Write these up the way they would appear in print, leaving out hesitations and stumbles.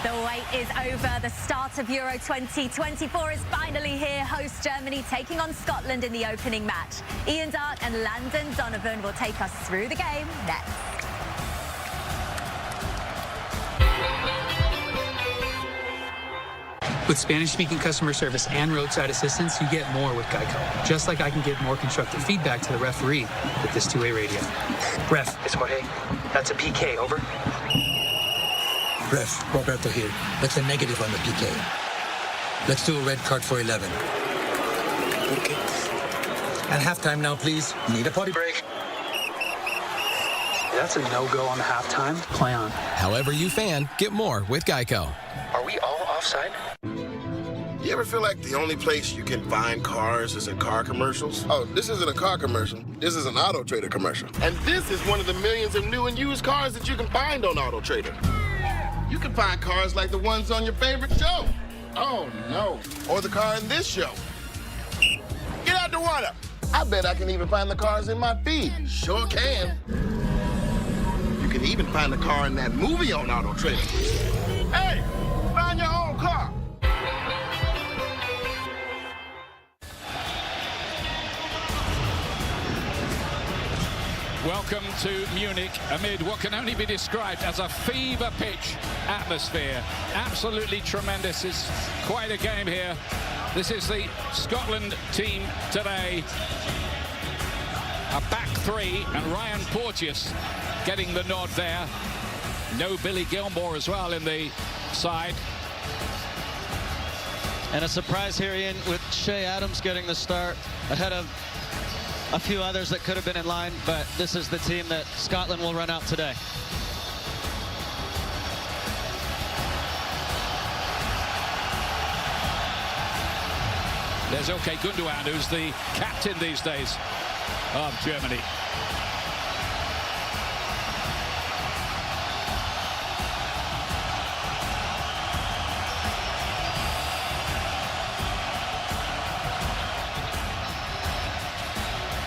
The wait is over. The start of Euro 2024 is finally here. Host Germany taking on Scotland in the opening match. Ian Dark and Landon Donovan will take us through the game next. With Spanish-speaking customer service and roadside assistance, you get more with Geico. Just like I can give more constructive feedback to the referee with this two-way radio. Ref, it's Jorge. That's a PK, over. Ref, Roberto here. That's a negative on the PK. Let's do a red card for 11. Okay. And halftime now, please. Need a potty break. That's a no-go on the halftime. Play on. However you fan, get more with Geico. Are we all offside? You ever feel like the only place you can find cars is in car commercials? Oh, this isn't a car commercial. This is an Auto Trader commercial. And this is one of the millions of new and used cars that you can find on Auto Trader. You can find cars like the ones on your favorite show. Oh, no. Or the car in this show. Get out the water. I bet I can even find the cars in my feed. Sure can. You can even find the car in that movie on Auto Trader. Hey, find your own car. Welcome to Munich amid what can only be described as a fever pitch atmosphere. Absolutely tremendous. It's quite a game here. This is the Scotland team today. A back three and Ryan Porteous getting the nod there. No Billy Gilmore as well in the side. And a surprise here, Ian, with Shea Adams getting the start ahead of a few others that could have been in line, but this is the team that Scotland will run out today. There's Ilkay Gundogan, who's the captain these days of Germany.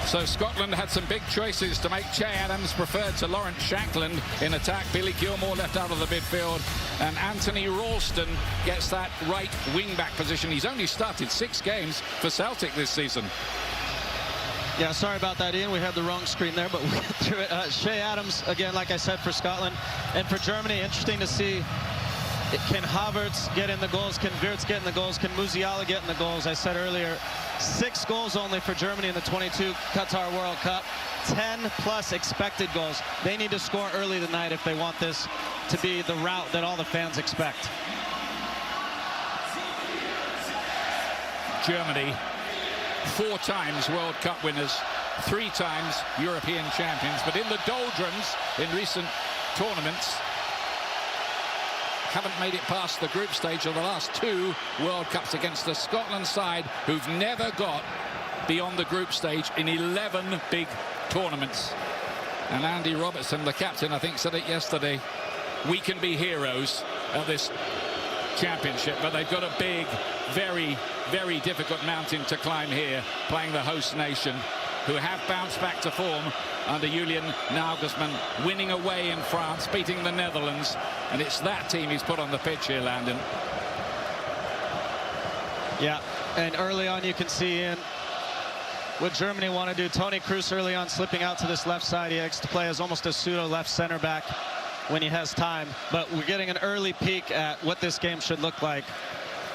So Scotland had some big choices to make. Che Adams preferred to Lawrence Shankland in attack. Billy Gilmore left out of the midfield. And Anthony Ralston gets that right wing-back position. He's only started 6 games for Celtic this season. Yeah, sorry about that, Ian. We had the wrong screen there, but we'll get through it. Shea Adams, again, like I said, for Scotland. And for Germany, interesting to see. Can Havertz get in the goals? Can Wirtz get in the goals? Can Musiala get in the goals? I said earlier, 6 goals only for Germany in the 22 Qatar World Cup. 10+ expected goals. They need to score early tonight if they want this to be the route that all the fans expect. Germany, 4 times World Cup winners, 3 times European champions. But in the doldrums in recent tournaments, haven't made it past the group stage of the last 2 World Cups against the Scotland side, who've never got beyond the group stage in 11 big tournaments. And Andy Robertson, the captain, I think said it yesterday, we can be heroes at this championship, but they've got a big, very, very difficult mountain to climb here, playing the host nation, who have bounced back to form under Julian Nagelsmann, winning away in France, beating the Netherlands, and it's that team he's put on the pitch here, Landon. Yeah, and early on you can see in what Germany want to do. Toni Kroos early on slipping out to this left side. He likes to play as almost a pseudo left center back when he has time, but we're getting an early peek at what this game should look like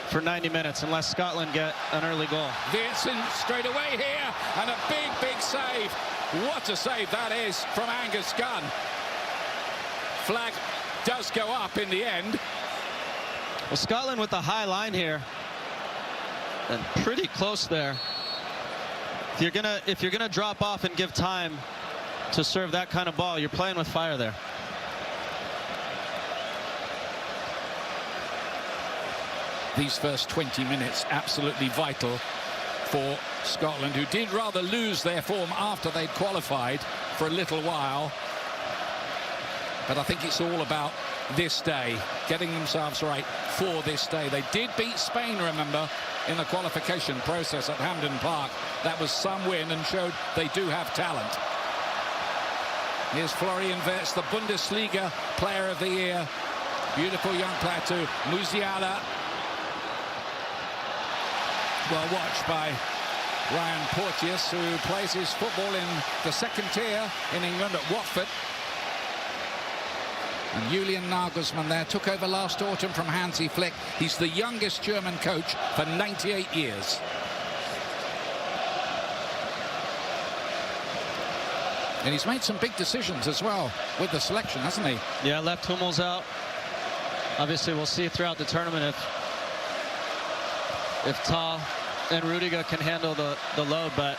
for 90 minutes unless Scotland get an early goal. Vincent straight away here, and a big save. What a save that is from Angus Gunn. Flag does go up in the end. Well, Scotland with the high line here and pretty close there. If you're gonna drop off and give time to serve that kind of ball, you're playing with fire there. These first 20 minutes absolutely vital for Scotland, who did rather lose their form after they'd qualified for a little while. But I think it's all about this day, getting themselves right for this day. They did beat Spain, remember, in the qualification process at Hampden Park. That was some win and showed they do have talent. Here's Florian Wirtz, the Bundesliga Player of the Year. Beautiful young player too. Musiala. Well watched by Ryan Porteous, who plays his football in the second tier in England at Watford. And Julian Nagelsmann there took over last autumn from Hansi Flick. He's the youngest German coach for 98 years. And he's made some big decisions as well with the selection, hasn't he? Yeah, left Hummels out. Obviously, we'll see throughout the tournament if Tah and Rudiger can handle the load. But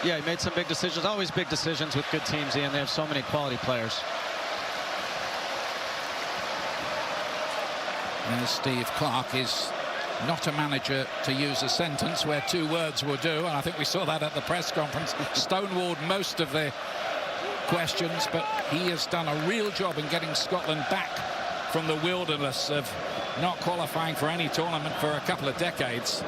yeah, he made some big decisions. Always big decisions with good teams, Ian. They have so many quality players. And Steve Clarke is not a manager to use a sentence where 2 words will do, and I think we saw that at the press conference. Stonewalled most of the questions, but he has done a real job in getting Scotland back from the wilderness of not qualifying for any tournament for a couple of decades.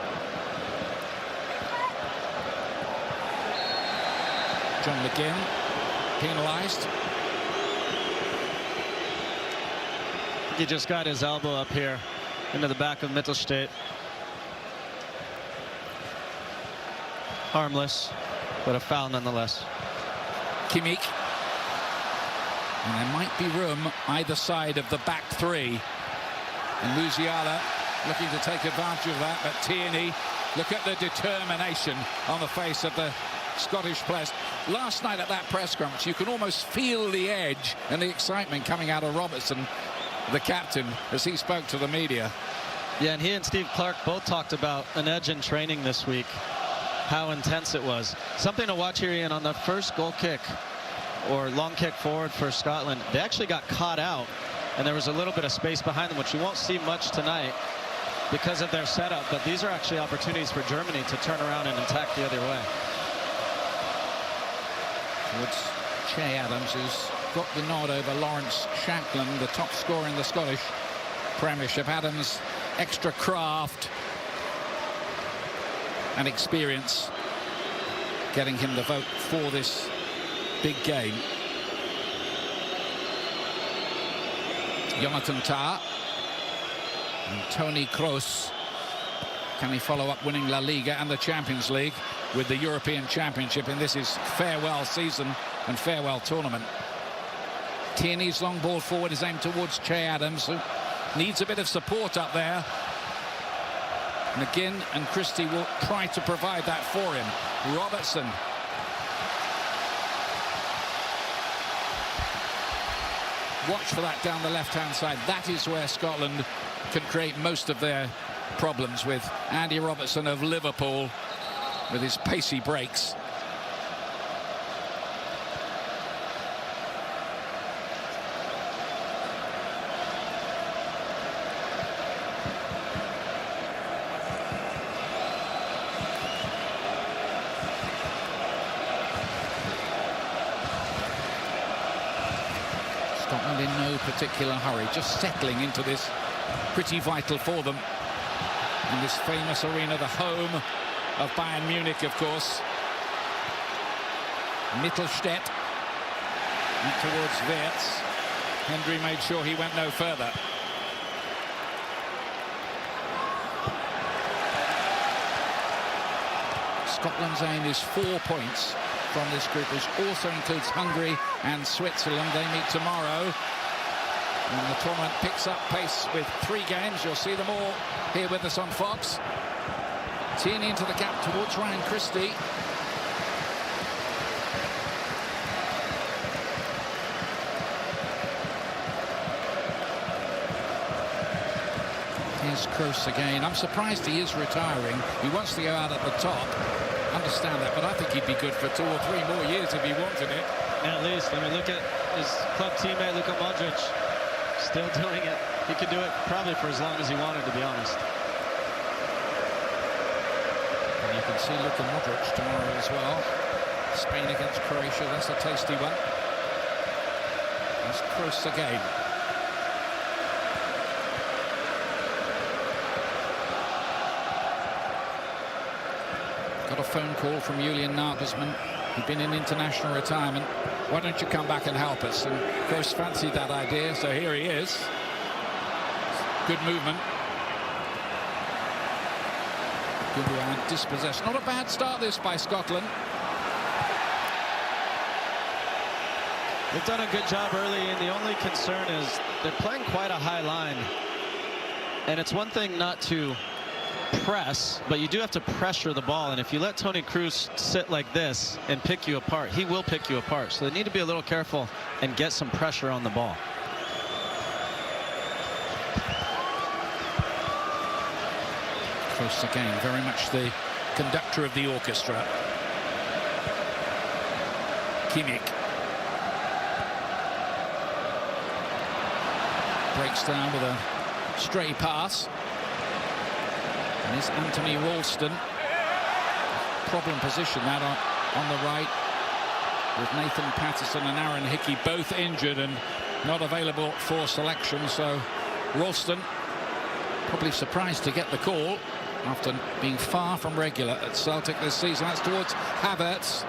John McGinn penalised. He just got his elbow up here into the back of Mittelstadt. Harmless, but a foul nonetheless. Kimmich. And there might be room either side of the back 3. And Musiala looking to take advantage of that, but Tierney, look at the determination on the face of the Scottish players. Last night at that press conference, you can almost feel the edge and the excitement coming out of Robertson, the captain, as he spoke to the media. Yeah, and he and Steve Clarke both talked about an edge in training this week, how intense it was. Something to watch here, Ian, on the first goal kick or long kick forward for Scotland. They actually got caught out, and there was a little bit of space behind them, which you won't see much tonight because of their setup. But these are actually opportunities for Germany to turn around and attack the other way. Towards Che Adams, who's got the nod over Lawrence Shankland, the top scorer in the Scottish Premiership. Adams, extra craft and experience getting him the vote for this big game. Jonathan Tah and Toni Kroos. Can he follow up winning La Liga and the Champions League with the European Championship in this is farewell season and farewell tournament? Tierney's long ball forward is aimed towards Che Adams, who needs a bit of support up there. McGinn and Christie will try to provide that for him. Robertson. Watch for that down the left-hand side. That is where Scotland can create most of their problems, with Andy Robertson of Liverpool with his pacey breaks. Scotland in no particular hurry, just settling into this, pretty vital for them in this famous arena, the home of Bayern Munich, of course. Mittelstadt towards Wirtz. Hendry made sure he went no further. Scotland's aim is 4 points from this group, which also includes Hungary and Switzerland. They meet tomorrow. And the tournament picks up pace with 3 games. You'll see them all here with us on Fox. Tierney into the gap towards Ryan Christie. Here's Kroos again. I'm surprised he is retiring. He wants to go out at the top. Understand that, but I think he'd be good for 2 or 3 more years if he wanted it. At least. I mean, look at his club teammate, Luka Modric, still doing it. He could do it probably for as long as he wanted, to be honest. And you can see Luka Modric tomorrow as well. Spain against Croatia, that's a tasty one. That's Kroos again. Got a phone call from Julian Nagelsmann. He'd been in international retirement. Why don't you come back and help us? And Kroos fancied that idea, so here he is. Good movement. Good dispossession. Not a bad start this by Scotland. They've done a good job early, and the only concern is they're playing quite a high line. And it's one thing not to press, but you do have to pressure the ball. And if you let Toni Kroos sit like this and pick you apart, he will pick you apart. So they need to be a little careful and get some pressure on the ball. Kroos again, very much the conductor of the orchestra. Kimmich breaks down with a stray pass. And it's Anthony Ralston. Problem position that on the right, with Nathan Patterson and Aaron Hickey both injured and not available for selection. So Ralston probably surprised to get the call after being far from regular at Celtic this season. That's towards Havertz.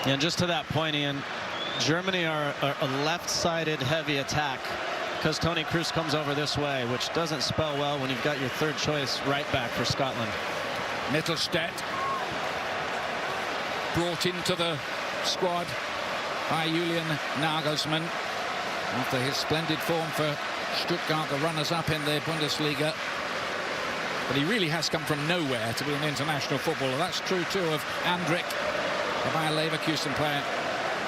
And just to that point, Ian, Germany are a left-sided heavy attack because Toni Kroos comes over this way, which doesn't spell well when you've got your third choice right back for Scotland. Mittelstedt brought into the squad by Julian Nagelsmann after his splendid form for Stuttgart, the runners-up in the Bundesliga. But he really has come from nowhere to be an international footballer. That's true too of Andrik, the Bayer Leverkusen player,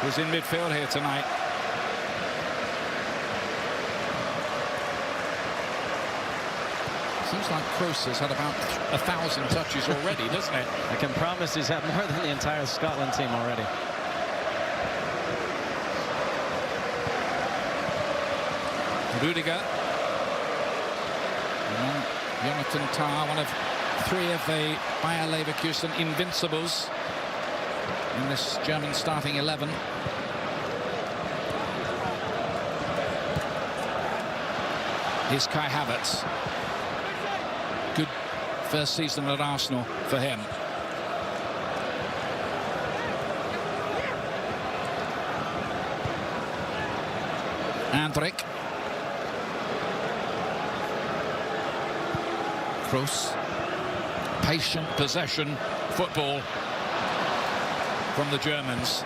who's in midfield here tonight. Seems like Kroos has had about 1,000 touches already, doesn't it? I can promise he's had more than the entire Scotland team already. Rudiger. And Jonathan Tah, one of 3 of the Bayer Leverkusen invincibles in this German starting 11. Here's Kai Havertz. Good first season at Arsenal for him. Andrik. Kroos. Patient possession football from the Germans.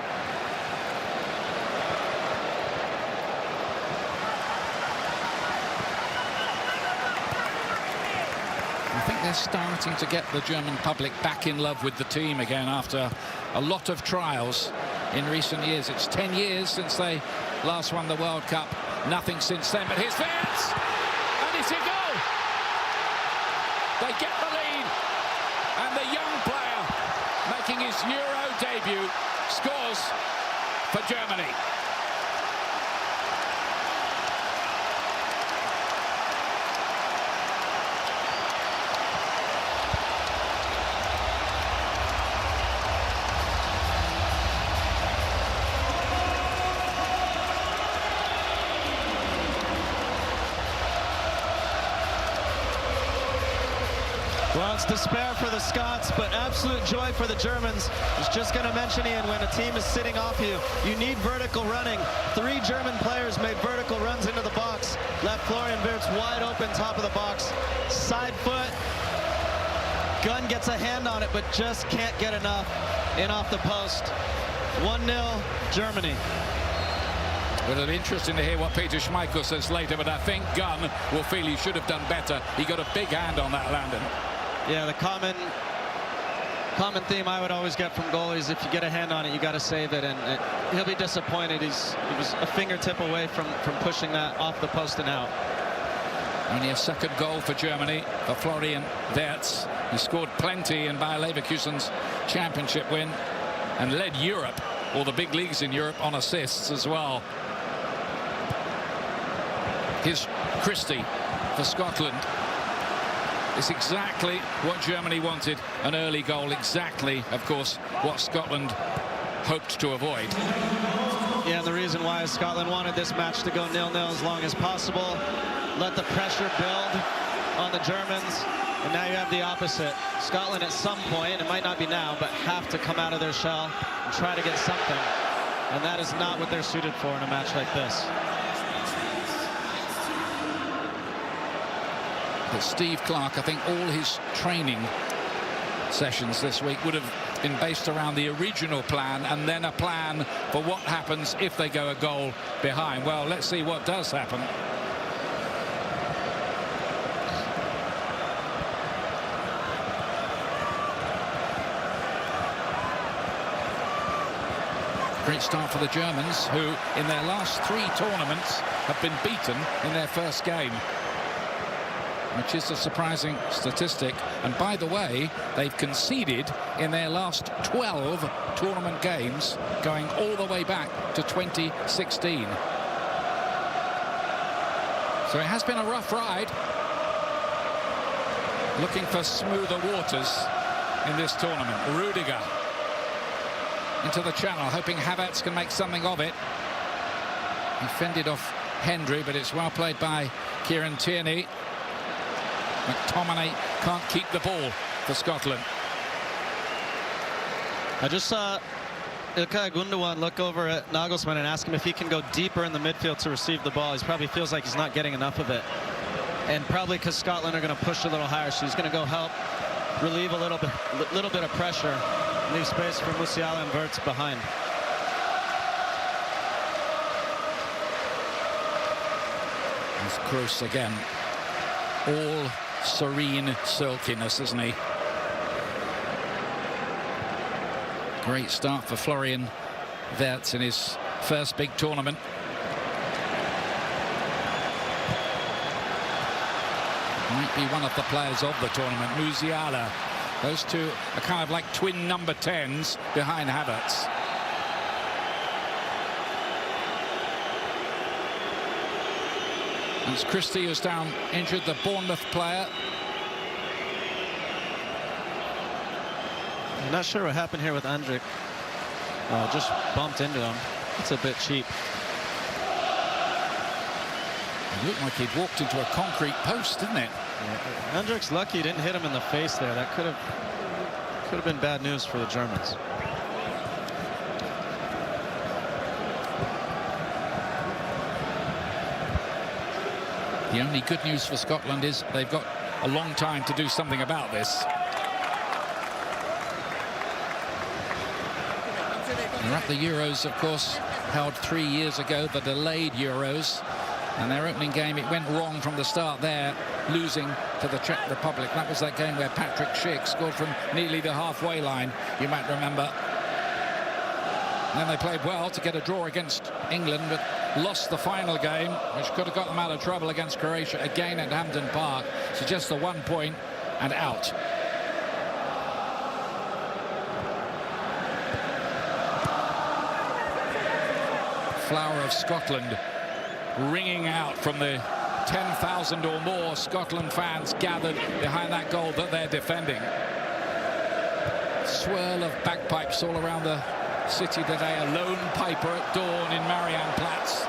I think they're starting to get the German public back in love with the team again after a lot of trials in recent years. It's 10 years since they last won the World Cup. Nothing since then, but here's Wirtz! And it's a goal! They get the lead, and the young player making his Euro debut scores for Germany. Well, it's despair for the Scots, but absolute joy for the Germans. I was just going to mention, Ian, when a team is sitting off you, you need vertical running. 3 German players made vertical runs into the box. Left Florian Wirtz wide open, top of the box. Side foot. Gunn gets a hand on it, but just can't get enough in off the post. 1-0, Germany. Well, it'll be interesting to hear what Peter Schmeichel says later, but I think Gunn will feel he should have done better. He got a big hand on that landing. Yeah, the common theme I would always get from goalies, if you get a hand on it, you got to save it, and he'll be disappointed. He was a fingertip away from pushing that off the post and out. Only a second goal for Germany, for Florian Wirtz. He scored plenty in Bayer Leverkusen's championship win and led Europe, or the big leagues in Europe, on assists as well. Here's Christie for Scotland. It's exactly what Germany wanted, an early goal, exactly, of course, what Scotland hoped to avoid. Yeah, and the reason why is Scotland wanted this match to go 0-0 as long as possible. Let the pressure build on the Germans, And now you have the opposite. Scotland at some point, it might not be now, but have to come out of their shell and try to get something. And that is not what they're suited for in a match like this. But Steve Clarke, I think all his training sessions this week would have been based around the original plan and then a plan for what happens if they go a goal behind. Well, let's see what does happen. Great start for the Germans, who in their last 3 tournaments have been beaten in their first game, which is a surprising statistic. And by the way, they've conceded in their last 12 tournament games, going all the way back to 2016. So it has been a rough ride. Looking for smoother waters in this tournament. Rudiger into the channel, hoping Havertz can make something of it. He fended off Hendry, but it's well played by Kieran Tierney. McTominay can't keep the ball for Scotland. I just saw Ilkay Gundogan look over at Nagelsmann and ask him if he can go deeper in the midfield to receive the ball. He probably feels like he's not getting enough of it. And probably because Scotland are going to push a little higher, so he's going to go help relieve a little bit of pressure. Leave space for Musiala and Wirtz behind. There's Kroos again. All serene silkiness, isn't he? Great start for Florian Wirtz in his first big tournament. Might be one of the players of the tournament, Musiala. Those two are kind of like twin number 10s behind Havertz. It's Christie who's down injured, the Bournemouth player. I'm not sure what happened here with Andrik. Just bumped into him. It's a bit cheap. It looked like he'd walked into a concrete post, didn't it? Yeah. Andrik's lucky he didn't hit him in the face there. That could have been bad news for the Germans. The only good news for Scotland is they've got a long time to do something about this. They're at the Euros, of course, held 3 years ago, the delayed Euros. And their opening game, it went wrong from the start there, losing to the Czech Republic. That was that game where Patrick Schick scored from nearly the halfway line, you might remember. And then they played well to get a draw against England, but lost the final game, which could have got them out of trouble against Croatia again at Hampden Park. So just the 1 point and out. Flower of Scotland ringing out from the 10,000 or more Scotland fans gathered behind that goal that they're defending. Swirl of bagpipes all around the city today. A lone piper at dawn in Mariannplatz.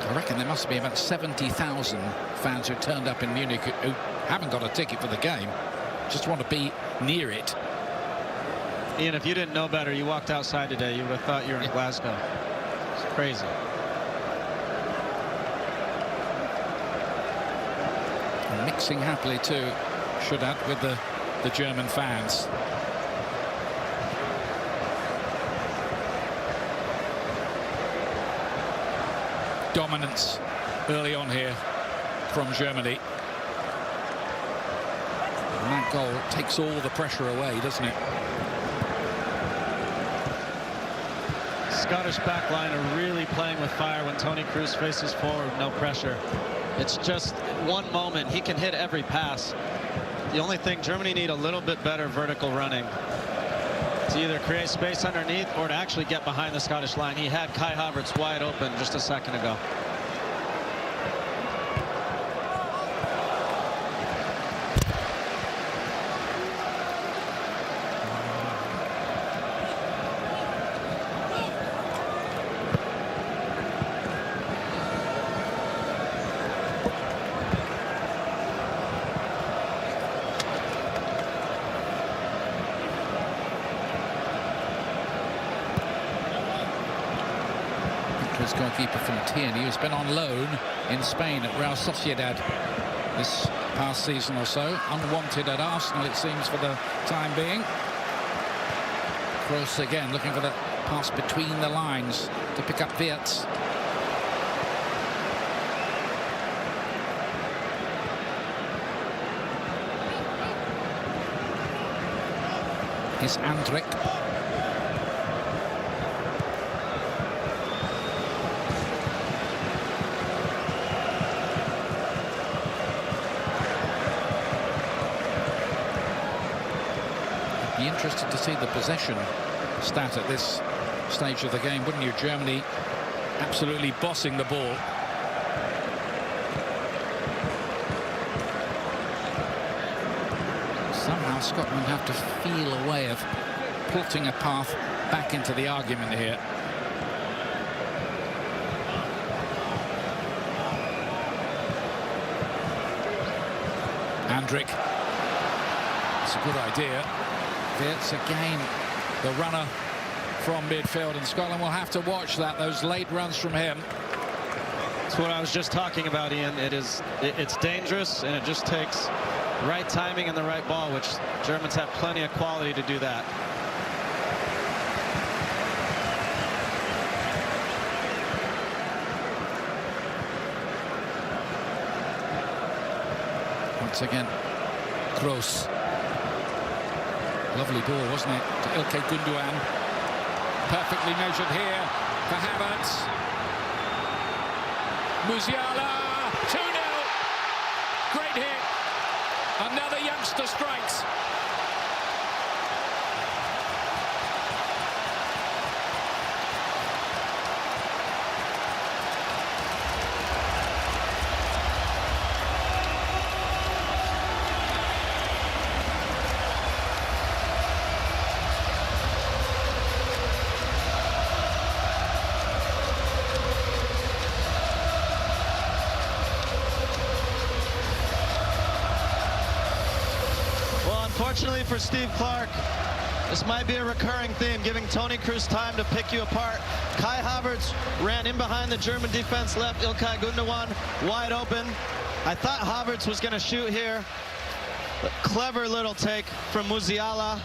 I reckon there must be about 70,000 fans who turned up in Munich who haven't got a ticket for the game, just want to be near it. Ian, if you didn't know better, you walked outside today, you would have thought you were in Glasgow. It's crazy. And mixing happily too, should add, with the German fans. Dominance early on here from Germany. And that goal takes all the pressure away, doesn't it? Scottish back line are really playing with fire when Tony Kroos faces forward, no pressure. It's just one moment. He can hit every pass. The only thing, Germany need a little bit better vertical running to either create space underneath or to actually get behind the Scottish line. He had Kai Havertz wide open just a second ago. his goalkeeper from Tierney, who's been on loan in Spain at Real Sociedad this past season or so. Unwanted at Arsenal, it seems, for the time being. Kroos again looking for the pass between the lines to pick up Wirtz. Is Andrik. Be interested to see the possession stat at this stage of the game, wouldn't you? Germany absolutely bossing the ball. Somehow Scotland have to feel a way of plotting a path back into the argument here. Andrik. It's a good idea. Wirtz again, the runner from midfield, and Scotland will have to watch that, those late runs from him. That's what I was just talking about, Ian. It's dangerous, and it just takes right timing and the right ball, which Germans have plenty of quality to do that. Once again, Kroos. Lovely ball, wasn't it, to Ilkay Gundogan. Perfectly measured here for Havertz. Musiala, 2-0. Great hit. Another youngster strikes. Unfortunately for Steve Clark, this might be a recurring theme, giving Toni Kroos time to pick you apart. Kai Havertz ran in behind the German defense, left Ilkay Gundogan wide open. I thought Havertz was going to shoot here. But clever little take from Musiala.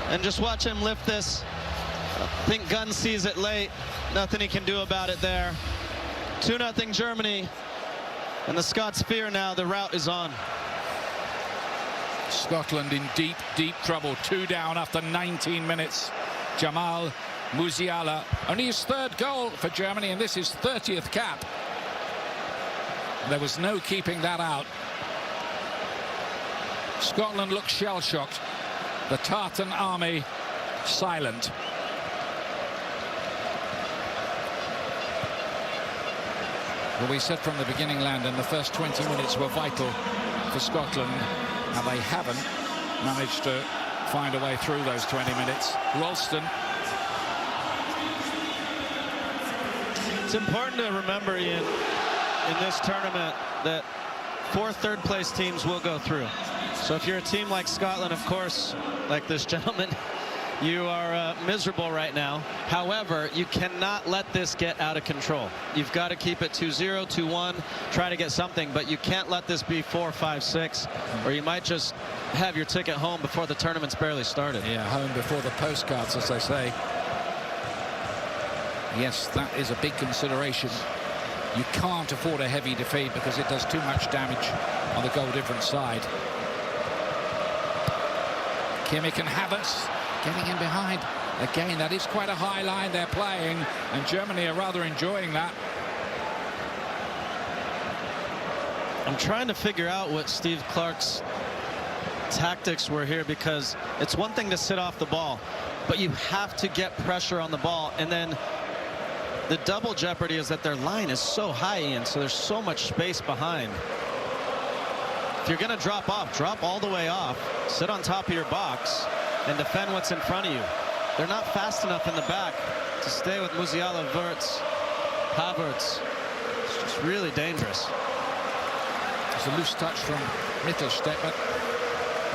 And just watch him lift this. I think Gunn sees it late. Nothing he can do about it there. 2-0 Germany. And the Scots fear now the rout is on. Scotland in deep, deep trouble. 2 down after 19 minutes. Jamal Musiala, only his 3rd goal for Germany, and this is 30th cap. There was no keeping that out. Scotland looks shell-shocked. The Tartan army silent. Well, we said from the beginning, Landon, the first 20 minutes were vital for Scotland. And they haven't managed to find a way through those 20 minutes. Ralston. It's important to remember, Ian, in this tournament that 4 third-place teams will go through. So if you're a team like Scotland, of course, like this gentleman, you are miserable right now. However, you cannot let this get out of control. You've got to keep it 2-0, 2-1, try to get something, but you can't let this be 4, 5, 6, or you might just have your ticket home before the tournament's barely started. Yeah, home before the postcards, as they say. Yes, that is a big consideration. You can't afford a heavy defeat because it does too much damage on the goal difference side. Kimmich and Havertz getting in behind. Again, that is quite a high line they're playing, and Germany are rather enjoying that. I'm trying to figure out what Steve Clark's tactics were here, because it's one thing to sit off the ball, but you have to get pressure on the ball, and then the double jeopardy is that their line is so high, Ian, so there's so much space behind. If you're going to drop off, drop all the way off, sit on top of your box, and defend what's in front of you. They're not fast enough in the back to stay with Musiala, Wirtz, Havertz. It's just really dangerous. It's a loose touch from Mittelstadt, but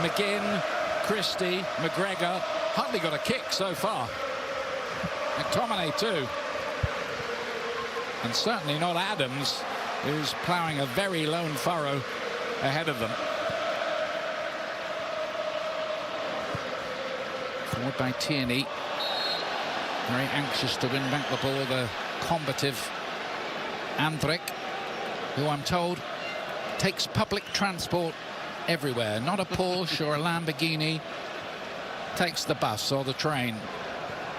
McGinn, Christie, McGregor hardly got a kick so far. McTominay too. And certainly not Adams, who's ploughing a very lone furrow ahead of them. Forward by Tierney. Very anxious to win back the ball, the combative Andrik, who I'm told takes public transport everywhere. Not a Porsche or a Lamborghini. Takes the bus or the train.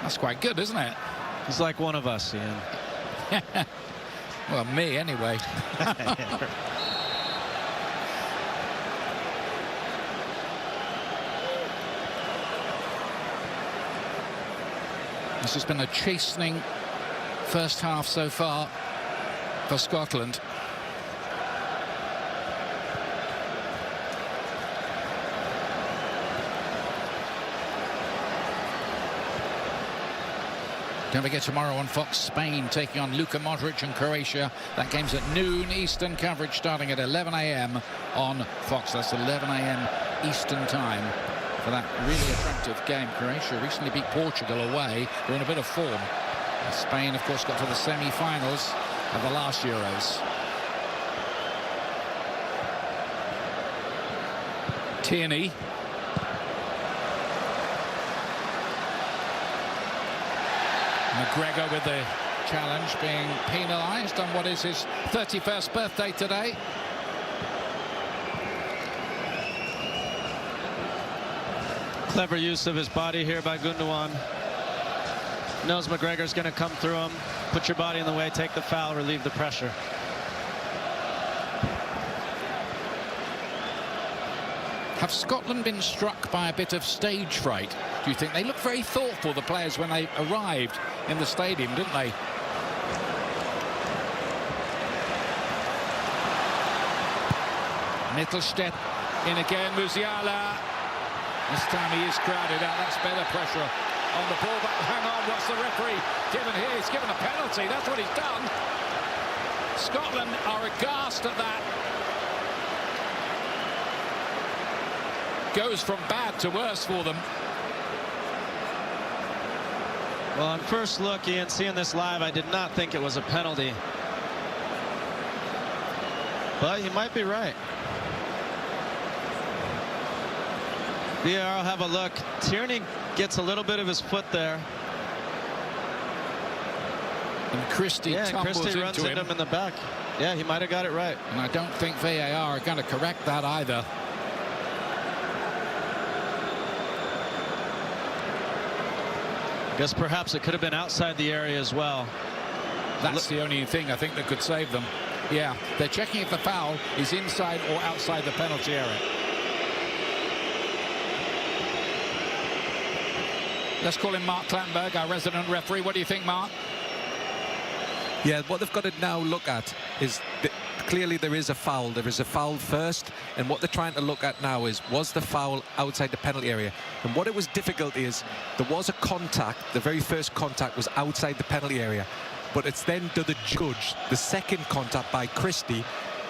That's quite good, isn't it? He's like one of us, Ian. Well, me anyway. This has been a chastening first half so far for Scotland. Don't forget, tomorrow on Fox, Spain taking on Luka Modric and Croatia. That game's at noon Eastern, coverage starting at 11 a.m. on Fox. That's 11 a.m. Eastern time for that really attractive game. Croatia recently beat Portugal away. They're in a bit of form. Spain, of course, got to the semi-finals of the last Euros. Tierney. McGregor with the challenge, being penalised on what is his 31st birthday today. Clever use of his body here by Gundogan. Knows McGregor's going to come through him. Put your body in the way, take the foul, relieve the pressure. Have Scotland been struck by a bit of stage fright? Do you think? They looked very thoughtful, the players, when they arrived in the stadium, didn't they? Mittelstedt in again. Musiala. This time he is crowded out. That's better pressure on the ball. But hang on, what's the referee given here? He's given a penalty. That's what he's done. Scotland are aghast at that. Goes from bad to worse for them. Well, on first look, Ian, seeing this live, I did not think it was a penalty. But you might be right. VAR will have a look. Tierney gets a little bit of his foot there. And Christie tumbles Christie runs into him in the back. Yeah, he might have got it right. And I don't think VAR are going to correct that either. I guess perhaps it could have been outside the area as well. That's the only thing I think that could save them. Yeah, they're checking if the foul is inside or outside the penalty area. Let's call in Mark Clattenburg, our resident referee. What do you think, Mark? Yeah, what they've got to now look at is clearly there is a foul. There is a foul first, and what they're trying to look at now is, was the foul outside the penalty area? And what it was difficult is, there was a contact. The very first contact was outside the penalty area, but it's then to the judge, the second contact by Christie,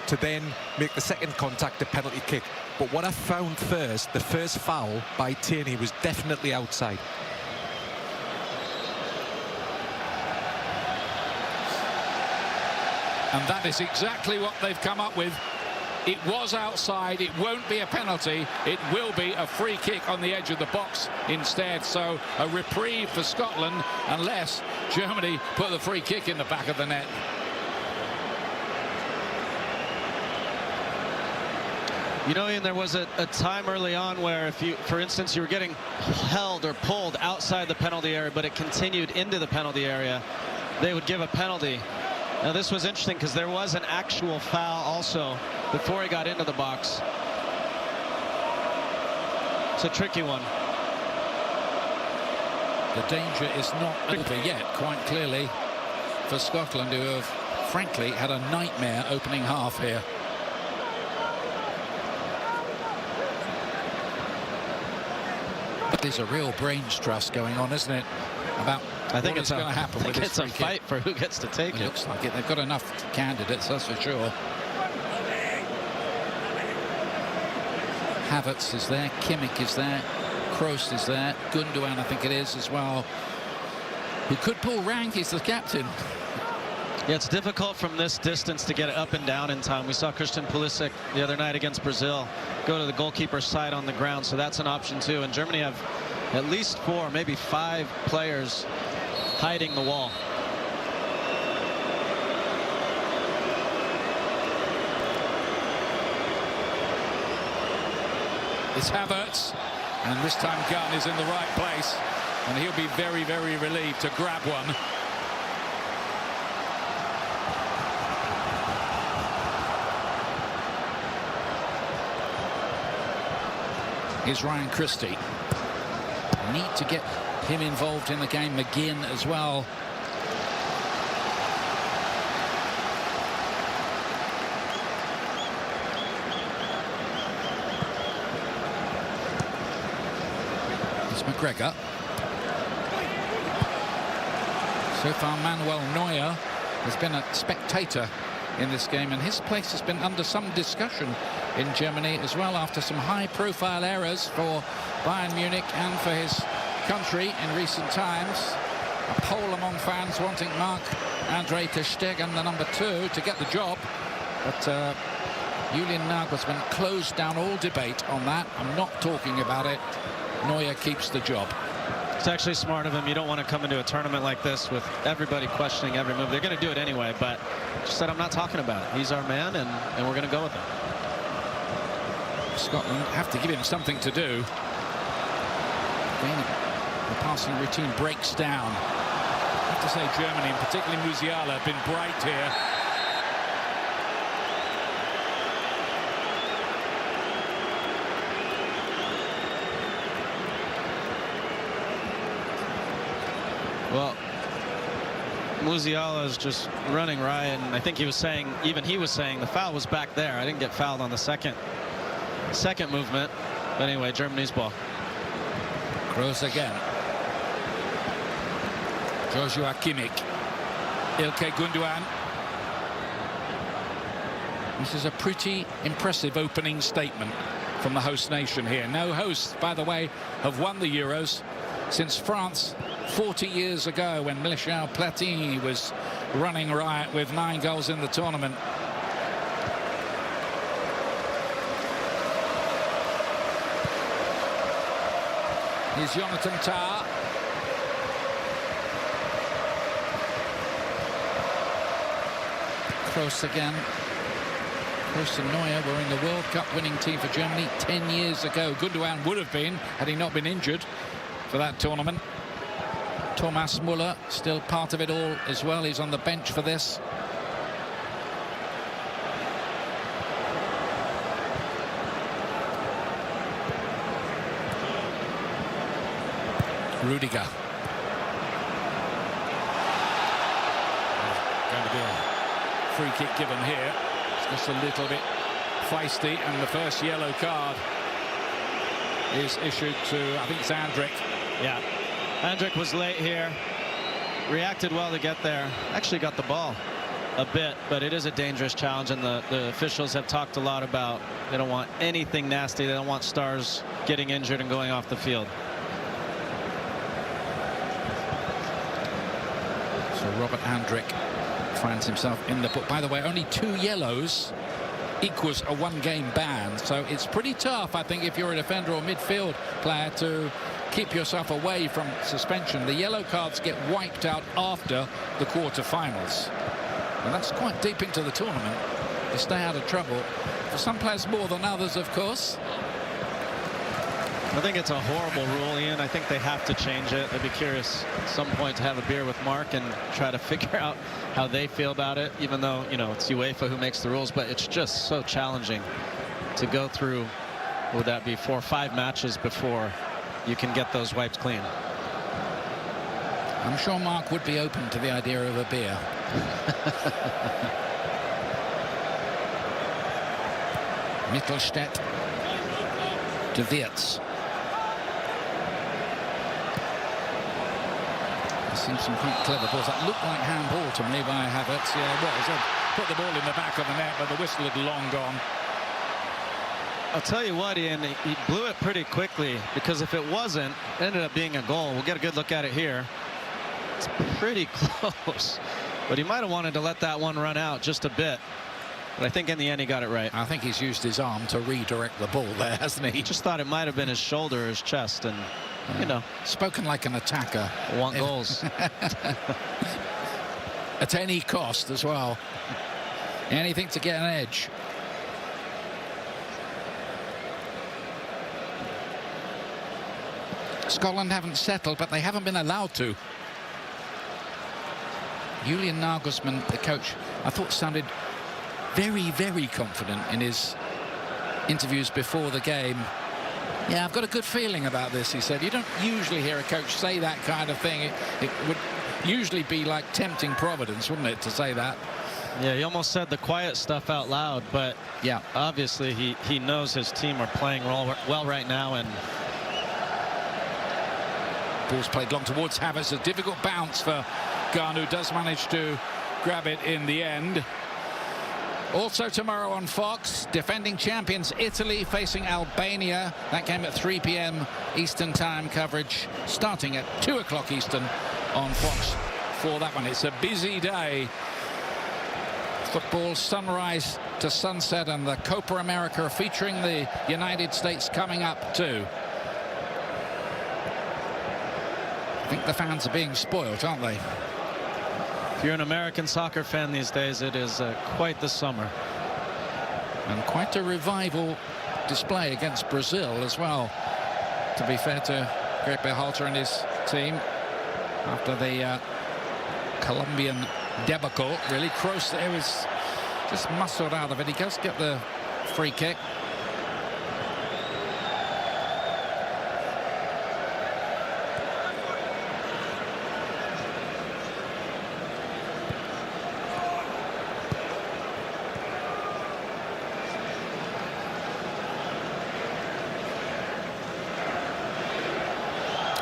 to then make the second contact a penalty kick. But what I found first, the first foul by Tierney was definitely outside. And that is exactly what they've come up with. It was outside. It won't be a penalty. It will be a free kick on the edge of the box instead. So a reprieve for Scotland, unless Germany put the free kick in the back of the net. You know, Ian, there was a time early on where if you, for instance, you were getting held or pulled outside the penalty area, but it continued into the penalty area, they would give a penalty. Now, this was interesting because there was an actual foul also before he got into the box. It's a tricky one. The danger is not over yet, quite clearly, for Scotland, who have, frankly, had a nightmare opening half here. But there's a real brains trust going on, isn't it? About I think it's going to happen with this a fight for who gets to take it. Looks like it. They've got enough candidates, that's for sure. Havertz is there, Kimmich is there, Kroos is there, Gundogan I think it is as well, who could pull rank. He's the captain. Yeah, it's difficult from this distance to get it up and down in time. We saw Christian Pulisic the other night against Brazil go to the goalkeeper's side on the ground, so that's an option too. And Germany have at least 4, maybe 5 players hiding the wall. It's Havertz, and this time Gunn is in the right place, and he'll be very, very relieved to grab one. Here's Ryan Christie. Need to get him involved in the game. McGinn as well. It's McGregor. So far, Manuel Neuer has been a spectator in this game, and his place has been under some discussion in Germany as well after some high-profile errors for Bayern Munich and for his country in recent times. A poll among fans wanting Marc-Andre ter Stegen, the number 2, to get the job, but Julian Nagelsmann closed down all debate on that. I'm not talking about it. Neuer keeps the job. It's actually smart of him. You don't want to come into a tournament like this with everybody questioning every move. They're going to do it anyway, but just said, I'm not talking about it. He's our man, and we're going to go with it. Scotland have to give him something to do. Again, the passing routine breaks down. I have to say Germany, and particularly Musiala, have been bright here. Well, Musiala is just running riot, and I think he was saying, even he was saying, the foul was back there. I didn't get fouled on the second movement. But anyway, Germany's ball. Kroos again. Joshua Kimmich. Ilkay Gundogan. This is a pretty impressive opening statement from the host nation here. No hosts, by the way, have won the Euros since France 40 years ago, when Michel Platini was running riot with 9 goals in the tournament. Here's Jonathan Tah. Kroos again. Kroos and Neuer were in the World Cup winning team for Germany 10 years ago. Gundogan would have been had he not been injured for that tournament. Thomas Müller still part of it all as well. He's on the bench for this. Rudiger. Going to be a free kick given here. It's just a little bit feisty, and the first yellow card is issued to, I think it's Andrik. Yeah. Andrik was late here, reacted well to get there, actually got the ball a bit, but it is a dangerous challenge, and the officials have talked a lot about they don't want anything nasty. They don't want stars getting injured and going off the field. So Robert Andrik finds himself in the book. By the way, only 2 yellows equals a 1-game ban, so it's pretty tough, I think, if you're a defender or midfield player, to keep yourself away from suspension. The yellow cards get wiped out after the quarter-finals, and that's quite deep into the tournament to stay out of trouble. For some players more than others, of course. I think it's a horrible rule, Ian. I think they have to change it. I'd be curious at some point to have a beer with Mark and try to figure out how they feel about it, even though, you know, it's UEFA who makes the rules, but it's just so challenging to go through, what would that be, 4 or 5 matches before you can get those wipes clean. I'm sure Mark would be open to the idea of a beer. Mittelstädt to Wirtz. I've seen some quite clever balls that looked like handball to me by Havertz. Yeah, it was. Put the ball in the back of the net, but the whistle had long gone. I'll tell you what, Ian, he blew it pretty quickly, because if it wasn't, it ended up being a goal. We'll get a good look at it here. It's pretty close. But he might have wanted to let that one run out just a bit. But I think in the end he got it right. I think he's used his arm to redirect the ball there, hasn't he? He just thought it might have been his shoulder or his chest, and you know, spoken like an attacker. Want goals at any cost as well. Anything to get an edge. Scotland haven't settled, but they haven't been allowed to. Julian Nagelsmann, the coach, I thought sounded very, very confident in his interviews before the game. Yeah, I've got a good feeling about this, he said. You don't usually hear a coach say that kind of thing. It would usually be like tempting Providence, wouldn't it, to say that? Yeah, he almost said the quiet stuff out loud, but yeah, obviously he knows his team are playing well right now. And ball's played long towards Havertz. A difficult bounce for Garn, who does manage to grab it in the end. Also tomorrow on Fox, defending champions Italy facing Albania. That game at 3 p.m. Eastern time, coverage starting at 2 o'clock Eastern on Fox for that one. It's a busy day. Football sunrise to sunset, and the Copa America featuring the United States coming up too. I think the fans are being spoiled, aren't they? If you're an American soccer fan these days, it is quite the summer. And quite a revival display against Brazil as well, to be fair to Greg Berhalter and his team, after the Colombian debacle. Really, Kroos there was just muscled out of it. He does get the free kick.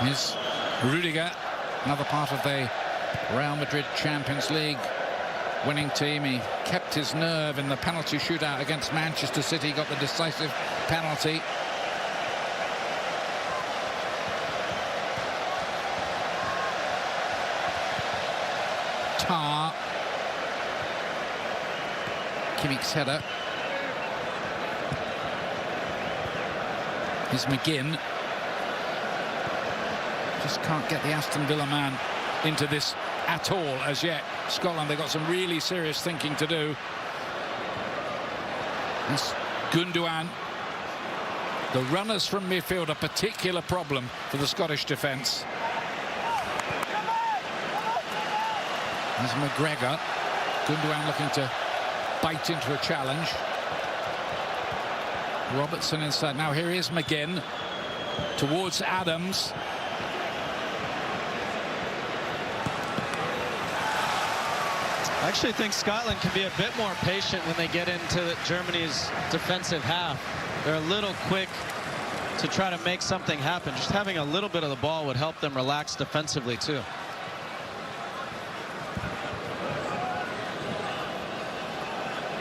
Here's Rudiger, another part of the Real Madrid Champions League winning team. He kept his nerve in the penalty shootout against Manchester City, got the decisive penalty. Tar. Kimmich's header. Here's McGinn. Just can't get the Aston Villa man into this at all as yet. Scotland, they've got some really serious thinking to do. This Gundogan. The runners from midfield, a particular problem for the Scottish defence. There's McGregor. Gundogan looking to bite into a challenge. Robertson inside. Now here is McGinn towards Adams. I actually think Scotland can be a bit more patient when they get into Germany's defensive half. They're a little quick to try to make something happen. Just having a little bit of the ball would help them relax defensively too.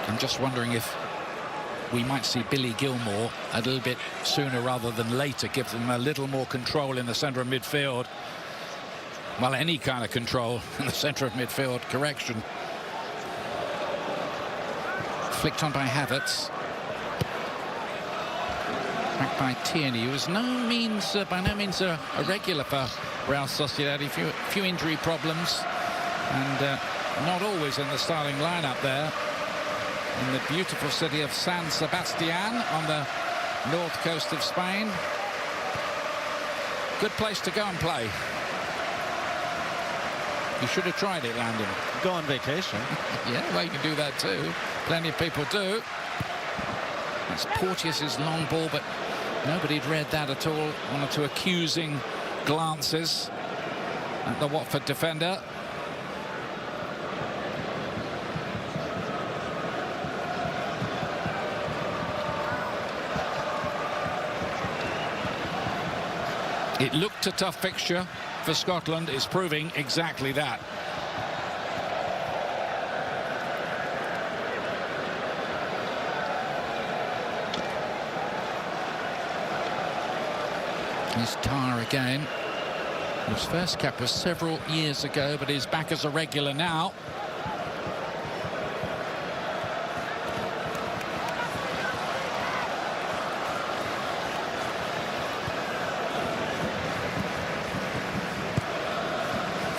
I'm just wondering if we might see Billy Gilmore a little bit sooner rather than later, give them a little more control in the centre of midfield. Well, any kind of control in the centre of midfield. Correction. Flicked on by Havertz. Back by Tierney, who was by no means a regular for Real Sociedad. A few injury problems, and not always in the starting lineup there in the beautiful city of San Sebastian on the north coast of Spain. Good place to go and play. You should have tried it, Landon. Go on vacation. Yeah, well, you can do that too. Plenty of people do. That's Porteous' long ball, but nobody'd read that at all. One or two accusing glances at the Watford defender. It looked a tough fixture for Scotland. It's proving exactly that. Here's Tar again. His first cap was several years ago, but he's back as a regular now.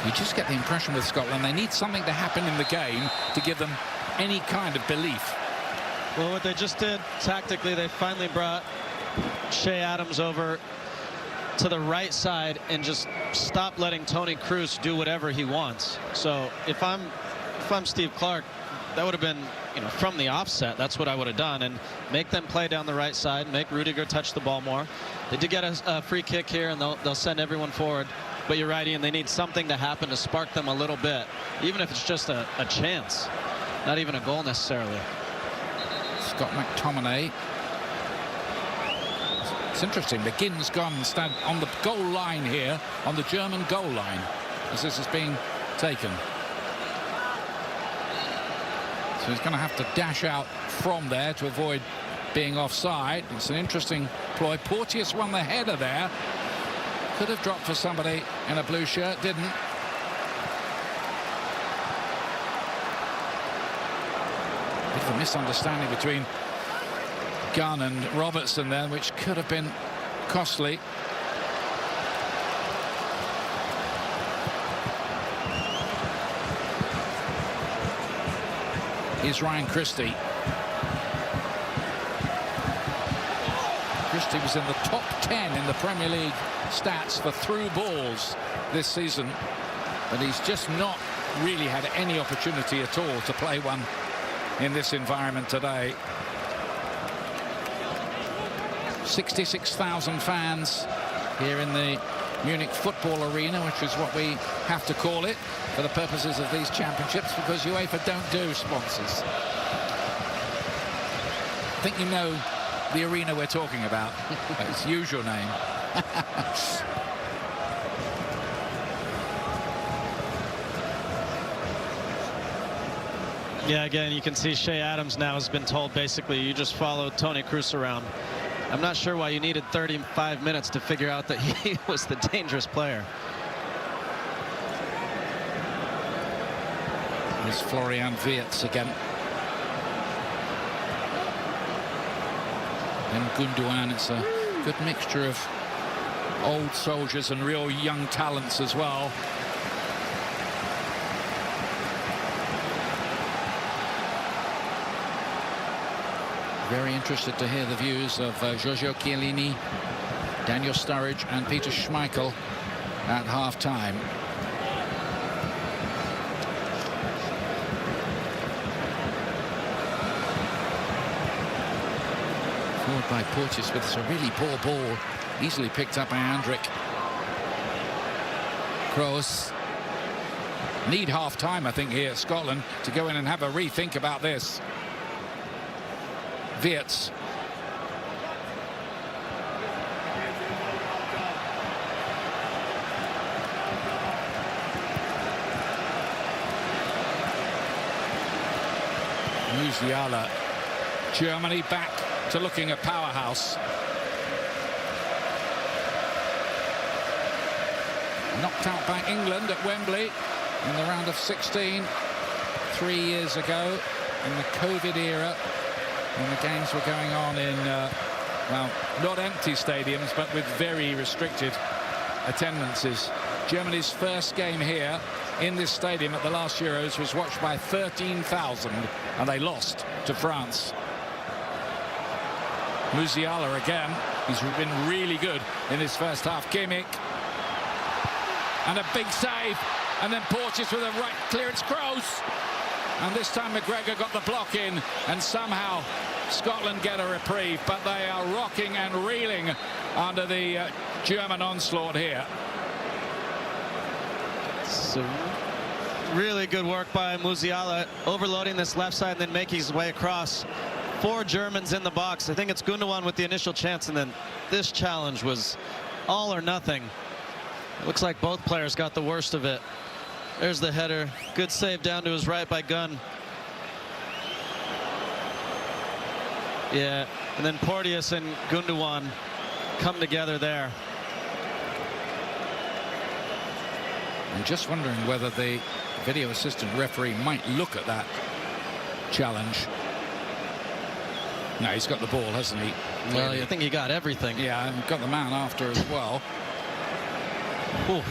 You just get the impression with Scotland they need something to happen in the game to give them any kind of belief. Well, what they just did tactically, they finally brought Shea Adams over to the right side and just stop letting Toni Kroos do whatever he wants. So if I'm Steve Clark, that would have been, you know, from the offset, that's what I would have done, and make them play down the right side, make Rudiger touch the ball more. They did get a free kick here, and they'll send everyone forward. But you're right, Ian, they need something to happen to spark them a little bit, even if it's just a chance, not even a goal necessarily. Scott McTominay. It's interesting, McGinn's gone instead on the goal line here, on the German goal line, as this is being taken. So he's going to have to dash out from there to avoid being offside. It's an interesting ploy. Porteous won the header there. Could have dropped for somebody in a blue shirt, didn't. Bit of a misunderstanding between Gunn and Robertson there, which could have been costly. Here's Ryan Christie. Christie was in the top 10 in the Premier League stats for through balls this season, but he's just not really had any opportunity at all to play one in this environment today. 66,000 fans here in the Munich football arena, which is what we have to call it for the purposes of these championships, because UEFA don't do sponsors. I think you know the arena we're talking about. It's usual name. Yeah, again, you can see Shea Adams now has been told basically you just follow Toni Kroos around. I'm not sure why you needed 35 minutes to figure out that he was the dangerous player. There's Florian Wirtz again. And Gundogan, it's a good mixture of old soldiers and real young talents as well. Very interested to hear the views of Giorgio Chiellini, Daniel Sturridge and Peter Schmeichel at half-time. Forward by Porteous with a really poor ball, easily picked up by Andrik. Kroos. Need half-time, I think, here, Scotland, to go in and have a rethink about this. Wirtz. Musiala. Germany back to looking a powerhouse. Knocked out by England at Wembley in the round of 16 3 years ago in the COVID era, when the games were going on in, well, not empty stadiums, but with very restricted attendances. Germany's first game here in this stadium at the last Euros was watched by 13,000, and they lost to France. Musiala again. He's been really good in his first half. Kimmich. And a big save. And then Porteous with a right clearance. Kroos. And this time McGregor got the block in, and somehow Scotland get a reprieve, but they are rocking and reeling under the German onslaught here. So really good work by Musiala, overloading this left side and then making his way across. 4 Germans in the box. I think it's Gundogan with the initial chance, and then this challenge was all or nothing. It looks like both players got the worst of it. There's the header. Good save down to his right by Gunn. Yeah, and then Porteous and Gundogan come together there. I'm just wondering whether the video assistant referee might look at that challenge. No, he's got the ball, hasn't he? Well, I think he got everything. Yeah, and got the man after as well. Ooh.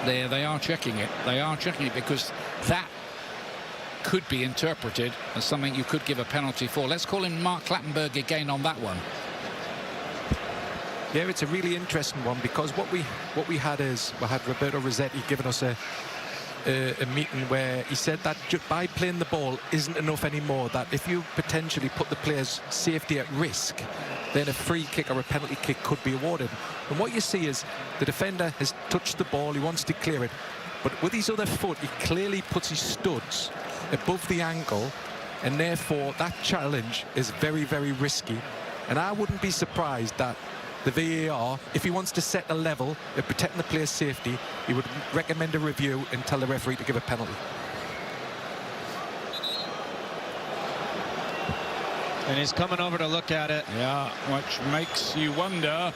They are checking it. They are checking it because that could be interpreted as something you could give a penalty for. Let's call in Mark Clattenburg again on that one. Yeah, it's a really interesting one because what we had is we had Roberto Rossetti giving us a meeting where he said that by playing the ball isn't enough anymore, that if you potentially put the player's safety at risk, then a free kick or a penalty kick could be awarded. And what you see is the defender has touched the ball, he wants to clear it, but with his other foot he clearly puts his studs above the ankle, and therefore that challenge is very, very risky. And I wouldn't be surprised that the VAR, if he wants to set a level of protecting the player's safety, he would recommend a review and tell the referee to give a penalty. And he's coming over to look at it. Yeah, which makes you wonder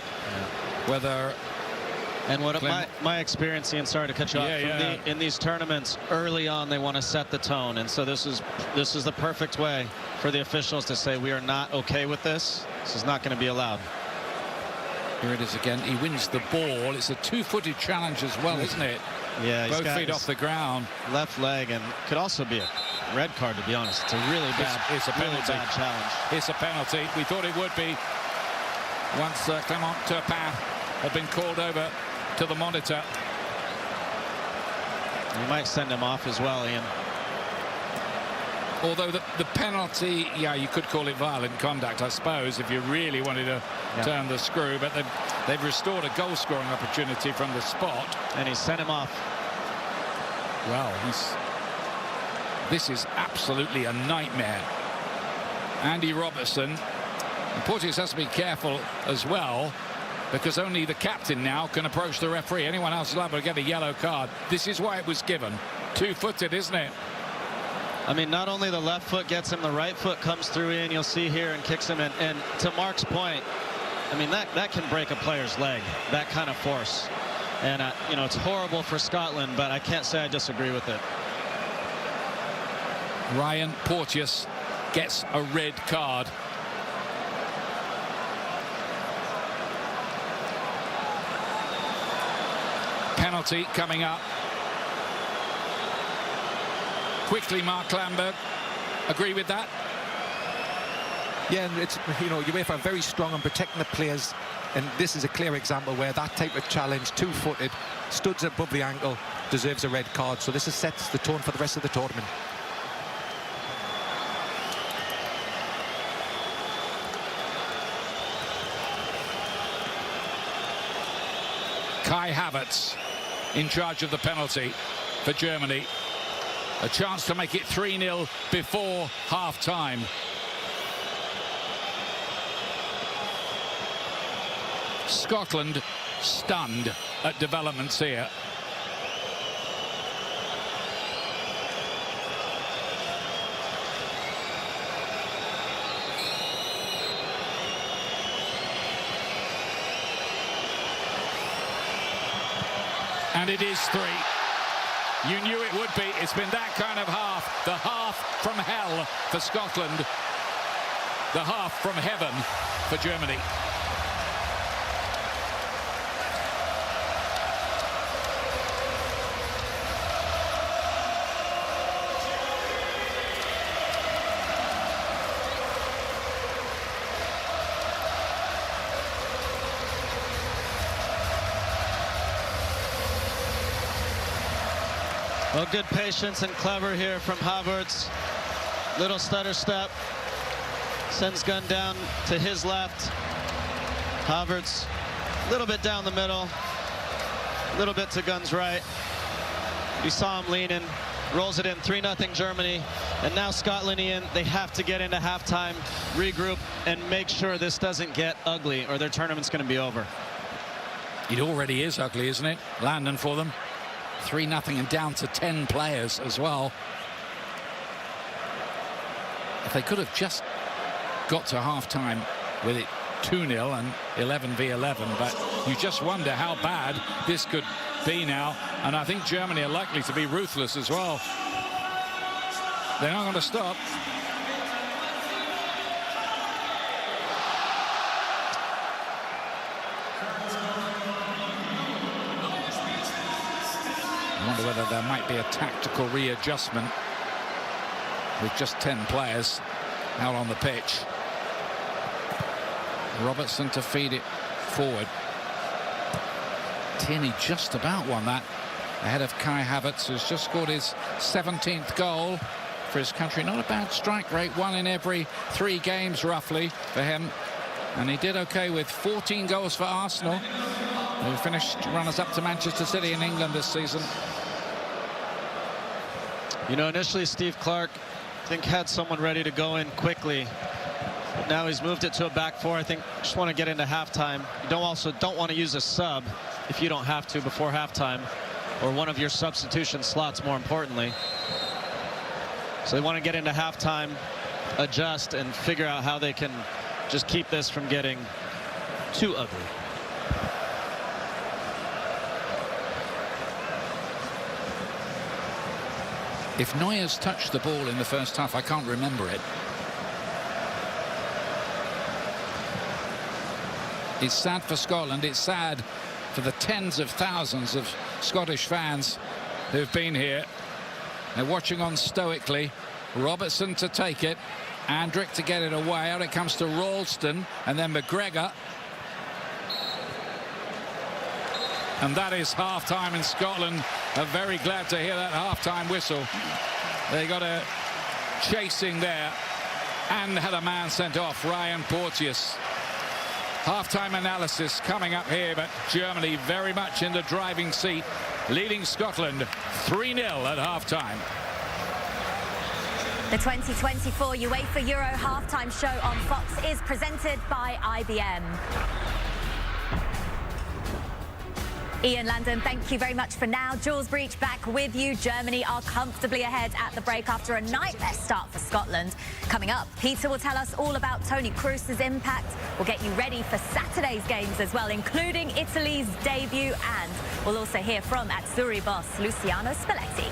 whether... And what my experience, Ian, sorry to cut you off, in these tournaments, early on they want to set the tone, and so this is the perfect way for the officials to say we are not okay with this. This is not going to be allowed. Here it is again. He wins the ball. It's a two-footed challenge as well, isn't it? Yeah, both feet off the ground. Left leg, and could also be a red card, to be honest. It's a really bad, it's a penalty. Really bad challenge. It's a penalty. We thought it would be once Clément Turpin had been called over to the monitor. We might send him off as well, Ian. Although the penalty, yeah, you could call it violent conduct, I suppose, if you really wanted to turn the screw. But they've restored a goal-scoring opportunity from the spot. And he sent him off. Well, this is absolutely a nightmare. Andy Robertson. And Porteous has to be careful as well, because only the captain now can approach the referee. Anyone else is liable to get a yellow card. This is why it was given. Two-footed, isn't it? I mean, not only the left foot gets him, the right foot comes through in, you'll see here, and kicks him in. And to Mark's point, I mean, that can break a player's leg, that kind of force. And, you know, it's horrible for Scotland, but I can't say I disagree with it. Ryan Porteous gets a red card. Penalty coming up. Quickly, Mark Clattenburg. Agree with that? Yeah, and it's, you know, UEFA are very strong on protecting the players, and this is a clear example where that type of challenge, two-footed, studs above the ankle, deserves a red card. So this sets the tone for the rest of the tournament. Kai Havertz in charge of the penalty for Germany. A chance to make it 3-0 before half-time. Scotland stunned at developments here. And it is 3. You knew it would be. It's been that kind of half. The half from hell for Scotland. The half from heaven for Germany. Well, good patience and clever here from Havertz. Little stutter step. Sends gun down to his left. Havertz a little bit down the middle. A little bit to Gunn's right. You saw him leaning. Rolls it in. 3-0 Germany. And now Scotland, Ian, they have to get into halftime, regroup, and make sure this doesn't get ugly or their tournament's going to be over. It already is ugly, isn't it? Landon for them. 3-0 and down to 10 players as well. If they could have just got to half-time with it 2-0 and 11v11, but you just wonder how bad this could be now. And I think Germany are likely to be ruthless as well. They're not going to stop. wonder whether there might be a tactical readjustment with just 10 players out on the pitch. Robertson to feed it forward. Tierney just about won that ahead of Kai Havertz, who's just scored his 17th goal for his country. Not a bad strike rate, 1 in every 3 games roughly for him. And he did okay with 14 goals for Arsenal, who finished runners-up to Manchester City in England this season. You know, initially Steve Clark, I think, had someone ready to go in quickly. But now he's moved it to a back 4. I think just want to get into halftime. You don't want to use a sub if you don't have to before halftime, or one of your substitution slots, more importantly. So they want to get into halftime, adjust, and figure out how they can just keep this from getting too ugly. If Neuer's touched the ball in the first half, I can't remember it. It's sad for Scotland. It's sad for the tens of thousands of Scottish fans who've been here. They're watching on stoically. Robertson to take it. Andrick to get it away. Out it comes to Ralston, and then McGregor. And that is half-time in Scotland. I'm very glad to hear that half-time whistle. They got a chasing there and had a man sent off, Ryan Porteous. Half-time analysis coming up here, but Germany very much in the driving seat, leading Scotland 3-0 at half-time. The 2024 UEFA Euro halftime show on Fox is presented by IBM. Ian Landon, thank you very much for now. Jules Breach back with you. Germany are comfortably ahead at the break after a nightmare start for Scotland. Coming up, Peter will tell us all about Toni Kroos's impact. We'll get you ready for Saturday's games as well, including Italy's debut, and we'll also hear from Azzurri boss Luciano Spalletti.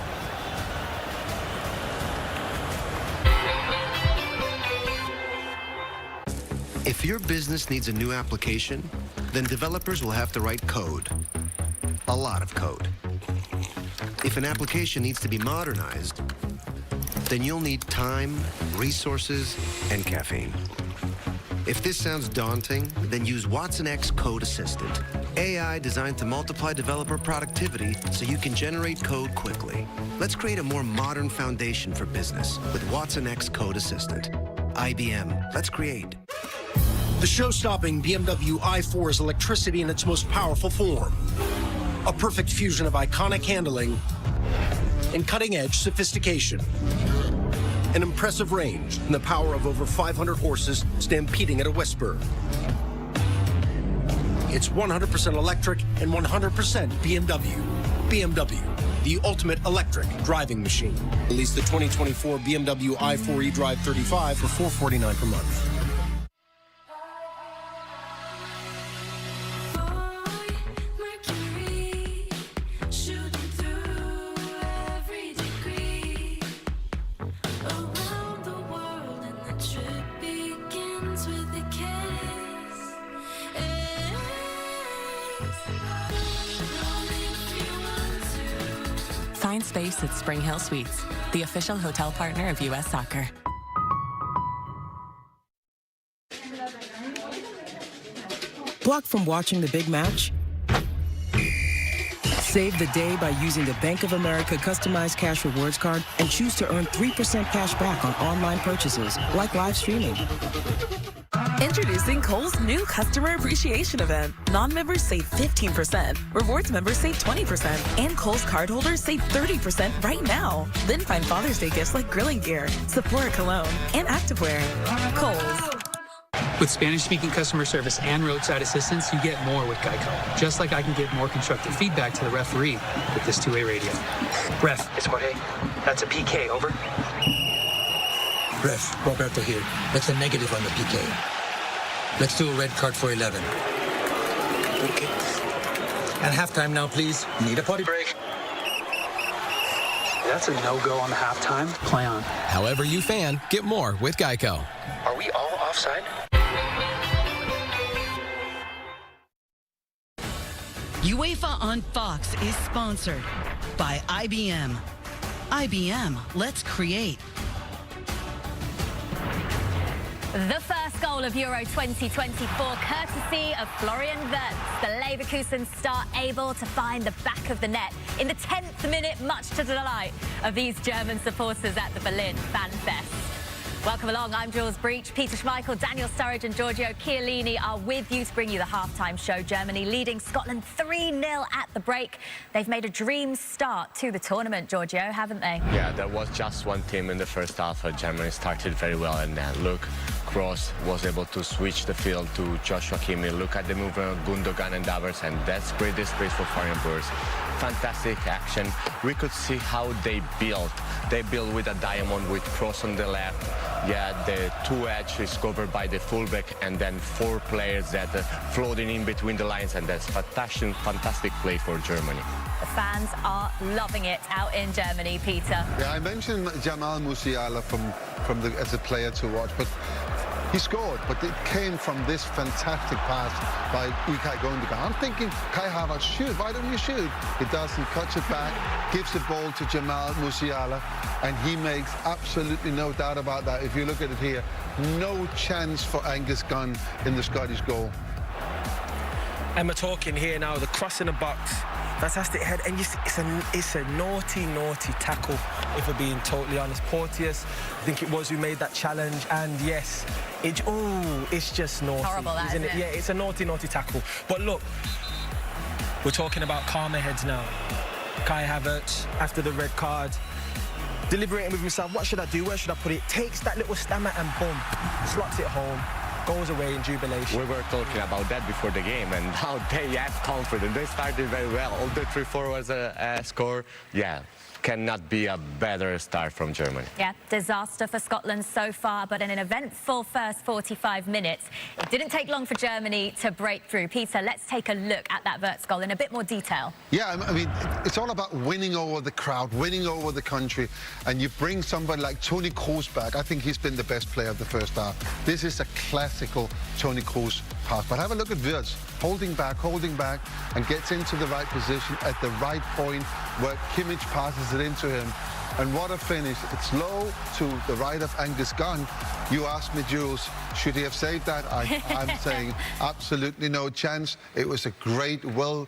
If your business needs a new application, then developers will have to write code. A lot of code. If an application needs to be modernized, then you'll need time, resources, and caffeine. If this sounds daunting, then use Watson X Code Assistant. AI designed to multiply developer productivity so you can generate code quickly. Let's create a more modern foundation for business with Watson X Code Assistant. IBM, let's create. The show-stopping BMW i4 is electricity in its most powerful form. A perfect fusion of iconic handling and cutting-edge sophistication. An impressive range and the power of over 500 horses stampeding at a whisper. It's 100% electric and 100% BMW. BMW, the ultimate electric driving machine. Release the 2024 BMW i4 eDrive 35 for $449 per month. Find space at Spring Hill Suites, the official hotel partner of U.S. Soccer. Blocked from watching the big match? Save the day by using the Bank of America customized cash rewards card and choose to earn 3% cash back on online purchases, like live streaming. Introducing Kohl's new customer appreciation event. Non-members save 15%, rewards members save 20%, and Kohl's cardholders save 30% right now. Then find Father's Day gifts like grilling gear, Sephora cologne, and activewear. Kohl's. With Spanish-speaking customer service and roadside assistance, you get more with Geico. Just like I can give more constructive feedback to the referee with this two-way radio. Ref, it's Jorge. That's a PK, over. Ref, Roberto here. That's a negative on the PK. Let's do a red card for 11. Okay. And halftime now, please. Need a potty break. That's a no-go on the halftime. Play on. However you fan, get more with Geico. Are we all offside? UEFA on Fox is sponsored by IBM. IBM, let's create. The first goal of Euro 2024, courtesy of Florian Wirtz, the Leverkusen star able to find the back of the net in the 10th minute, much to the delight of these German supporters at the Berlin Fan Fest. Welcome along, I'm Jules Breach. Peter Schmeichel, Daniel Sturridge and Giorgio Chiellini are with you to bring you the halftime show. Germany leading Scotland 3-0 at the break. They've made a dream start to the tournament, Giorgio, haven't they? Yeah, there was just one team in the first half. Germany started very well, and look, Kroos was able to switch the field to Joshua Kimmich. Look at the movement of Gundogan and Havertz, and that's created space for Florian Wirtz. Fantastic action. We could see how they built. They built with a diamond with Kroos on the left. Yeah, the two edge is covered by the fullback, and then four players that floating in between the lines, and that's fantastic play for Germany. The fans are loving it out in Germany, Peter. Yeah, I mentioned Jamal Musiala as a player to watch, but he scored, but it came from this fantastic pass by Ilkay Gundogan. I'm thinking, Kai Havertz, shoot, why don't you shoot? He doesn't, cuts it back, gives the ball to Jamal Musiala, and he makes absolutely no doubt about that. If you look at it here, no chance for Angus Gunn in the Scottish goal. And we're talking here now, the cross in the box, fantastic head, and it's a naughty tackle, if we're being totally honest. Porteous, I think it was who made that challenge, and yes, it's just naughty. Horrible, that, isn't it? Yeah, it's a naughty tackle. But look, we're talking about calmer heads now. Kai Havertz, after the red card, deliberating with himself, what should I do, where should I put it? Takes that little stammer and boom, slots it home. Goes away in jubilation. We were talking about that before the game, and now they have confidence. They started very well. All the 3-4 was a score. Yeah, cannot be a better start from Germany. Yeah, disaster for Scotland so far, but in an eventful first 45 minutes, it didn't take long for Germany to break through. Peter, let's take a look at that Wirtz goal in a bit more detail. Yeah, I mean, it's all about winning over the crowd, winning over the country, and you bring somebody like Toni Kroos back. I think he's been the best player of the first half. This is a classical Toni Kroos pass, but have a look at Wirtz, holding back, and gets into the right position at the right point where Kimmich passes it into him. And what a finish. It's low to the right of Angus Gunn. You asked me, Jules, should he have saved that? I'm saying absolutely no chance. It was a great, well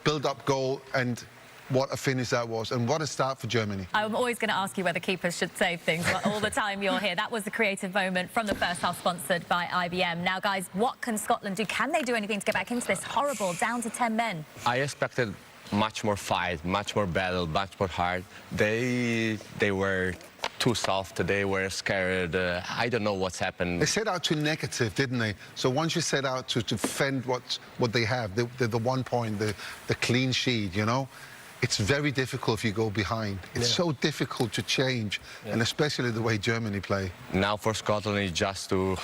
built-up goal, and what a finish that was, and what a start for Germany. I'm always going to ask you whether keepers should save things all the time you're here. That was the creative moment from the first half, sponsored by IBM. Now, guys, what can Scotland do? Can they do anything to get back into this horrible, down to 10 men? I expected much more fight, much more battle, much more hard. They were too soft. They were scared. I don't know what's happened. They set out too negative, didn't they? So once you set out to defend what they have, the 1 point, the clean sheet, you know, it's very difficult if you go behind. It's so difficult to change, and especially the way Germany play. Now for Scotland is just to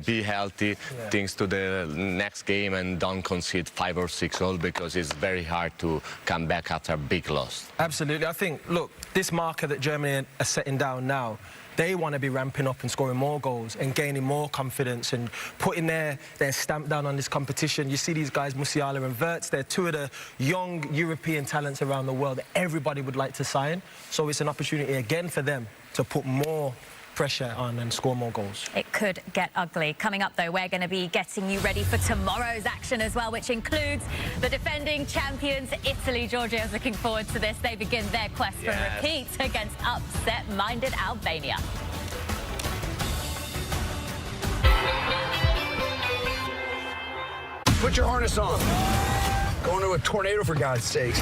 be healthy, things to the next game, and don't concede 5 or 6 goals, because it's very hard to come back after a big loss. Absolutely. I think, look, this marker that Germany are setting down now, they want to be ramping up and scoring more goals and gaining more confidence and putting their stamp down on this competition. You see these guys, Musiala and Wirtz, they're two of the young European talents around the world that everybody would like to sign. So it's an opportunity again for them to put more pressure on and score more goals. It could get ugly. Coming up, though, we're going to be getting you ready for tomorrow's action as well, which includes the defending champions, Italy. Giorgio's looking forward to this. They begin their quest for a repeat against upset-minded Albania. Put your harness on. Going to a tornado, for God's sakes.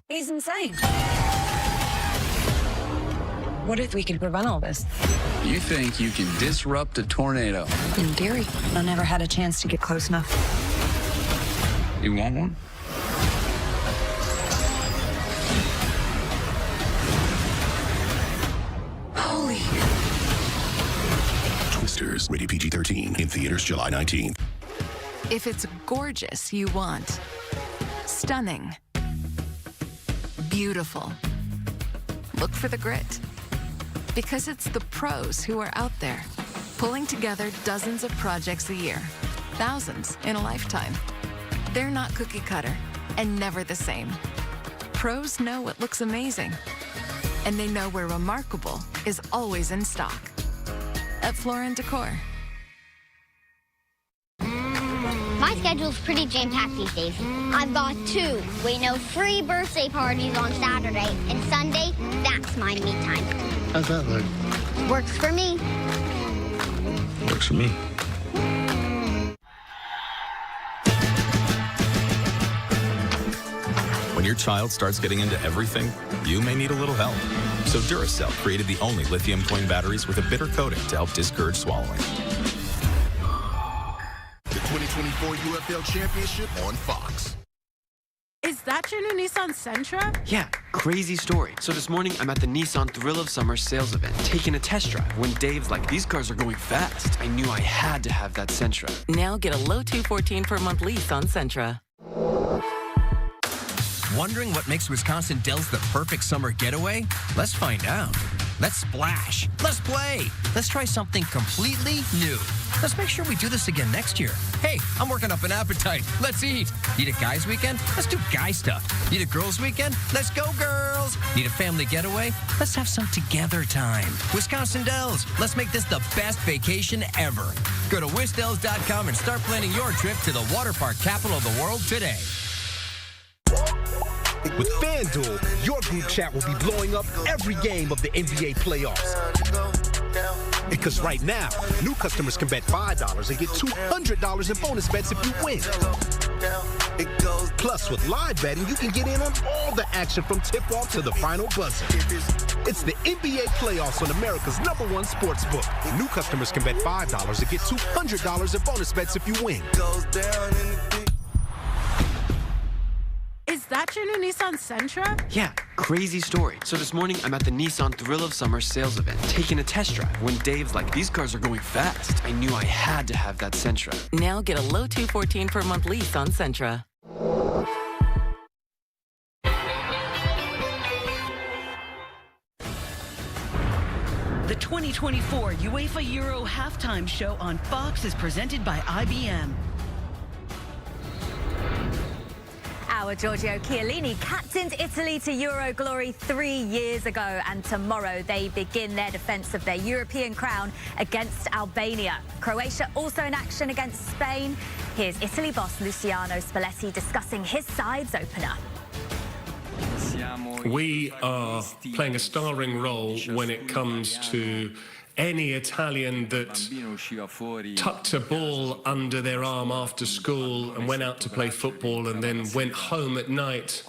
He's insane. What if we could prevent all this? You think you can disrupt a tornado? In theory. I never had a chance to get close enough. You want one? Holy. Twisters, rated PG-13, in theaters July 19th. If it's gorgeous you want, stunning, beautiful, look for the grit. Because it's the pros who are out there, pulling together dozens of projects a year, thousands in a lifetime. They're not cookie cutter and never the same. pros know what looks amazing, and they know where remarkable is always in stock. At Floor & Decor. My schedule's pretty jam-packed these days. I've got 2 free birthday parties on Saturday, and Sunday, that's my me time. How's that look? Works for me. Works for me. When your child starts getting into everything, you may need a little help. So Duracell created the only lithium coin batteries with a bitter coating to help discourage swallowing. The 2024 UFL Championship on Fox. Is that your new Nissan Sentra? Yeah, crazy story. So this morning, I'm at the Nissan Thrill of Summer sales event, taking a test drive when Dave's like, these cars are going fast. I knew I had to have that Sentra. Now get a low $214 per month lease on Sentra. Wondering what makes Wisconsin Dells the perfect summer getaway? Let's find out. Let's splash. Let's play. Let's try something completely new. Let's make sure we do this again next year. Hey, I'm working up an appetite. Let's eat. Need a guys' weekend? Let's do guy stuff. Need a girls' weekend? Let's go, girls. Need a family getaway? Let's have some together time. Wisconsin Dells. Let's make this the best vacation ever. Go to wisdells.com and start planning your trip to the water park capital of the world today. With FanDuel, your group chat will be blowing up every game of the NBA playoffs. Because right now, new customers can bet $5 and get $200 in bonus bets if you win. Plus, with live betting, you can get in on all the action from tip-off to the final buzzer. It's the NBA playoffs on America's #1 sports book. New customers can bet $5 and get $200 in bonus bets if you win. Is that your new Nissan Sentra? Yeah, crazy story. So this morning, I'm at the Nissan Thrill of Summer sales event, taking a test drive when Dave's like, these cars are going fast. I knew I had to have that Sentra. Now get a low $214 per month lease on Sentra. The 2024 UEFA Euro halftime show on Fox is presented by IBM. Our Giorgio Chiellini captained Italy to Euro glory 3 years ago, and tomorrow they begin their defence of their European crown against Albania. Croatia also in action against Spain. Here's Italy boss Luciano Spalletti discussing his side's opener. We are playing a starring role when it comes to any Italian that tucked a ball under their arm after school and went out to play football and then went home at night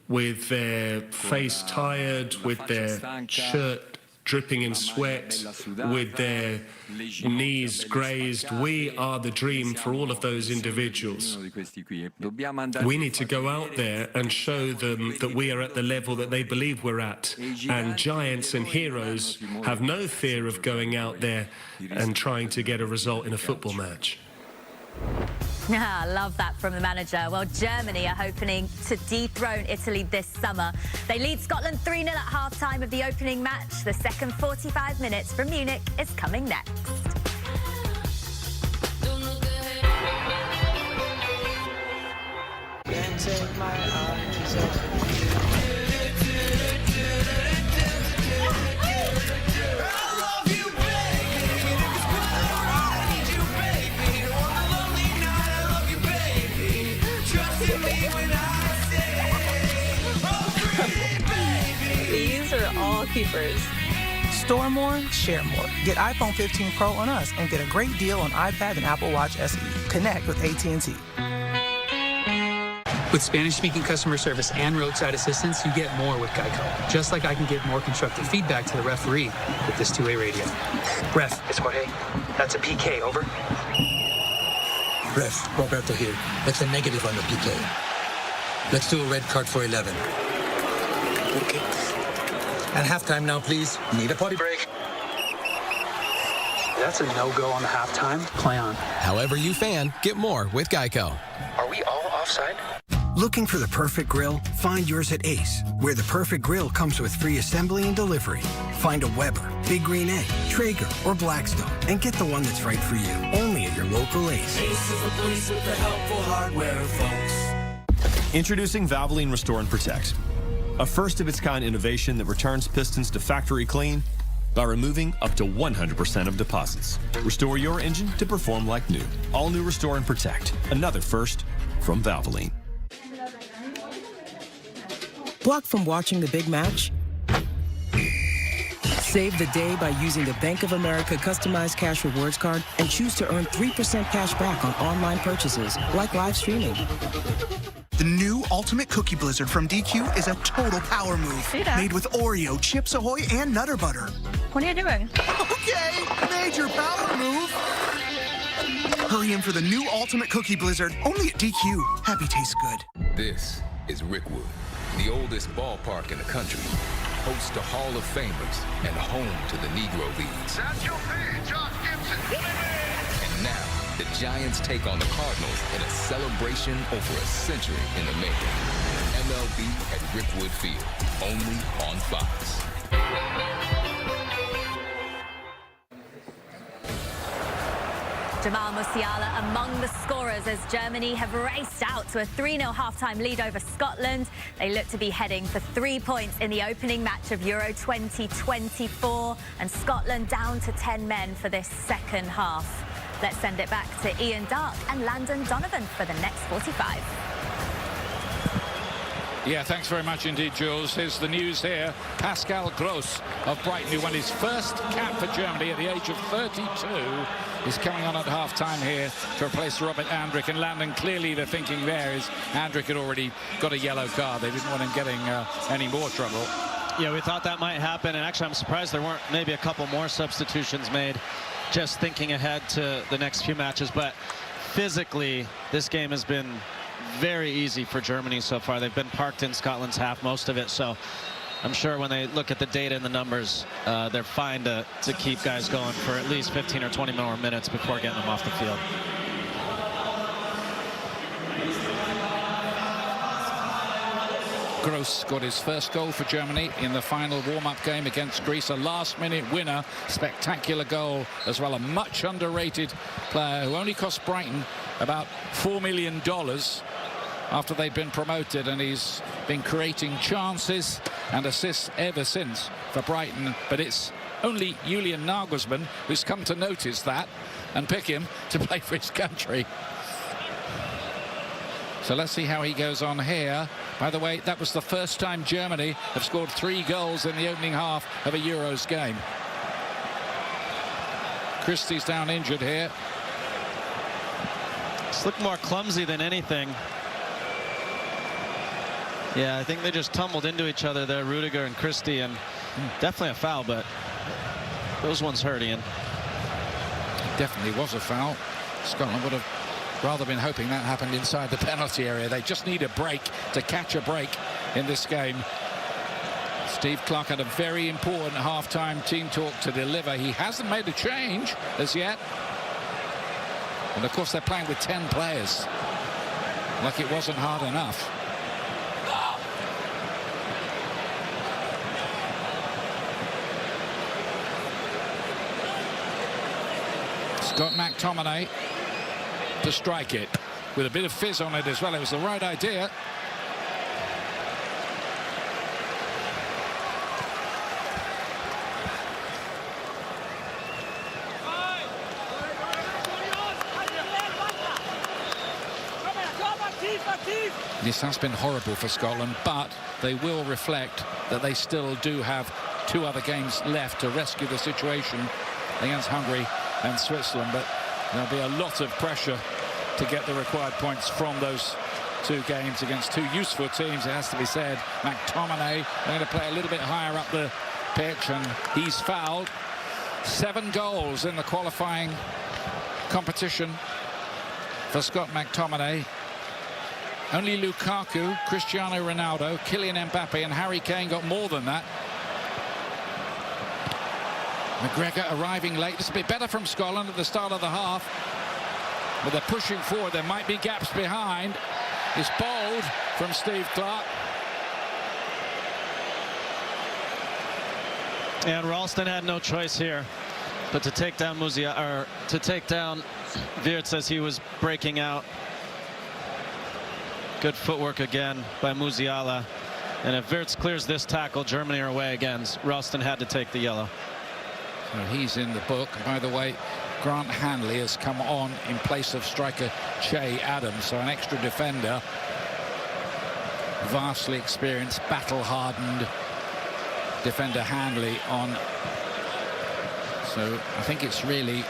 with their face tired, with their shirt dripping in sweat, with their knees grazed. We are the dream for all of those individuals. We need to go out there and show them that we are at the level that they believe we're at. And giants and heroes have no fear of going out there and trying to get a result in a football match. I love that from the manager. Well, Germany are hoping to dethrone Italy this summer. They lead Scotland 3-0 at half-time of the opening match. The second 45 minutes from Munich is coming next. Can't take my eyes off. These are all keepers. Store more, share more. Get iPhone 15 Pro on us and get a great deal on iPad and Apple Watch SE. Connect with AT&T. With Spanish-speaking customer service and roadside assistance, you get more with Geico. Just like I can give more constructive feedback to the referee with this two-way radio. Ref, it's Jorge. That's a PK, over. Ref, Roberto here. That's a negative on the PK. Let's do a red card for 11. Okay. And halftime now, please. Need a potty break. That's a no-go on the halftime. Play on. However you fan, get more with Geico. Are we all offside? Looking for the perfect grill? Find yours at Ace, where the perfect grill comes with free assembly and delivery. Find a Weber, Big Green Egg, Traeger, or Blackstone, and get the one that's right for you. Only at your local Ace. Ace is the place with the helpful hardware, folks. Introducing Valvoline Restore and Protect, a first-of-its-kind innovation that returns pistons to factory clean by removing up to 100% of deposits. Restore your engine to perform like new. All new Restore and Protect, another first from Valvoline. Blocked from watching the big match? Save the day by using the Bank of America customized cash rewards card and choose to earn 3% cash back on online purchases, like live streaming. The new Ultimate Cookie Blizzard from DQ is a total power move. Made with Oreo, Chips Ahoy, and Nutter Butter. What are you doing? Okay, major power move. Hurry in for the new Ultimate Cookie Blizzard, only at DQ. Happy tastes good. This is Rickwood, the oldest ballpark in the country. Host to Hall of Famers and home to the Negro Leagues. That's your man, Josh Gibson. And now, the Giants take on the Cardinals in a celebration over a century in the making. MLB at Rickwood Field, only on Fox. Jamal Musiala among the scorers as Germany have raced out to a 3-0 halftime lead over Scotland. They look to be heading for 3 points in the opening match of Euro 2024, and Scotland down to 10 men for this second half. Let's send it back to Ian Dark and Landon Donovan for the next 45. Yeah, thanks very much indeed, Jules. Here's the news here. Pascal Gross of Brighton, who won his first cap for Germany at the age of 32, is coming on at half-time here to replace Robert Andrich. And Landon, clearly the thinking there is Andrich had already got a yellow card. They didn't want him getting any more trouble. Yeah, we thought that might happen, and actually I'm surprised there weren't maybe a couple more substitutions made, just thinking ahead to the next few matches. But physically, this game has been very easy for Germany so far. They've been parked in Scotland's half most of it, so I'm sure when they look at the data and the numbers, they're fine to keep guys going for at least 15 or 20 more minutes before getting them off the field. Gross got his first goal for Germany in the final warm-up game against Greece. A last-minute winner, spectacular goal as well. A much underrated player who only cost Brighton about $4 million after they'd been promoted, and he's been creating chances and assists ever since for Brighton. But it's only Julian Nagelsmann who's come to notice that and pick him to play for his country. So let's see how he goes on here. By the way, that was the first time Germany have scored 3 goals in the opening half of a Euros game. Christie's down injured here. It's looked more clumsy than anything. Yeah, I think they just tumbled into each other there, Rudiger and Christie, and definitely a foul, but those ones hurt, Ian. It definitely was a foul. Scotland would have rather been hoping that happened inside the penalty area. They just need a break to catch a break in this game. Steve Clarke had a very important half-time team talk to deliver. He hasn't made a change as yet. And of course they're playing with 10 players. Like it wasn't hard enough. Scott McTominay to strike it with a bit of fizz on it as well. It was the right idea. This has been horrible for Scotland, but they will reflect that they still do have 2 other games left to rescue the situation against Hungary and Switzerland. But there'll be a lot of pressure to get the required points from those 2 games against 2 useful teams, it has to be said. McTominay going to play a little bit higher up the pitch, and he's fouled. 7 goals in the qualifying competition for Scott McTominay. Only Lukaku, Cristiano Ronaldo, Kylian Mbappe and Harry Kane got more than that. McGregor arriving late. It's a bit better from Scotland at the start of the half. But they're pushing forward. There might be gaps behind. It's bold from Steve Clarke. And Ralston had no choice here but to take down Wirtz as he was breaking out. Good footwork again by Musiala. And if Wirtz clears this tackle, Germany are away again. Ralston had to take the yellow. So he's in the book. By the way, Grant Hanley has come on in place of striker Che Adams. So an extra defender. Vastly experienced, battle-hardened defender Hanley on. So I think it's really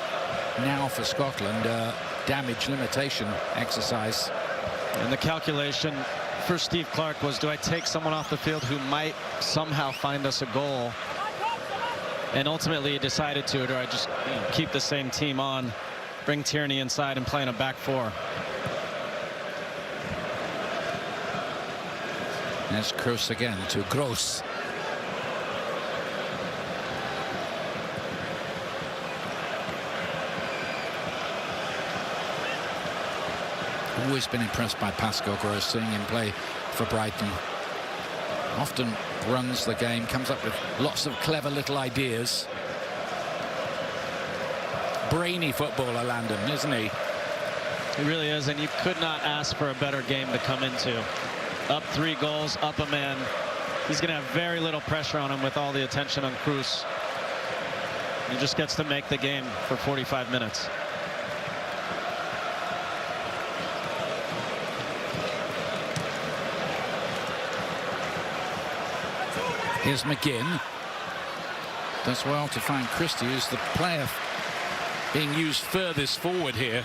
now for Scotland damage limitation exercise. And the calculation for Steve Clark was, do I take someone off the field who might somehow find us a goal? And ultimately he decided to, or do I just keep the same team on, bring Tierney inside and play in a back four? There's Kroos again to Gross. Always been impressed by Pascal Gross, seeing him play for Brighton. Often runs the game, comes up with lots of clever little ideas. Brainy footballer, Landon, isn't he? He really is, and you could not ask for a better game to come into. Up 3 goals, up a man. He's going to have very little pressure on him with all the attention on Kroos. He just gets to make the game for 45 minutes. Here's McGinn. Does well to find Christie, who's the player being used furthest forward here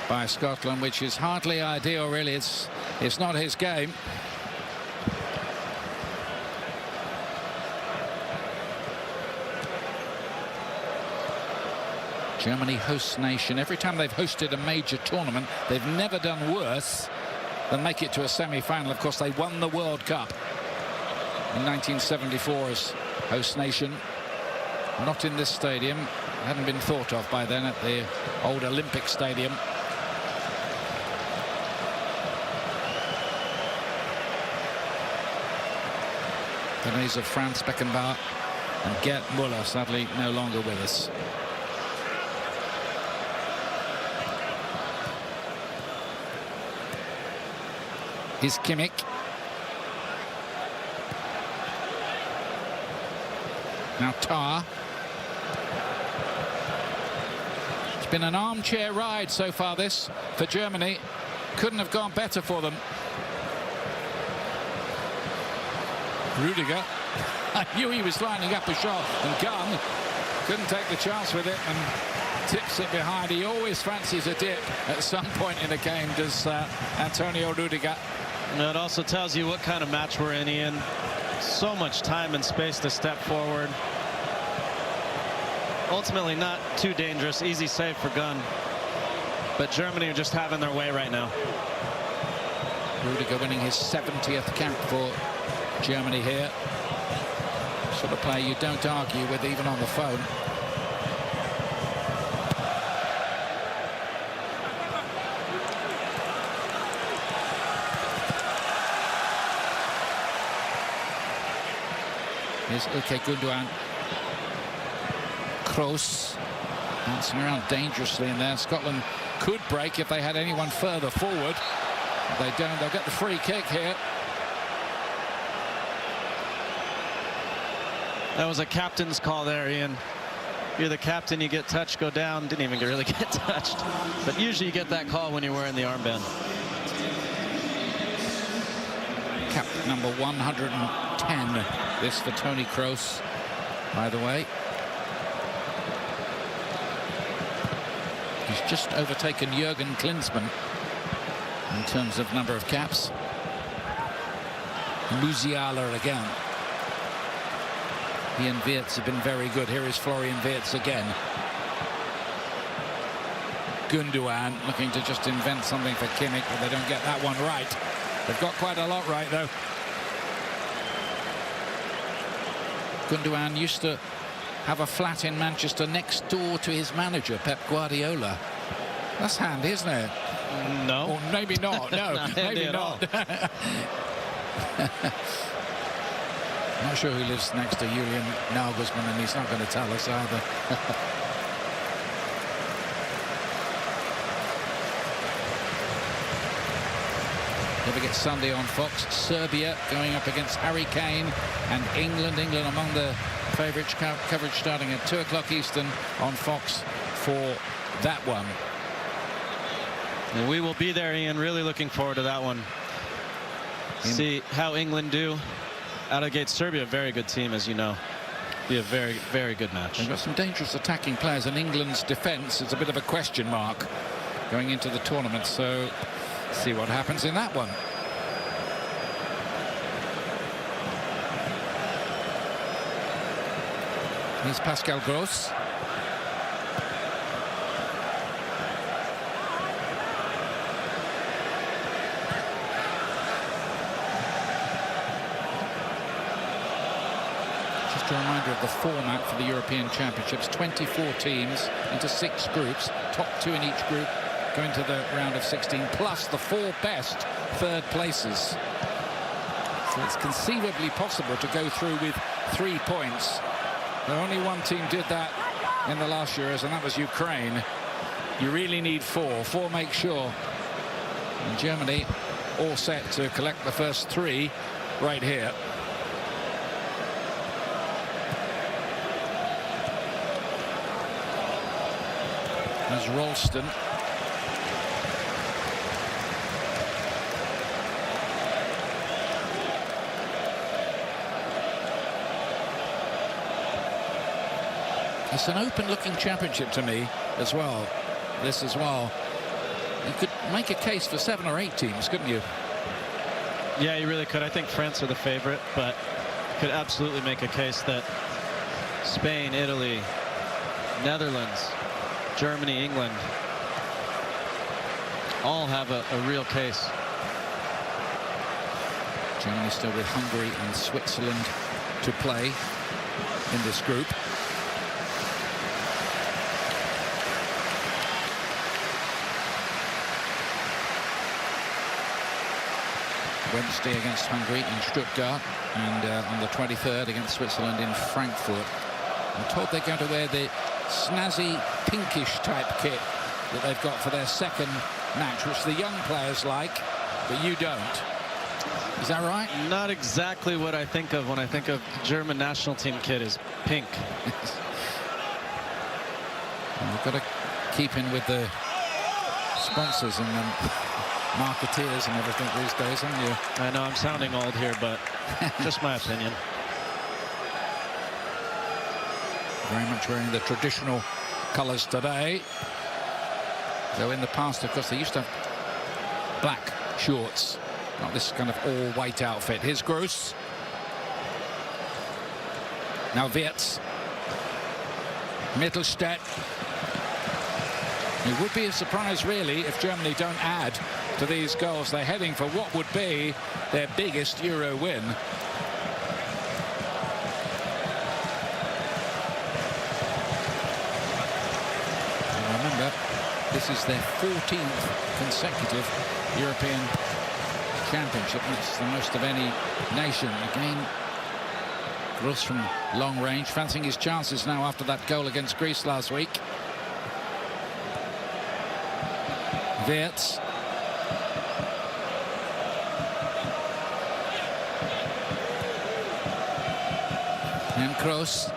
by Scotland, which is hardly ideal, really. It's not his game. Germany, host nation. Every time they've hosted a major tournament, they've never done worse than make it to a semi-final. Of course, they won the World Cup in 1974 as host nation. Not in this stadium. Hadn't been thought of by then at the old Olympic Stadium. The days of Franz Beckenbauer and Gerd Müller, sadly no longer with us. Here's Kimmich. Now Tar. It's been an armchair ride so far, this, for Germany. Couldn't have gone better for them. Rudiger. I knew he was lining up a shot, and Gunn couldn't take the chance with it and tips it behind. He always fancies a dip at some point in a game, does Antonio Rudiger. And it also tells you what kind of match we're in, Ian. So much time and space to step forward. Ultimately not too dangerous. Easy save for Gunn. But Germany are just having their way right now. Rudiger winning his 70th cap for Germany here. Sort of player you don't argue with even on the phone. Here's Ilkay Gundogan. Kroos bouncing around dangerously in there. Scotland could break if they had anyone further forward. They don't. They'll get the free kick here. That was a captain's call there, Ian. You're the captain, you get touched, go down. Didn't even really get touched. But usually you get that call when you're wearing the armband. Cap number 110. This for Tony Kroos, by the way. He's just overtaken Jurgen Klinsmann in terms of number of caps. Musiala again. He and Wirtz have been very good. Here is Florian Wirtz again. Gundogan looking to just invent something for Kimmich, but they don't get that one right. They've got quite a lot right, though. Gundogan used to have a flat in Manchester next door to his manager, Pep Guardiola. That's handy, isn't it? No. Or maybe not. No, not maybe not. Not sure who lives next to Julian Nagelsmann, and he's not going to tell us either. Don't forget Sunday on Fox, Serbia going up against Harry Kane and England. England among the favourites, coverage starting at 2 o'clock Eastern on Fox for that one. And we will be there, Ian. Really looking forward to that one. See how England do. Out of the gate, Serbia, a very good team, as you know. Be a very, very good match. They've got some dangerous attacking players, and England's defence is a bit of a question mark going into the tournament. So, see what happens in that one. Here's Pascal Gross. Just a reminder of the format for the European Championships. 24 teams into 6 groups. Top 2 in each group going to the round of 16, plus the 4 best third places. So it's conceivably possible to go through with 3 points. Only one team did that in the last Euros, and that was Ukraine. You really need 4. 4 make sure. And Germany all set to collect the first 3 right here. There's Ralston. It's an open-looking championship to me as well. This as well. You could make a case for 7 or 8 teams, couldn't you? Yeah, you really could. I think France are the favorite, but you could absolutely make a case that Spain, Italy, Netherlands, Germany, England all have a real case. Germany still with Hungary and Switzerland to play in this group. Wednesday against Hungary in Stuttgart, and on the 23rd against Switzerland in Frankfurt. I'm told they're going to wear the snazzy pinkish type kit that they've got for their second match, which the young players like, but you don't. Is that right? Not exactly what I think of when I think of German national team kit is pink. We've got to keep in with the sponsors and the marketeers and everything these days, haven't you? I know I'm sounding old here, but just my opinion. Very much wearing the traditional colours today. Though in the past, of course, they used to have black shorts, not this kind of all-white outfit. Here's Gross. Now Wirtz. Mittelstädt. It would be a surprise, really, if Germany don't add to these goals. They're heading for what would be their biggest Euro win. And remember, this is their 14th consecutive European Championship, and it's the most of any nation. Again, Gross from long range, fancying his chances now after that goal against Greece last week. Wirtz. And Kroos.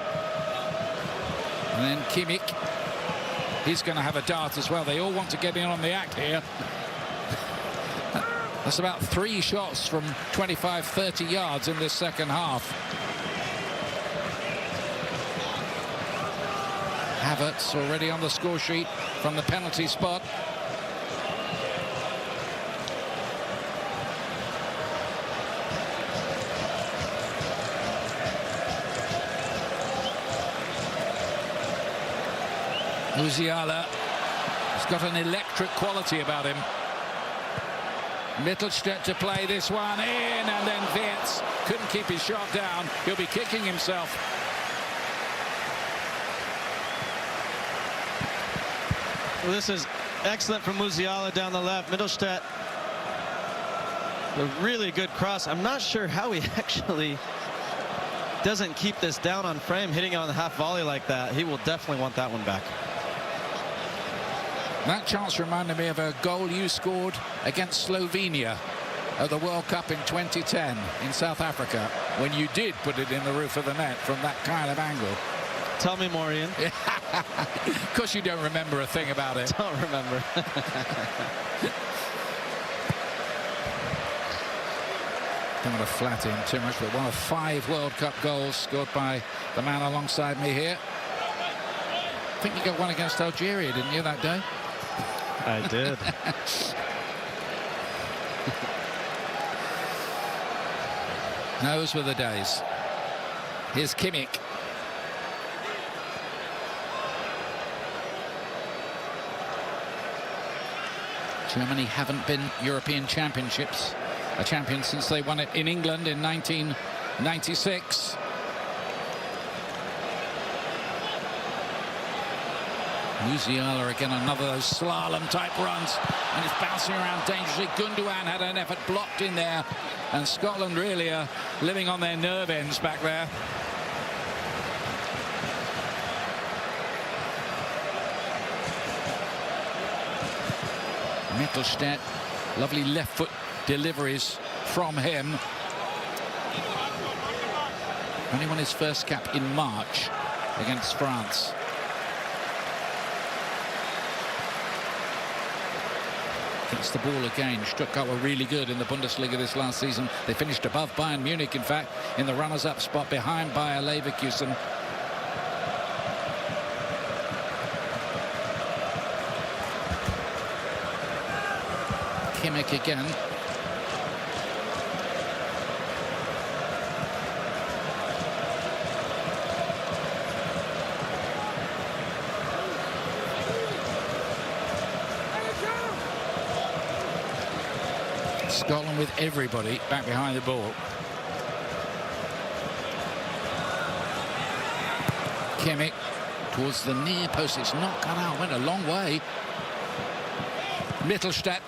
And then Kimmich. He's going to have a dart as well. They all want to get in on the act here. That's about 3 shots from 25, 30 yards in this second half. Havertz already on the score sheet from the penalty spot. Musiala has got an electric quality about him. Mittelstädt to play this one in, and then Wirtz couldn't keep his shot down. He'll be kicking himself. Well, this is excellent from Musiala down the left. Mittelstädt, a really good cross. I'm not sure how he actually doesn't keep this down on frame, hitting on the half volley like that. He will definitely want that one back. That chance reminded me of a goal you scored against Slovenia of the World Cup in 2010 in South Africa, when you did put it in the roof of the net from that kind of angle. Tell me more, Ian. Of course you don't remember a thing about it. Don't remember. Don't want to flatter him too much, but one of 5 World Cup goals scored by the man alongside me here. I think you got one against Algeria, didn't you, that day? I did. Those were the days. Here's Kimmich. Germany haven't been European Championships a champion since they won it in England in 1996. Musiala again, another of those slalom type runs, and it's bouncing around dangerously. Gundogan had an effort blocked in there, and Scotland really are living on their nerve ends back there. Mittelstadt, lovely left foot deliveries from him. Only won his first cap in March against France. Gets the ball again. Stuttgart were really good in the Bundesliga this last season. They finished above Bayern Munich, in fact, in the runners-up spot behind Bayer Leverkusen. Kimmich again. Scotland with everybody back behind the ball. Kimmich towards the near post. It's not gone out. Went a long way. Mittelstadt.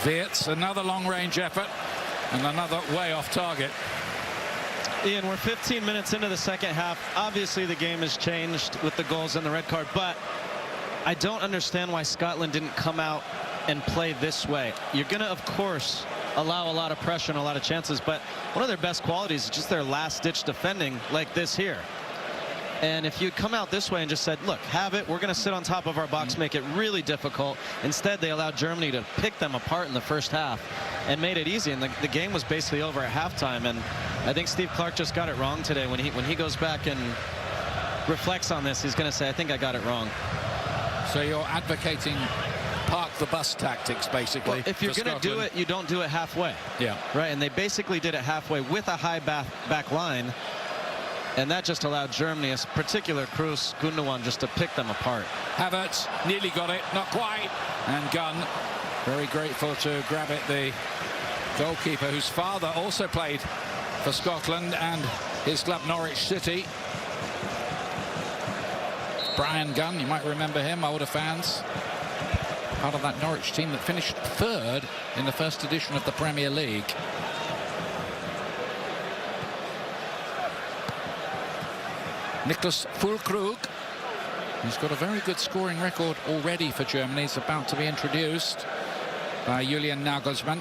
Wirtz, another long-range effort and another way off target. Ian, we're 15 minutes into the second half. Obviously, the game has changed with the goals and the red card, but I don't understand why Scotland didn't come out and play this way. You're going to, of course, allow a lot of pressure and a lot of chances, but one of their best qualities is just their last-ditch defending like this here. And if you'd come out this way and just said, look, have it, we're going to sit on top of our box, make it really difficult. Instead, they allowed Germany to pick them apart in the first half and made it easy. And the game was basically over at halftime. And I think Steve Clark just got it wrong today. When he goes back and reflects on this, he's going to say, I think I got it wrong. So you're advocating park the bus tactics, basically. Well, if you're going to do it, you don't do it halfway. Yeah. Right. And they basically did it halfway with a high back line. And that just allowed Germany, a particular Kroos, Gundogan, just to pick them apart. Havertz nearly got it, not quite. And Gunn, very grateful to grab it, the goalkeeper, whose father also played for Scotland and his club Norwich City. Brian Gunn, you might remember him, older fans. Part of that Norwich team that finished 3rd in the first edition of the Premier League. Niklas Füllkrug, who's got a very good scoring record already for Germany, is about to be introduced by Julian Nagelsmann.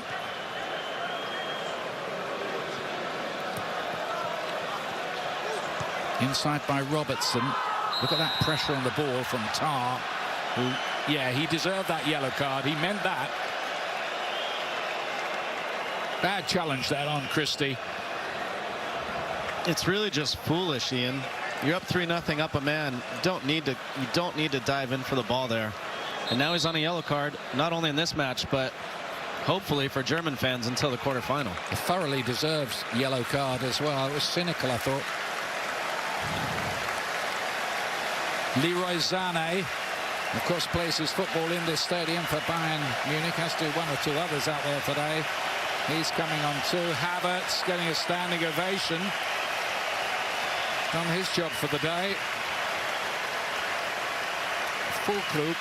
Inside by Robertson. Look at that pressure on the ball from Tar, who, yeah, he deserved that yellow card. He meant that. Bad challenge there on Christie. It's really just foolish, Ian. You're up 3-0, up a man. You don't need to dive in for the ball there. And now he's on a yellow card, not only in this match, but hopefully for German fans until the quarterfinal. A thoroughly deserved yellow card as well. It was cynical, I thought. Leroy Sané, of course, plays his football in this stadium for Bayern Munich. Has to one or two others out there today. He's coming on too. Havertz getting a standing ovation. Done his job for the day. Füllkrug,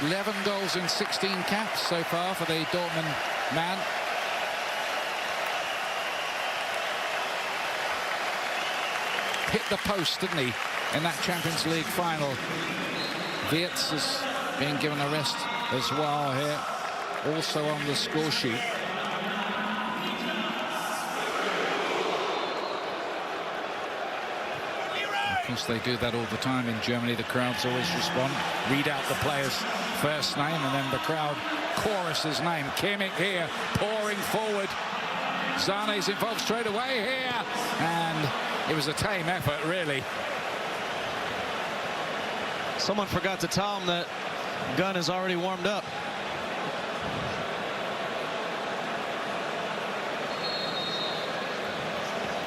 11 goals in 16 caps so far for the Dortmund man. Hit the post, didn't he? in that Champions League final. Wirtz is being given a rest as well here, also on the score sheet. Of course, they do that all the time in Germany. The crowds always respond, read out the player's first name, and then the crowd chorus his name. Kimmich here, pouring forward. Sané's involved straight away here, and it was a tame effort, really. Someone forgot to tell him that Gunn is already warmed up.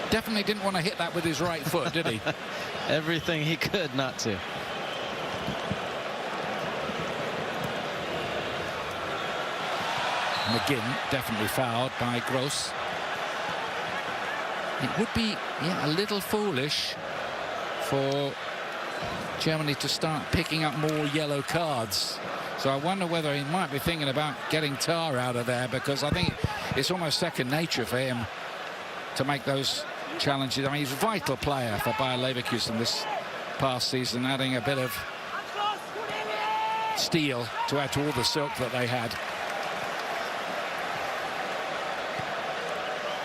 Definitely didn't want to hit that with his right foot, did he? Everything he could not to. McGinn definitely fouled by Gross. It would be, a little foolish for Germany to start picking up more yellow cards. So I wonder whether he might be thinking about getting Tar out of there, because I think it's almost second nature for him to make those challenges. I mean, he's a vital player for Bayer Leverkusen this past season, adding a bit of steel to add to all the silk that they had.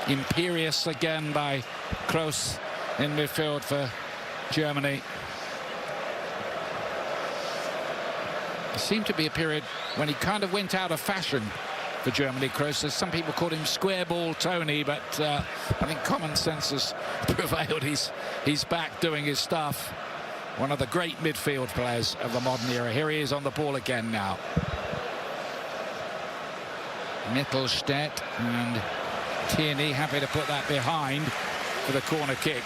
Imperious again by Kroos in midfield for Germany. There seemed to be a period when he kind of went out of fashion for Germany, Kroos. Some people called him square ball Tony, but I think common sense has prevailed. He's back doing his stuff. One of the great midfield players of the modern era. Here he is on the ball again now. Mittelstädt and Tierney happy to put that behind for the corner kick.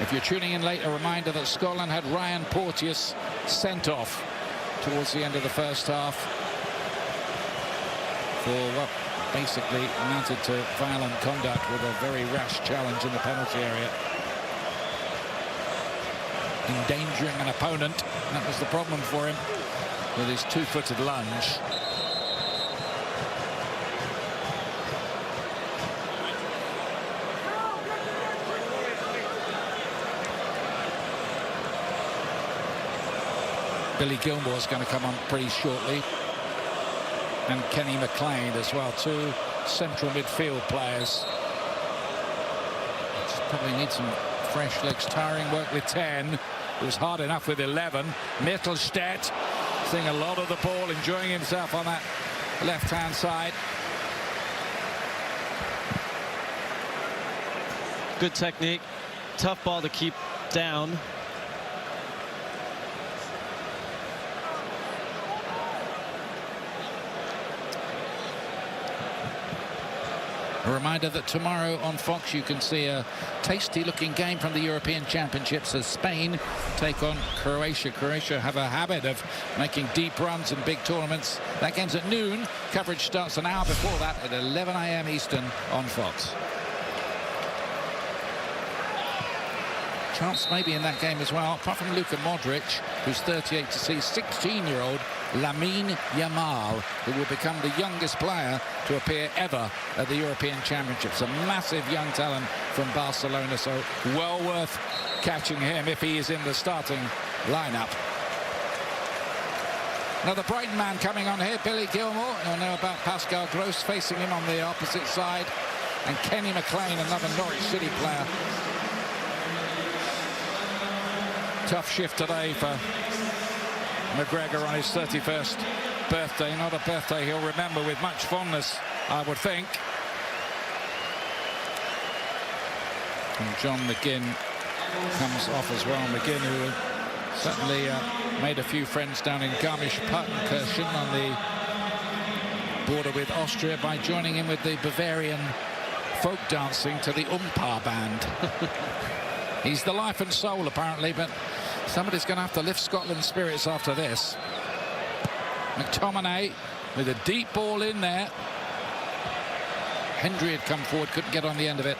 If you're tuning in late, a reminder that Scotland had Ryan Porteous sent off towards the end of the first half for what basically amounted to violent conduct with a very rash challenge in the penalty area. Endangering an opponent, that was the problem for him with his two-footed lunge. Billy Gilmore's going to come on pretty shortly, and Kenny McLean as well, two central midfield players. Just probably need some fresh legs. Tiring work with 10. It was hard enough with 11. Mittelstädt seeing a lot of the ball, enjoying himself on that left-hand side. Good technique. Tough ball to keep down. A reminder that tomorrow on Fox you can see a tasty-looking game from the European Championships as Spain take on Croatia. Croatia have a habit of making deep runs in big tournaments. That game's at noon. Coverage starts an hour before that at 11 a.m. Eastern on Fox. Chance maybe in that game as well, apart from Luka Modric, who's 38, to see 16-year-old Lamine Yamal, who will become the youngest player to appear ever at the European Championships. A massive young talent from Barcelona, so well worth catching him if he is in the starting lineup. Another Brighton man coming on here, Billy Gilmore. You'll know about Pascal Gross facing him on the opposite side. And Kenny McLean, another Norwich City player. Tough shift today for McGregor on his 31st birthday. Not a birthday he'll remember with much fondness, I would think. And John McGinn comes off as well. McGinn, who certainly made a few friends down in Garmisch-Partenkirchen on the border with Austria by joining in with the Bavarian folk dancing to the Umpa band. He's the life and soul, apparently, but somebody's going to have to lift Scotland's spirits after this. McTominay with a deep ball in there. Hendry had come forward, couldn't get on the end of it.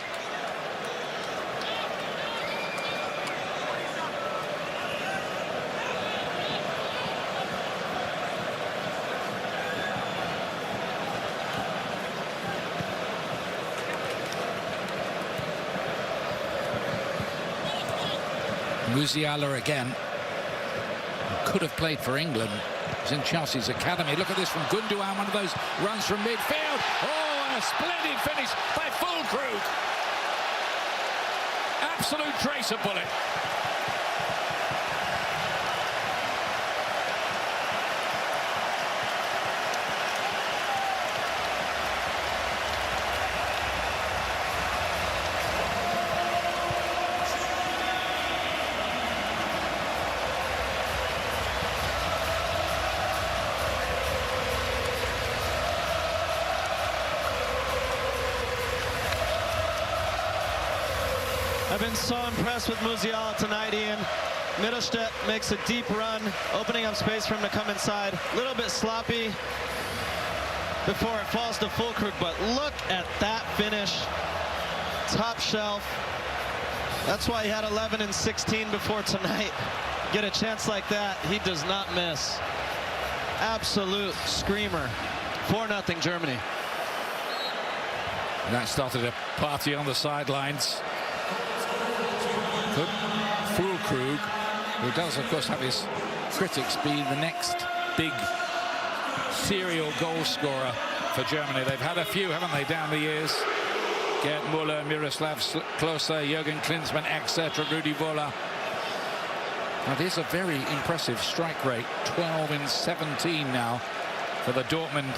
Musiala again. Could have played for England. He's in Chelsea's academy. Look at this from Gundogan, one of those runs from midfield. Oh, and a splendid finish by Füllkrug. Absolute tracer bullet. I've been so impressed with Musiala tonight, Ian. Mittelstadt makes a deep run, opening up space for him to come inside. A little bit sloppy before it falls to Füllkrug, but look at that finish. Top shelf. That's why he had 11 and 16 before tonight. Get a chance like that, he does not miss. Absolute screamer. 4-0 Germany. And that started a party on the sidelines. Füllkrug, who does, of course, have his critics, be the next big serial goal scorer for Germany. They've had a few, haven't they, down the years? Gerd Müller, Miroslav Klose, Jürgen Klinsmann, etc., Rudi Völler. Now, there's a very impressive strike rate, 12 in 17 now for the Dortmund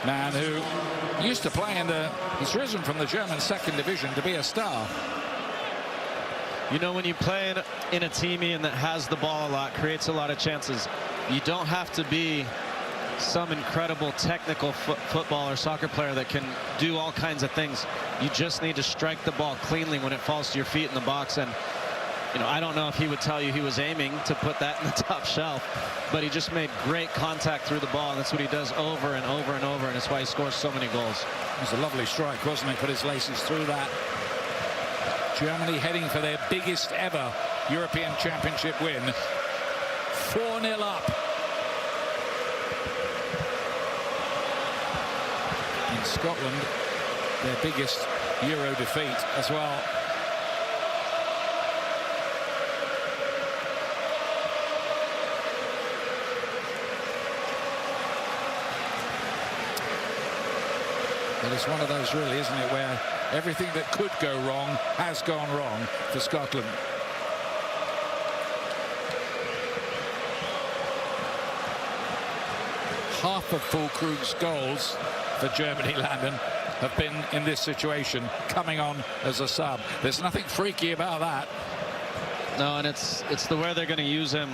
man who used to play in the... He's risen from the German second division to be a star. You know, when you play in a team, Ian, that has the ball a lot, creates a lot of chances, you don't have to be some incredible technical football or soccer player that can do all kinds of things. You just need to strike the ball cleanly when it falls to your feet in the box. And, you know, I don't know if he would tell you he was aiming to put that in the top shelf, but he just made great contact through the ball, and that's what he does over and over and over, and it's why he scores so many goals. It was a lovely strike, wasn't it? Put his laces through that. Germany heading for their biggest ever European Championship win. 4-0 up. In Scotland, their biggest Euro defeat as well. But it's one of those, really, isn't it, where everything that could go wrong has gone wrong for Scotland. Half of Füllkrug's goals for Germany, Landon, have been in this situation, coming on as a sub. There's nothing freaky about that. No, and it's the way they're going to use him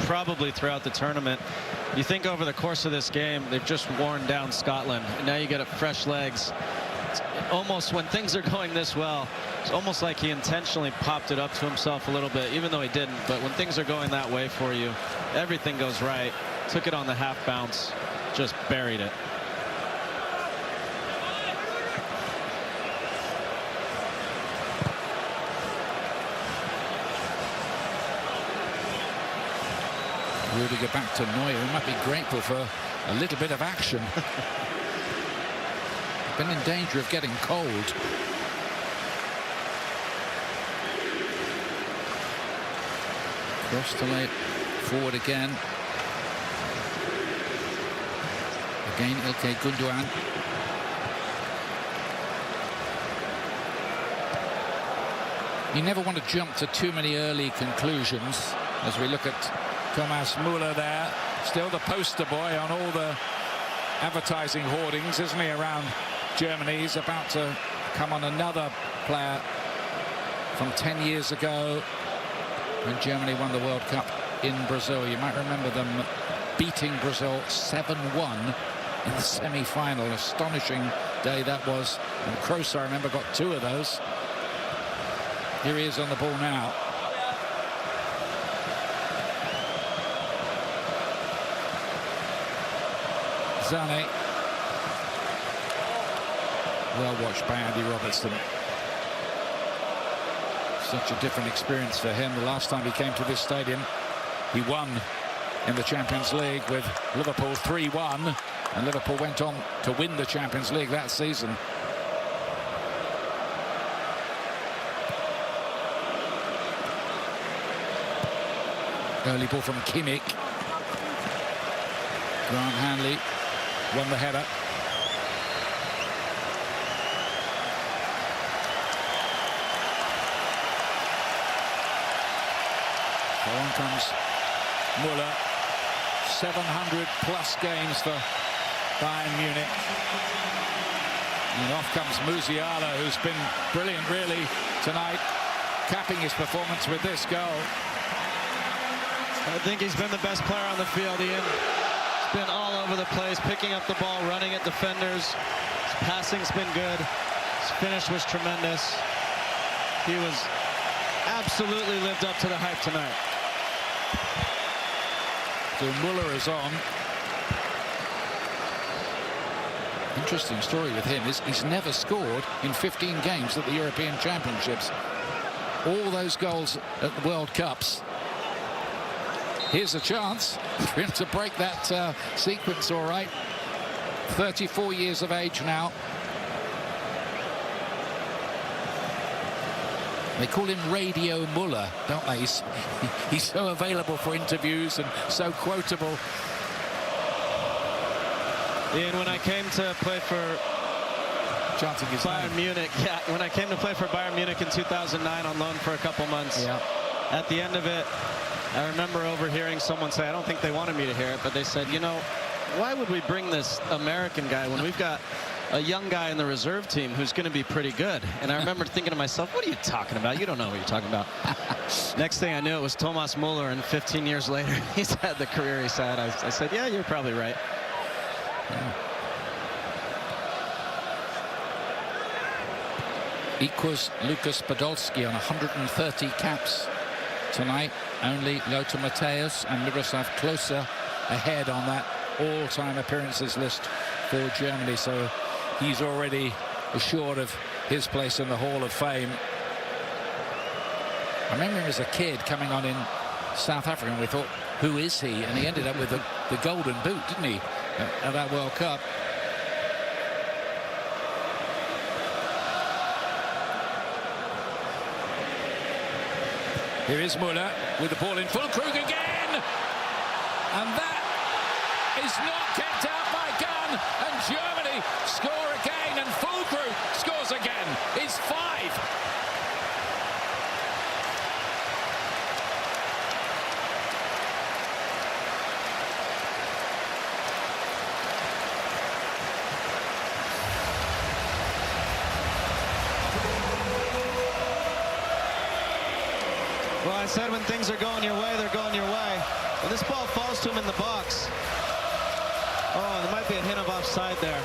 probably throughout the tournament. You think over the course of this game, they've just worn down Scotland. And now you get fresh legs. It's almost, when things are going this well, it's almost like he intentionally popped it up to himself a little bit, even though he didn't. But when things are going that way for you, everything goes right. Took it on the half bounce, just buried it. Rudiger back to Neuer, who might be grateful for a little bit of action. Been in danger of getting cold. Cross to late, forward again. Again, Ilkay Gundogan. You never want to jump to too many early conclusions as we look at Thomas Müller there, still the poster boy on all the advertising hoardings, isn't he, around Germany. He's about to come on another player from 10 years ago when Germany won the World Cup in Brazil. You might remember them beating Brazil 7-1 in the semi-final. Astonishing day that was. And Kroos, I remember, got 2 of those. Here he is on the ball now. Zane. Well watched by Andy Robertson. Such a different experience for him. The last time he came to this stadium, he won in the Champions League with Liverpool 3-1, and Liverpool went on to win the Champions League that season. Early ball from Kimmich. Grant Hanley won the header. So on comes Muller. 700+ games for Bayern Munich. And off comes Musiala, who's been brilliant, really, tonight, capping his performance with this goal. I think he's been the best player on the field, Ian. He's been all over the place, picking up the ball, running at defenders. His passing's been good. His finish was tremendous. He was absolutely lived up to the hype tonight. So Muller is on. Interesting story with him is he's never scored in 15 games at the European Championships. All those goals at the World Cups. Here's a chance for him to break that sequence, all right. 34 years of age now. They call him Radio Muller, don't they? He's so available for interviews and so quotable. Ian, when I came to play for Bayern Munich, when I came to play for Bayern Munich in 2009 on loan for a couple months, at the end of it, I remember overhearing someone say, I don't think they wanted me to hear it, but they said, you know, why would we bring this American guy when we've got a young guy in the reserve team who's going to be pretty good? And I remember thinking to myself, what are you talking about? You don't know what you're talking about. Next thing I knew, it was Thomas Muller, and 15 years later, he's had the career he's had. I said, yeah, you're probably right. Equals Lucas Podolski on 130 caps tonight. Only Lothar Matthäus and Miroslav Klose ahead on that all-time appearances list for Germany. So he's already assured of his place in the Hall of Fame. I remember him as a kid coming on in South Africa, and we thought, who is he? And he ended up with the golden boot, didn't he, at that World Cup. Here is Muller with the ball in full. Krug again! And that is not kicked out by Gunn. And Germany score again. And Füllkrug scores again. It's 5. Well, I said when things are going your way, they're going your way. When this ball falls to him in the box, oh, there might be a hint of offside there.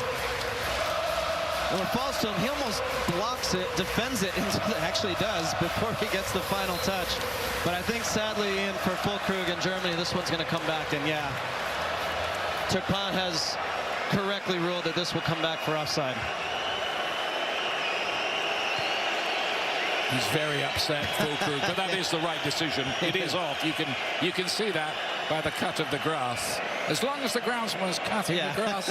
And when it falls to him, he almost blocks it, defends it, and actually does before he gets the final touch. But I think, sadly, Ian, for Füllkrug in Germany, this one's going to come back. And yeah, Turpin has correctly ruled that this will come back for offside. He's very upset, Füllkrug, but that is the right decision. It is off. You can see that by the cut of the grass. As long as the groundsman was cutting the grass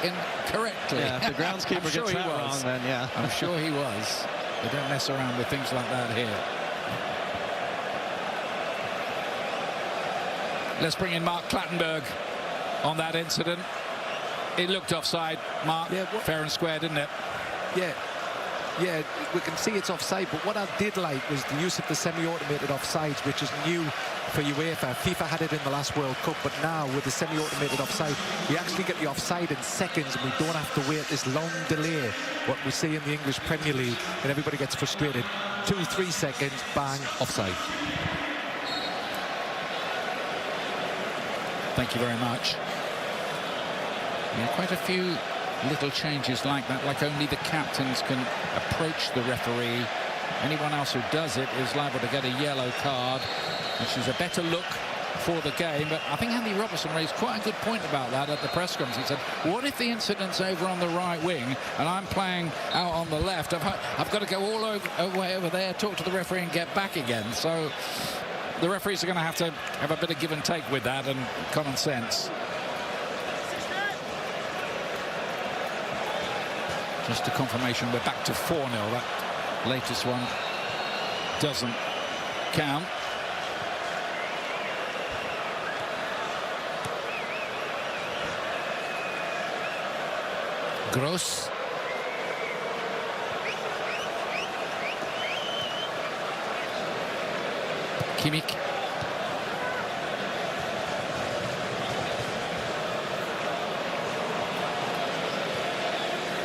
incorrectly. Yeah, if the groundskeeper gets that wrong, then yeah. I'm sure he was. They don't mess around with things like that here. Let's bring in Mark Clattenburg on that incident. It looked offside, Mark. Yeah, fair and square, didn't it? Yeah, we can see it's offside, but what I did like was the use of the semi-automated offsides, which is new for UEFA. FIFA had it in the last World Cup, but now with the semi-automated offside, we actually get the offside in seconds, and we don't have to wait this long delay, what we see in the English Premier League, and everybody gets frustrated. 2-3 seconds, bang, offside. Thank you very much. Yeah, quite a few little changes like that, like only the captains can approach the referee. Anyone else who does it is liable to get a yellow card, which is a better look for the game. But I think Andy Robertson raised quite a good point about that at the press conference. He said, what if the incident's over on the right wing and I'm playing out on the left? I've got to go all over there, talk to the referee and get back again. So the referees are going to have a bit of give and take with that and common sense. Just a confirmation, we're back to 4-0. That latest one doesn't count. Gross. Kimmich.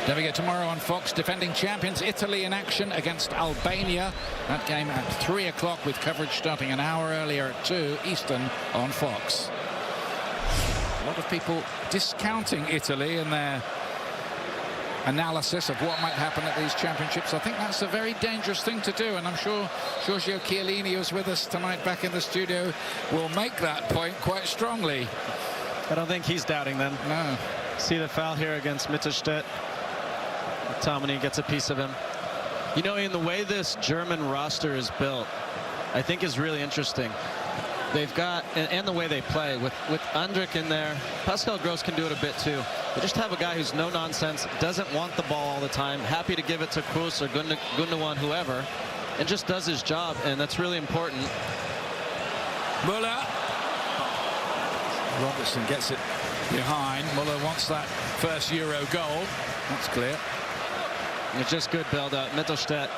Don't forget, tomorrow on Fox, defending champions Italy in action against Albania. That game at 3 o'clock with coverage starting an hour earlier at 2 Eastern on Fox. A lot of people discounting Italy in their analysis of what might happen at these championships. I think that's a very dangerous thing to do, and I'm sure Giorgio Chiellini, who's with us tonight back in the studio, will make that point quite strongly. I don't think he's doubting them. No. See the foul here against Mittelstadt. Tomini gets a piece of him. You know, in the way this German roster is built, I think is really interesting. They've got, and the way they play, with Andrik in there, Pascal Gross can do it a bit too. They just have a guy who's no nonsense, doesn't want the ball all the time, happy to give it to Kroos or Gundogan, whoever, and just does his job, and that's really important. Muller. Robertson gets it behind. Muller wants that first Euro goal. That's clear. It's just good build-up. Mittelstadt,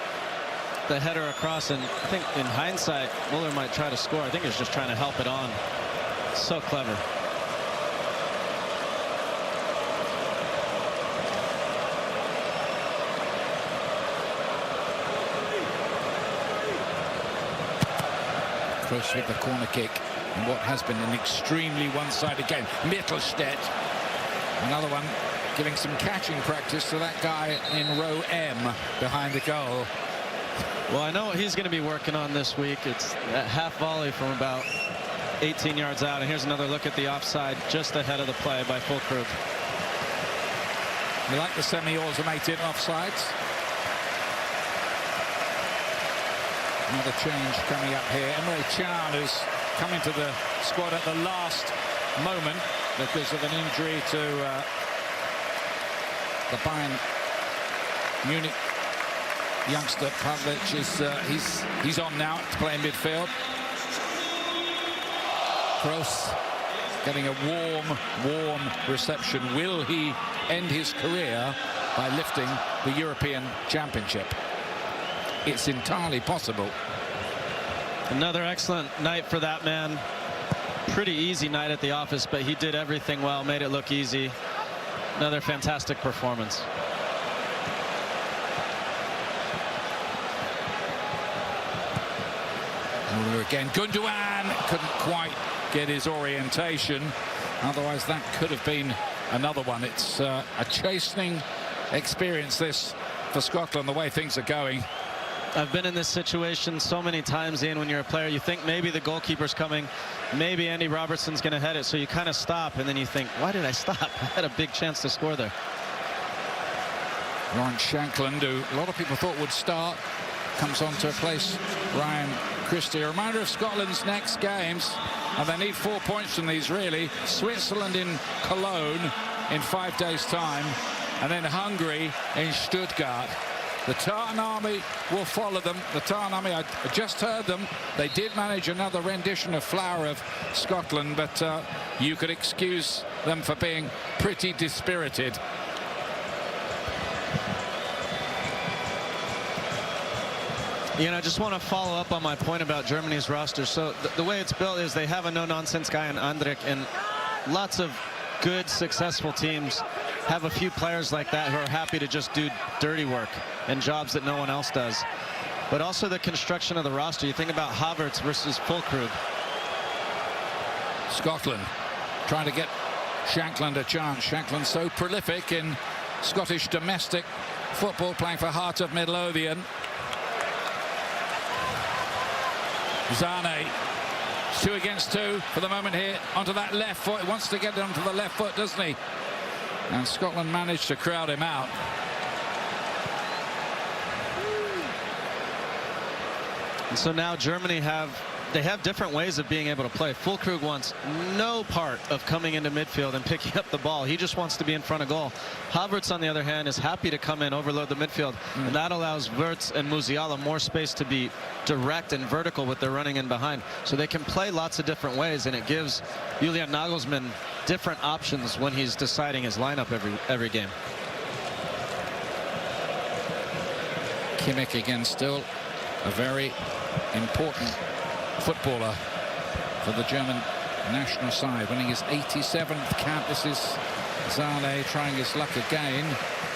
the header across, and I think in hindsight, Muller might try to score. I think he's just trying to help it on. So clever. Kroos with the corner kick in what has been an extremely one-sided game. Mittelstadt, another one, giving some catching practice to that guy in row M behind the goal. Well, I know what he's going to be working on this week. It's that half volley from about 18 yards out. And here's another look at the offside just ahead of the play by Füllkrug. You like the semi-automated offsides? Another change coming up here. Emre Can, who's coming to the squad at the last moment because of an injury to the Bayern Munich youngster. Pavlic is he's on now to play in midfield. Kroos getting a warm reception. Will he end his career by lifting the European Championship? It's entirely possible. Another excellent night for that man. Pretty easy night at the office, but he did everything well, made it look easy. Another fantastic performance. Muller again. Gundogan couldn't quite get his orientation. Otherwise, that could have been another one. It's a chastening experience, this, for Scotland, the way things are going. I've been in this situation so many times, Ian. When you're a player, you think maybe the goalkeeper's coming, maybe Andy Robertson's going to head it, so you kind of stop, and then you think, why did I stop? I had a big chance to score there. Lawrence Shankland, who a lot of people thought would start, comes on to replace Ryan Christie. A reminder of Scotland's next games, and they need 4 points from these, really. Switzerland in Cologne in 5 days' time, and then Hungary in Stuttgart. The Tartan Army will follow them. The Tartan Army, I just heard them. They did manage another rendition of Flower of Scotland, but you could excuse them for being pretty dispirited. You know, I just want to follow up on my point about Germany's roster. So the way it's built is they have a no-nonsense guy in Andrik, and lots of good, successful teams have a few players like that who are happy to just do dirty work and jobs that no one else does. But also the construction of the roster. You think about Havertz versus Füllkrug. Scotland trying to get Shankland a chance. Shankland so prolific in Scottish domestic football, playing for Heart of Midlothian. Zane, 2 against 2 for the moment here, onto that left foot. He wants to get it onto the left foot, doesn't he? And Scotland managed to crowd him out. And so now Germany have different ways of being able to play. Füllkrug wants no part of coming into midfield and picking up the ball. He just wants to be in front of goal. Havertz, on the other hand, is happy to come in, overload the midfield, and that allows Wirtz and Musiala more space to be direct and vertical with their running in behind. So they can play lots of different ways, and it gives Julian Nagelsmann different options when he's deciding his lineup every game. Kimmich again, still a very important footballer for the German national side, winning his 87th cap. This is Zane trying his luck again.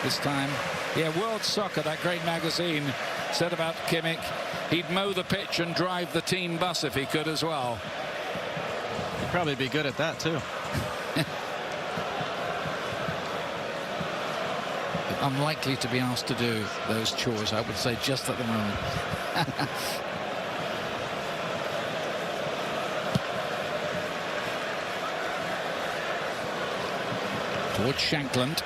This time, yeah, World Soccer, that great magazine, said about Kimmich, he'd mow the pitch and drive the team bus if he could as well. He'd probably be good at that too. Unlikely to be asked to do those chores, I would say, just at the moment. Towards Shankland.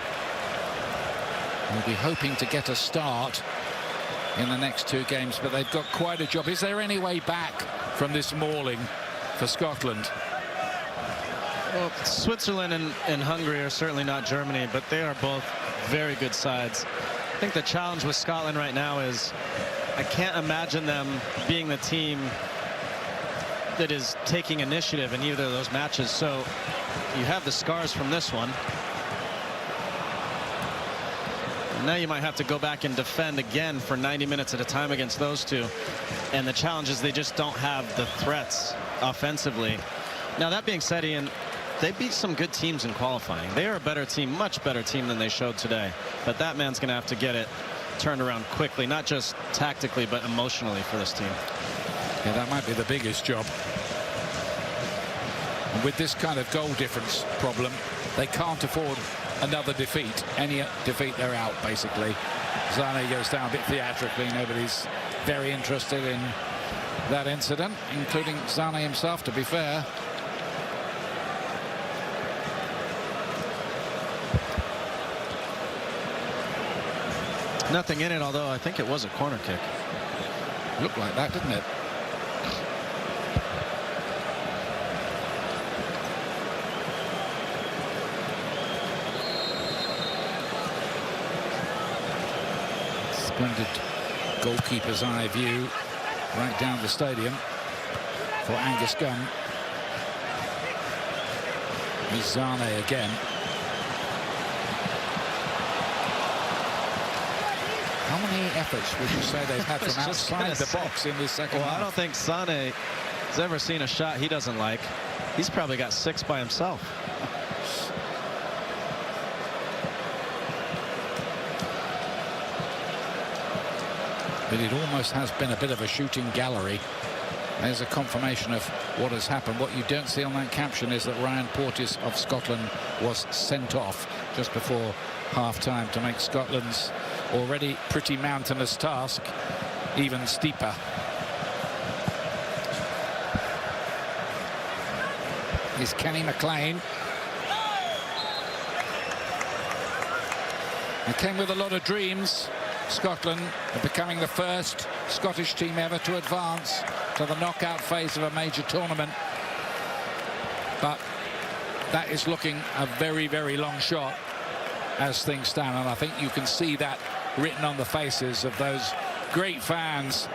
We'll be hoping to get a start in the next 2 games, but they've got quite a job. Is there any way back from this mauling for Scotland? Well, Switzerland and Hungary are certainly not Germany, but they are both very good sides. I think the challenge with Scotland right now is I can't imagine them being the team that is taking initiative in either of those matches. So you have the scars from this one. Now you might have to go back and defend again for 90 minutes at a time against those two. And the challenge is they just don't have the threats offensively. Now, that being said, Ian, they beat some good teams in qualifying. They are a better team, much better team than they showed today. But that man's going to have to get it turned around quickly, not just tactically, but emotionally for this team. Yeah, that might be the biggest job. And with this kind of goal difference problem, they can't afford another defeat. Any defeat, they're out, basically. Zane goes down a bit theatrically. Nobody's very interested in that incident, including Zane himself, to be fair. Nothing in it, although I think it was a corner kick. Looked like that, didn't it? Splendid goalkeeper's eye view right down the stadium for Angus Gunn. Here's Zane again. How many efforts would you say they've had from outside the box in this second half? I don't think Sane has ever seen a shot he doesn't like. He's probably got 6 by himself. But it almost has been a bit of a shooting gallery. There's a confirmation of what has happened. What you don't see on that caption is that Ryan Porteous of Scotland was sent off just before half-time to make Scotland's already pretty mountainous task even steeper. Is Kenny McLean. They came with a lot of dreams. Scotland are becoming the first Scottish team ever to advance to the knockout phase of a major tournament. But that is looking a very, very long shot as things stand. And I think you can see that written on the faces of those great fans,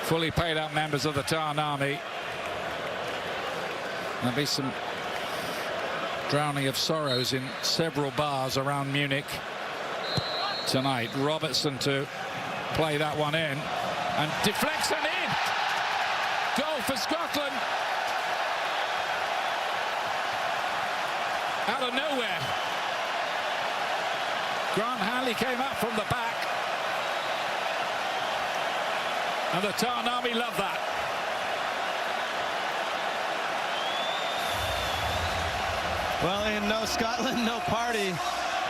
fully paid up members of the Tarn Army. There'll be some drowning of sorrows in several bars around Munich tonight. Robertson to play that one in and deflects and in. Goal for Scotland. Out of nowhere. Grant Hanley came up from the back. And the Tarn Army love that. Well, in no Scotland, no party.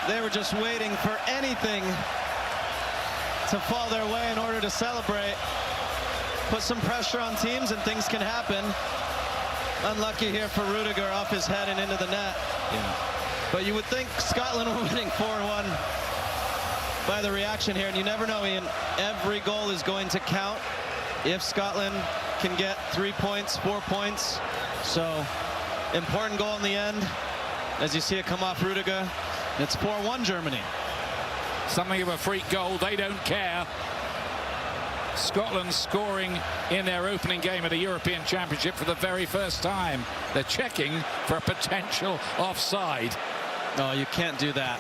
They were just waiting for anything to fall their way in order to celebrate. Put some pressure on teams and things can happen. Unlucky here for Rudiger, off his head and into the net. Yeah. But you would think Scotland were winning 4-1 by the reaction here. And you never know, Ian. Every goal is going to count if Scotland can get 3 points, 4 points. So important goal in the end. As you see it come off Rudiger. It's 4-1 Germany. Something of a freak goal. They don't care. Scotland scoring in their opening game at a European Championship for the very first time. They're checking for a potential offside. No, you can't do that.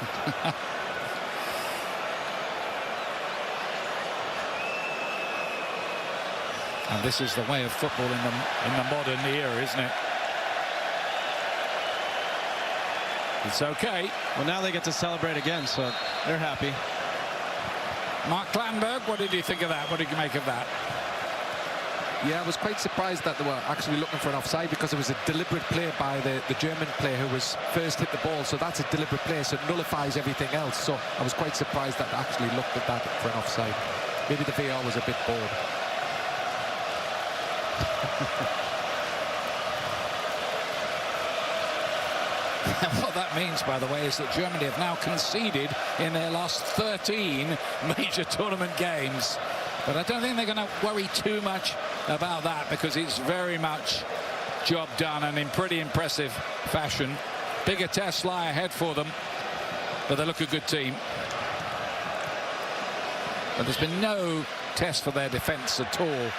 And this is the way of football in the modern era, isn't it? It's okay. Well, now they get to celebrate again, so they're happy. Mark Klanberg, what did you think of that? What did you make of that? Yeah, I was quite surprised that they were actually looking for an offside, because it was a deliberate play by the German player who was first hit the ball. So that's a deliberate play, so it nullifies everything else. So I was quite surprised that they actually looked at that for an offside. Maybe the VAR was a bit bored. What that means, by the way, is that Germany have now conceded in their last 13 major tournament games. But I don't think they're going to worry too much about that, because it's very much job done and in pretty impressive fashion. Bigger tests lie ahead for them, but they look a good team. But there's been no test for their defence at all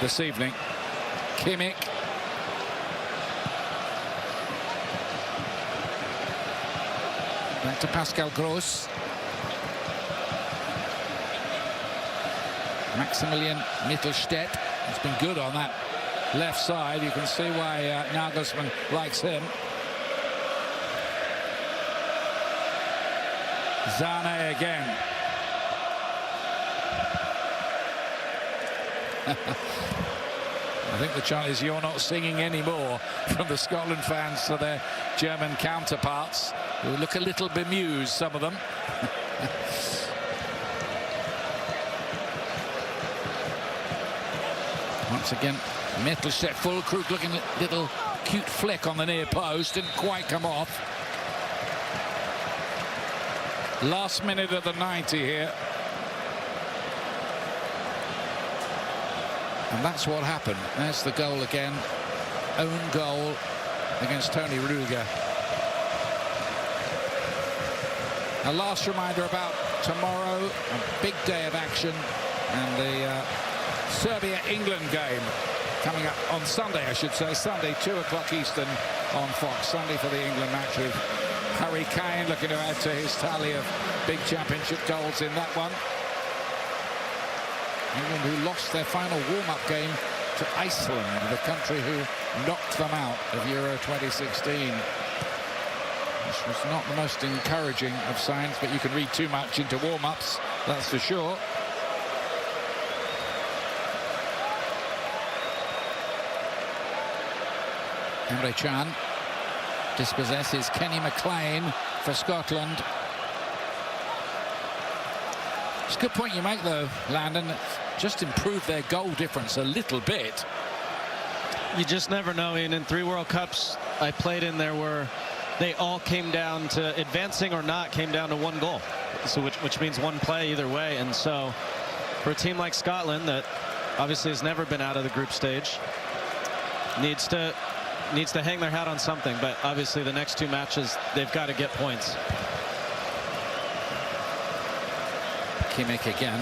this evening. Kimmich. Back to Pascal Gross. Maximilian Mittelstädt has been good on that left side. You can see why Nagelsmann likes him. Zane again. I think the chant is "You're not singing anymore" from the Scotland fans to their German counterparts, who look a little bemused, some of them. Once again, Mittelstädt, Füllkrug looking at a little cute flick on the near post, didn't quite come off. Last minute of the 90 here. And that's what happened. There's the goal again. Own goal against Tony Ruger. A last reminder about tomorrow, a big day of action, and the Serbia-England game coming up on Sunday, I should say. Sunday, 2 o'clock Eastern on Fox. Sunday for the England match, with Harry Kane looking to add to his tally of big championship goals in that one. England, who lost their final warm-up game to Iceland, the country who knocked them out of Euro 2016. Which was not the most encouraging of signs, but you can read too much into warm-ups, that's for sure. Emre Can dispossesses Kenny McLean for Scotland. It's a good point you make, though, Landon. Just improve their goal difference a little bit. You just never know, Ian. In 3 World Cups I played in, there were, they all came down to advancing or not, came down to 1 goal. So which means 1 play either way. And so for a team like Scotland, that obviously has never been out of the group stage, needs to hang their hat on something. But obviously the next 2 matches, they've got to get points. Kimmich again.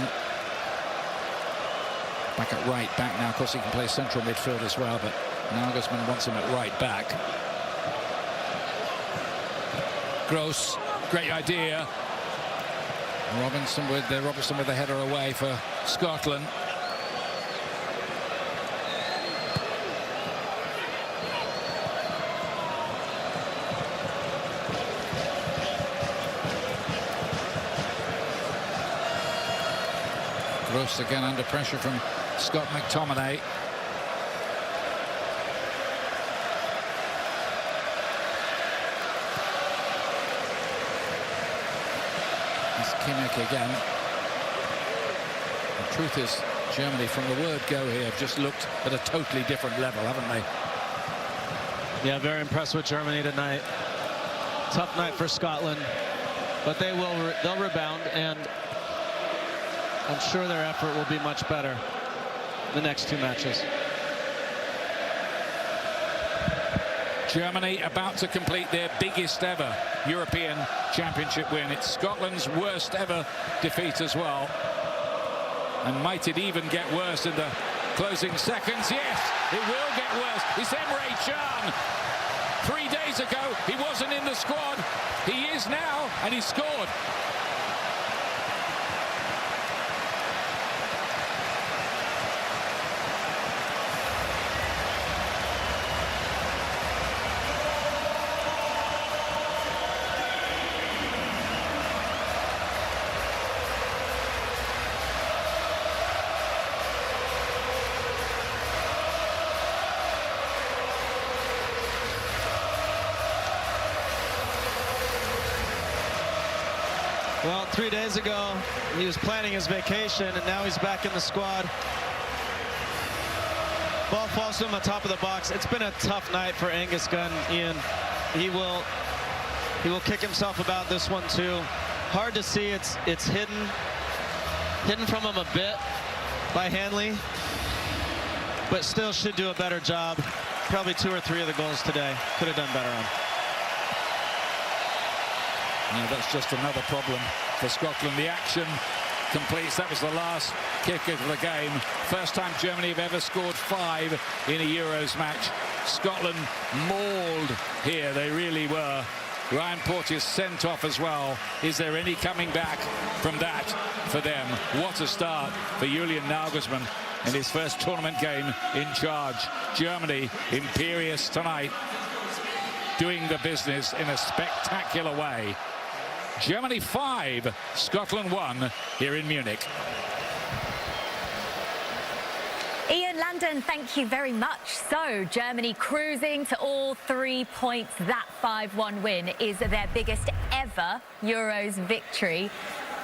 Back at right back now. Of course, he can play central midfield as well, but Nagelsmann wants him at right back. Gross, great idea. Robertson with the header away for Scotland. Gross again under pressure from Scott McTominay. It's Kimmich again. The truth is, Germany from the word go here have just looked at a totally different level, haven't they? Yeah, very impressed with Germany tonight. Tough night for Scotland, but they'll rebound, and I'm sure their effort will be much better the next 2 matches. Germany about to complete their biggest ever European Championship win. It's Scotland's worst ever defeat as well. And might it even get worse in the closing seconds? Yes, it will get worse. It's Emre Can. 3 days ago, he wasn't in the squad. He is now, and he scored. Well, 3 days ago, he was planning his vacation, and now he's back in the squad. Ball falls to him on top of the box. It's been a tough night for Angus Gunn, Ian. He will kick himself about this one too. Hard to see. It's hidden from him a bit by Hanley, but still should do a better job. Probably 2 or 3 of the goals today could have done better on. Yeah, that's just another problem for Scotland. The action completes. That was the last kick of the game. First time Germany have ever scored 5 in a Euros match. Scotland mauled here. They really were. Ryan Porteous sent off as well. Is there any coming back from that for them? What a start for Julian Nagelsmann in his first tournament game in charge. Germany imperious tonight, doing the business in a spectacular way. Germany 5, Scotland 1 here in Munich. Ian Landon, thank you very much. So, Germany cruising to all 3 points. That 5-1 win is their biggest ever Euros victory.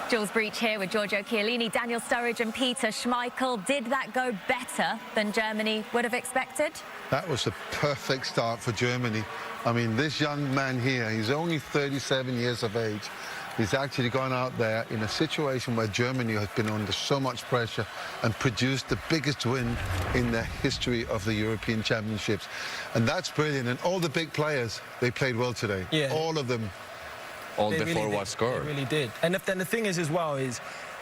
Jules Breach here with Giorgio Chiellini, Daniel Sturridge and Peter Schmeichel. Did that go better than Germany would have expected? That was a perfect start for Germany. I mean, this young man here, he's only 37 years of age. He's actually gone out there in a situation where Germany has been under so much pressure and produced the biggest win in the history of the European Championships. And that's brilliant. And all the big players, they played well today. Yeah. All of them. All the forwards scored. They really did. And then the thing is as well is,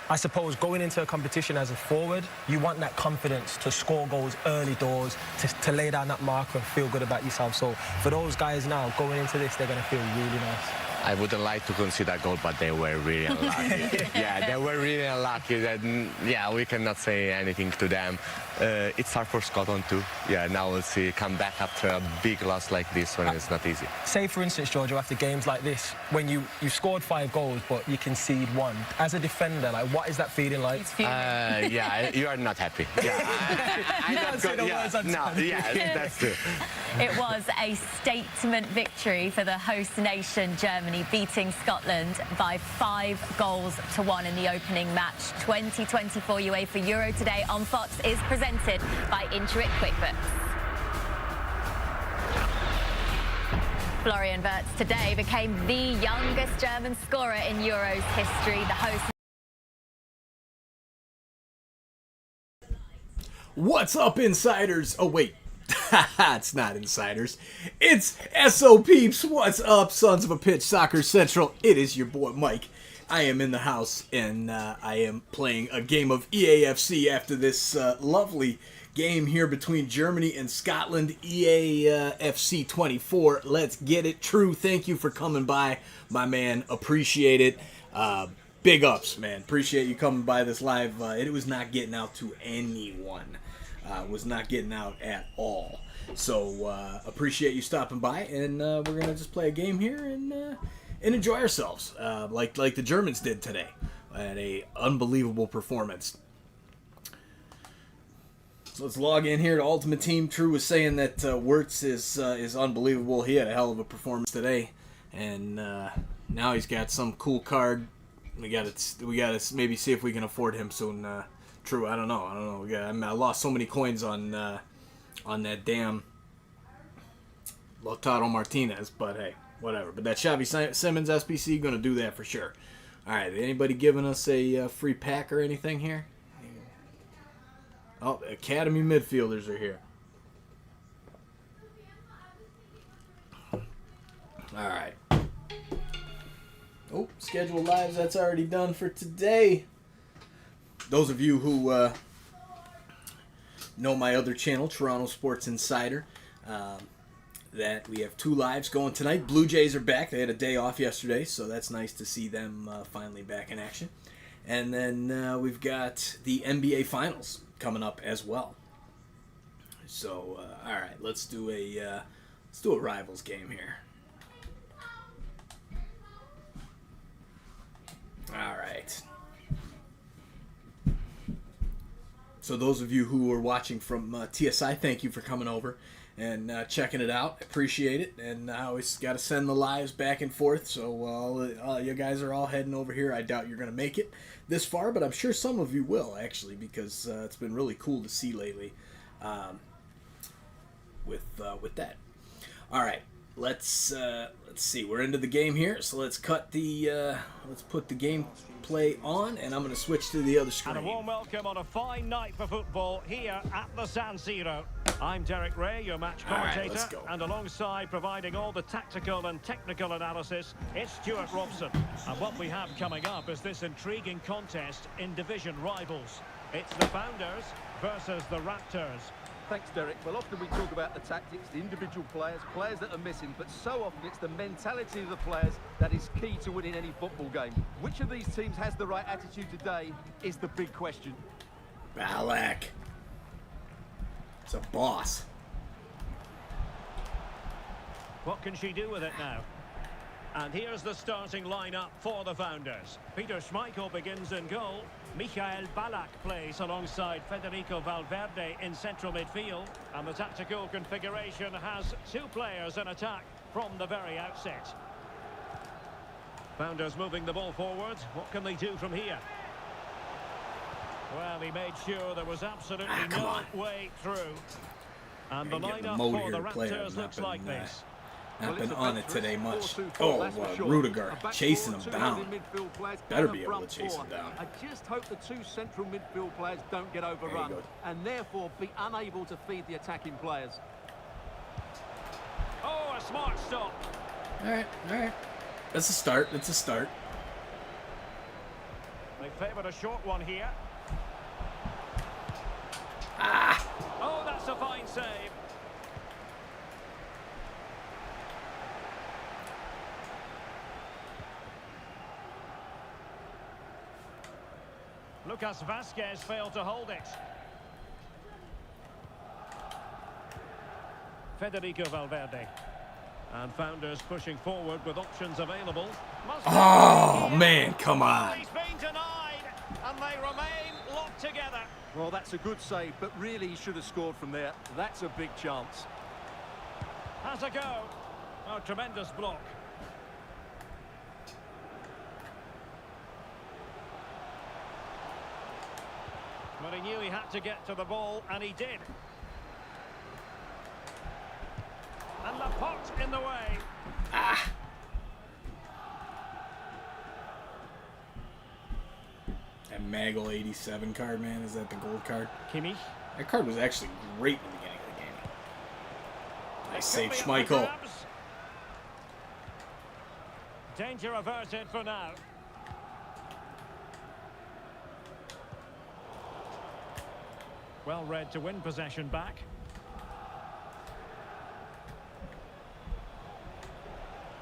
I suppose going into a competition as a forward, you want that confidence to score goals early doors, to lay down that marker and feel good about yourself. So for those guys now going into this, they're going to feel really nice. I wouldn't like to concede a goal, but they were really unlucky. Yeah, they were really unlucky. That, yeah, we cannot say anything to them. It's hard for Scotland too. Yeah, now we'll see come back after a big loss like this one. It's not easy. Say, for instance, Giorgio, after games like this, when you scored 5 goals, but you concede 1. As a defender, like, what is that feeling like? Yeah, you are not happy. Yeah, I'm not good. Yeah, no, yeah, that's true. It was a statement victory for the host nation, Germany, beating Scotland by 5 goals to 1 in the opening match. 2024 UEFA Euro Today on Fox is presented by Intuit QuickBooks. Florian Wirtz today became the youngest German scorer in Euros history. The host. What's up, insiders? Oh, wait. It's not insiders. It's SOPs. What's up, sons of a pitch, Soccer Central? It is your boy, Mike. I am in the house, and I am playing a game of EAFC after this lovely game here between Germany and Scotland, EAFC 24. Let's get it. True, thank you for coming by, my man. Appreciate it. Big ups, man. Appreciate you coming by this live. It was not getting out to anyone. Was not getting out at all. So appreciate you stopping by, and we're going to just play a game here and enjoy ourselves, like the Germans did today. Had a unbelievable performance. So let's log in here to Ultimate Team. True was saying that Wirtz is unbelievable. He had a hell of a performance today, and now he's got some cool card. We got to maybe see if we can afford him soon. True, I don't know. I lost so many coins on that damn Lautaro Martinez, but hey, whatever. But that Xavi Simmons SBC gonna do that for sure. All right, anybody giving us a free pack or anything here? Oh, the Academy midfielders are here. All right. Oh, schedule lives, that's already done for today. Those of you who know my other channel, Toronto Sports Insider, that we have 2 lives going tonight. Blue Jays are back. They had a day off yesterday, so that's nice to see them finally back in action. And then we've got the NBA Finals coming up as well. So, all right, let's do a rivals game here. All right. So those of you who are watching from TSI, thank you for coming over and checking it out. Appreciate it. And I always got to send the lives back and forth. So you guys are all heading over here. I doubt you're going to make it this far, but I'm sure some of you will, actually, because it's been really cool to see lately with that. All right. Let's see. We're into the game here, so let's cut the let's put the gameplay on, and I'm going to switch to the other screen. And a warm welcome on a fine night for football here at the San Siro. I'm Derek Ray, your match commentator, let's go. and alongside providing all the tactical and technical analysis, it's Stuart Robson. And what we have coming up is this intriguing contest in division rivals. It's the Founders versus the Raptors. Thanks, Derek. Well, often we talk about the tactics, the individual players that are missing, but so often it's the mentality of the players that is key to winning any football game. Which of these teams has the right attitude today is the big question. Balak. It's a boss. What can she do with it now? And here's the starting lineup for the Founders. Peter Schmeichel begins in goal. Michael Ballack plays alongside Federico Valverde in central midfield. And the tactical configuration has two players in attack from the very outset. Founders moving the ball forward. What can they do from here? Well, he made sure there was absolutely no way through. And the lineup for the Raptors looks like this. Not been on it today much. Oh, Rudiger chasing him down. Better be able to chase him down. I just hope the two central midfield players don't get overrun and therefore be unable to feed the attacking players. Oh, a smart stop. All right. That's a start. It's a start. They favoured a short one here. Oh, that's a fine save. Lucas Vasquez failed to hold it. Federico Valverde. And Founders pushing forward with options available. Oh, man, come on. He's been denied, and they remain locked together. Well, that's a good save, but really he should have scored from there. That's a big chance. Has a go. Oh, tremendous block. But he knew he had to get to the ball, and he did. And the pot in the way. That Magel 87 card, man. Is that the gold card? Kimmich. That card was actually great in the beginning of the game. Nice save, Schmeichel. Danger averted for now. Well read to win possession back.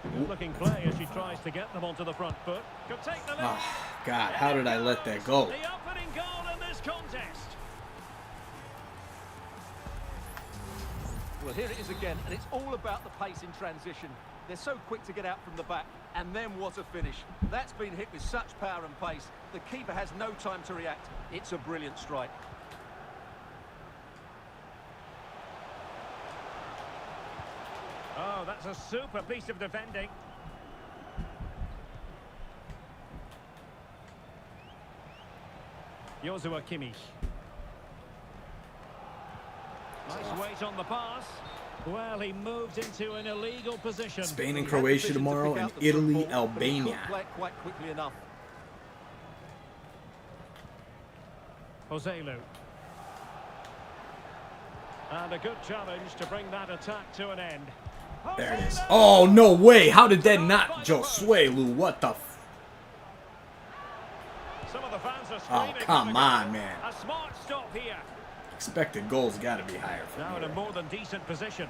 Good-looking play as she tries to get them onto the front foot. Could take the lead. Oh, God, how did I let that go? The opening goal in this contest. Well, here it is again, and it's all about the pace in transition. They're so quick to get out from the back, and then what a finish. That's been hit with such power and pace. The keeper has no time to react. It's a brilliant strike. Oh, that's a super piece of defending. Joshua Kimmich. Nice weight on the pass. Well, he moved into an illegal position. Spain and Croatia tomorrow, and Italy, Albania. Quite quickly enough. Joselu. And a good challenge to bring that attack to an end. There it is. Oh, no way. How did that not Josuelu? What the Some of the fans are Oh, come on, man. A smart stop here. Expected goals got to be higher for Now me. in a more than decent position.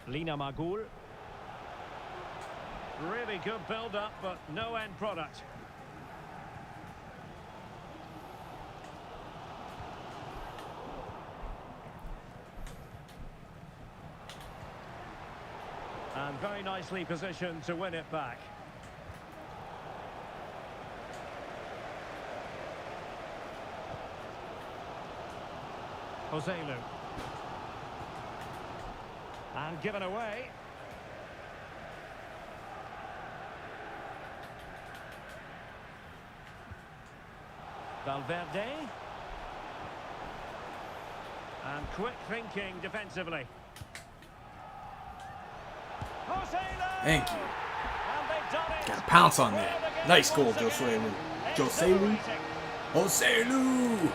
Lina Magul. Really good build-up, but no end product. And very nicely positioned to win it back. Joselu. And given away. Valverde. And quick thinking defensively. Thank you. Gotta pounce on that. Nice goal, Joselu. Joselu. Joselu.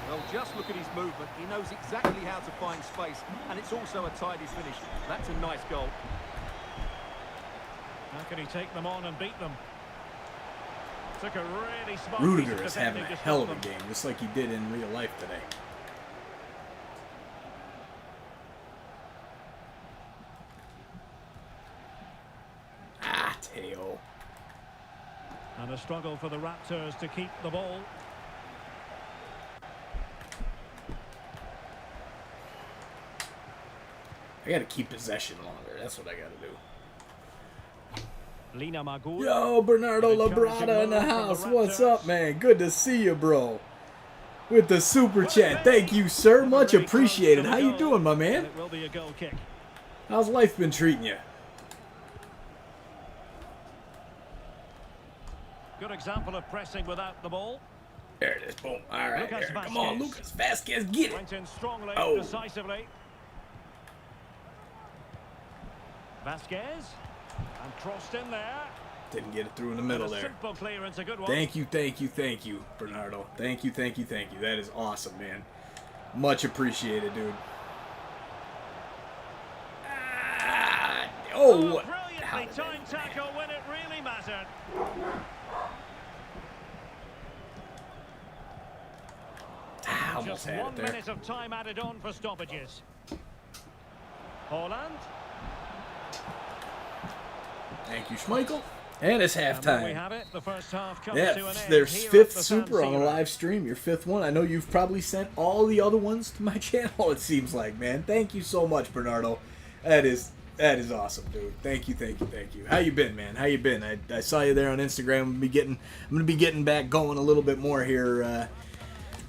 Well, just look at his movement. He knows exactly how to find space, and it's also a tidy finish. That's a nice goal. How can he take them on and beat them? Took a really smart Rudiger is having a hell of a game, just like he did in real life today. Teo. And a struggle for the Raptors to keep the ball. I gotta keep possession longer. That's what I gotta do. Lina Magul. Yo, Bernardo Labrada in the house. What's up, man? Good to see you, bro. With the super chat. Thank you, sir. Much appreciated. How you doing, my man? It will be a goal kick. How's life been treating you? Good example of pressing without the ball. There it is. Boom. All right. Lucas There. Come on, Vazquez. Lucas Vasquez. Get it. Went in strongly, Oh. decisively. Vasquez. And crossed in there. Didn't get it through in the middle And a there. simple clearance, a good one. Thank you, thank you, thank you, Bernardo. Thank you, thank you, thank you. That is awesome, man. Much appreciated, dude. Oh, what? Brilliantly timed tackle when it really mattered. Almost Just had it 1 there. minute of time added on for stoppages. Holland. Thank you, Schmeichel. And it's And there we halftime. have it. The first half comes Yeah, to an end there's here at fifth the super San on the Siro. live stream. Your fifth one. I know you've probably sent all the other ones to my channel. It seems like, man. Thank you so much, Bernardo. That is awesome, dude. Thank you, thank you, thank you. How you been, man? How you been? I saw you there on Instagram. I'm gonna be getting back going a little bit more here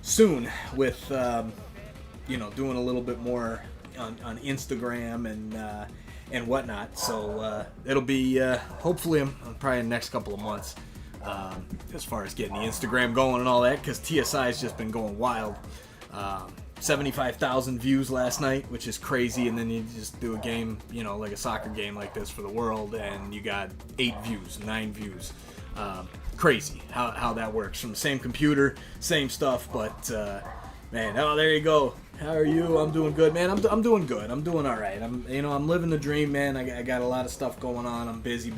soon with doing a little bit more on Instagram and whatnot. So it'll be hopefully I'm probably in the next couple of months as far as getting the Instagram going and all that, because TSI has just been going wild. 75,000 views last night, which is crazy, and then you just do a game, like a soccer game like this for the world, and you got 8 views, 9 views. Crazy how that works from the same computer, same stuff, but man, there you go. How are you? I'm doing good, man. I'm doing good. I'm doing all right. I'm living the dream, man. I got a lot of stuff going on. I'm busy.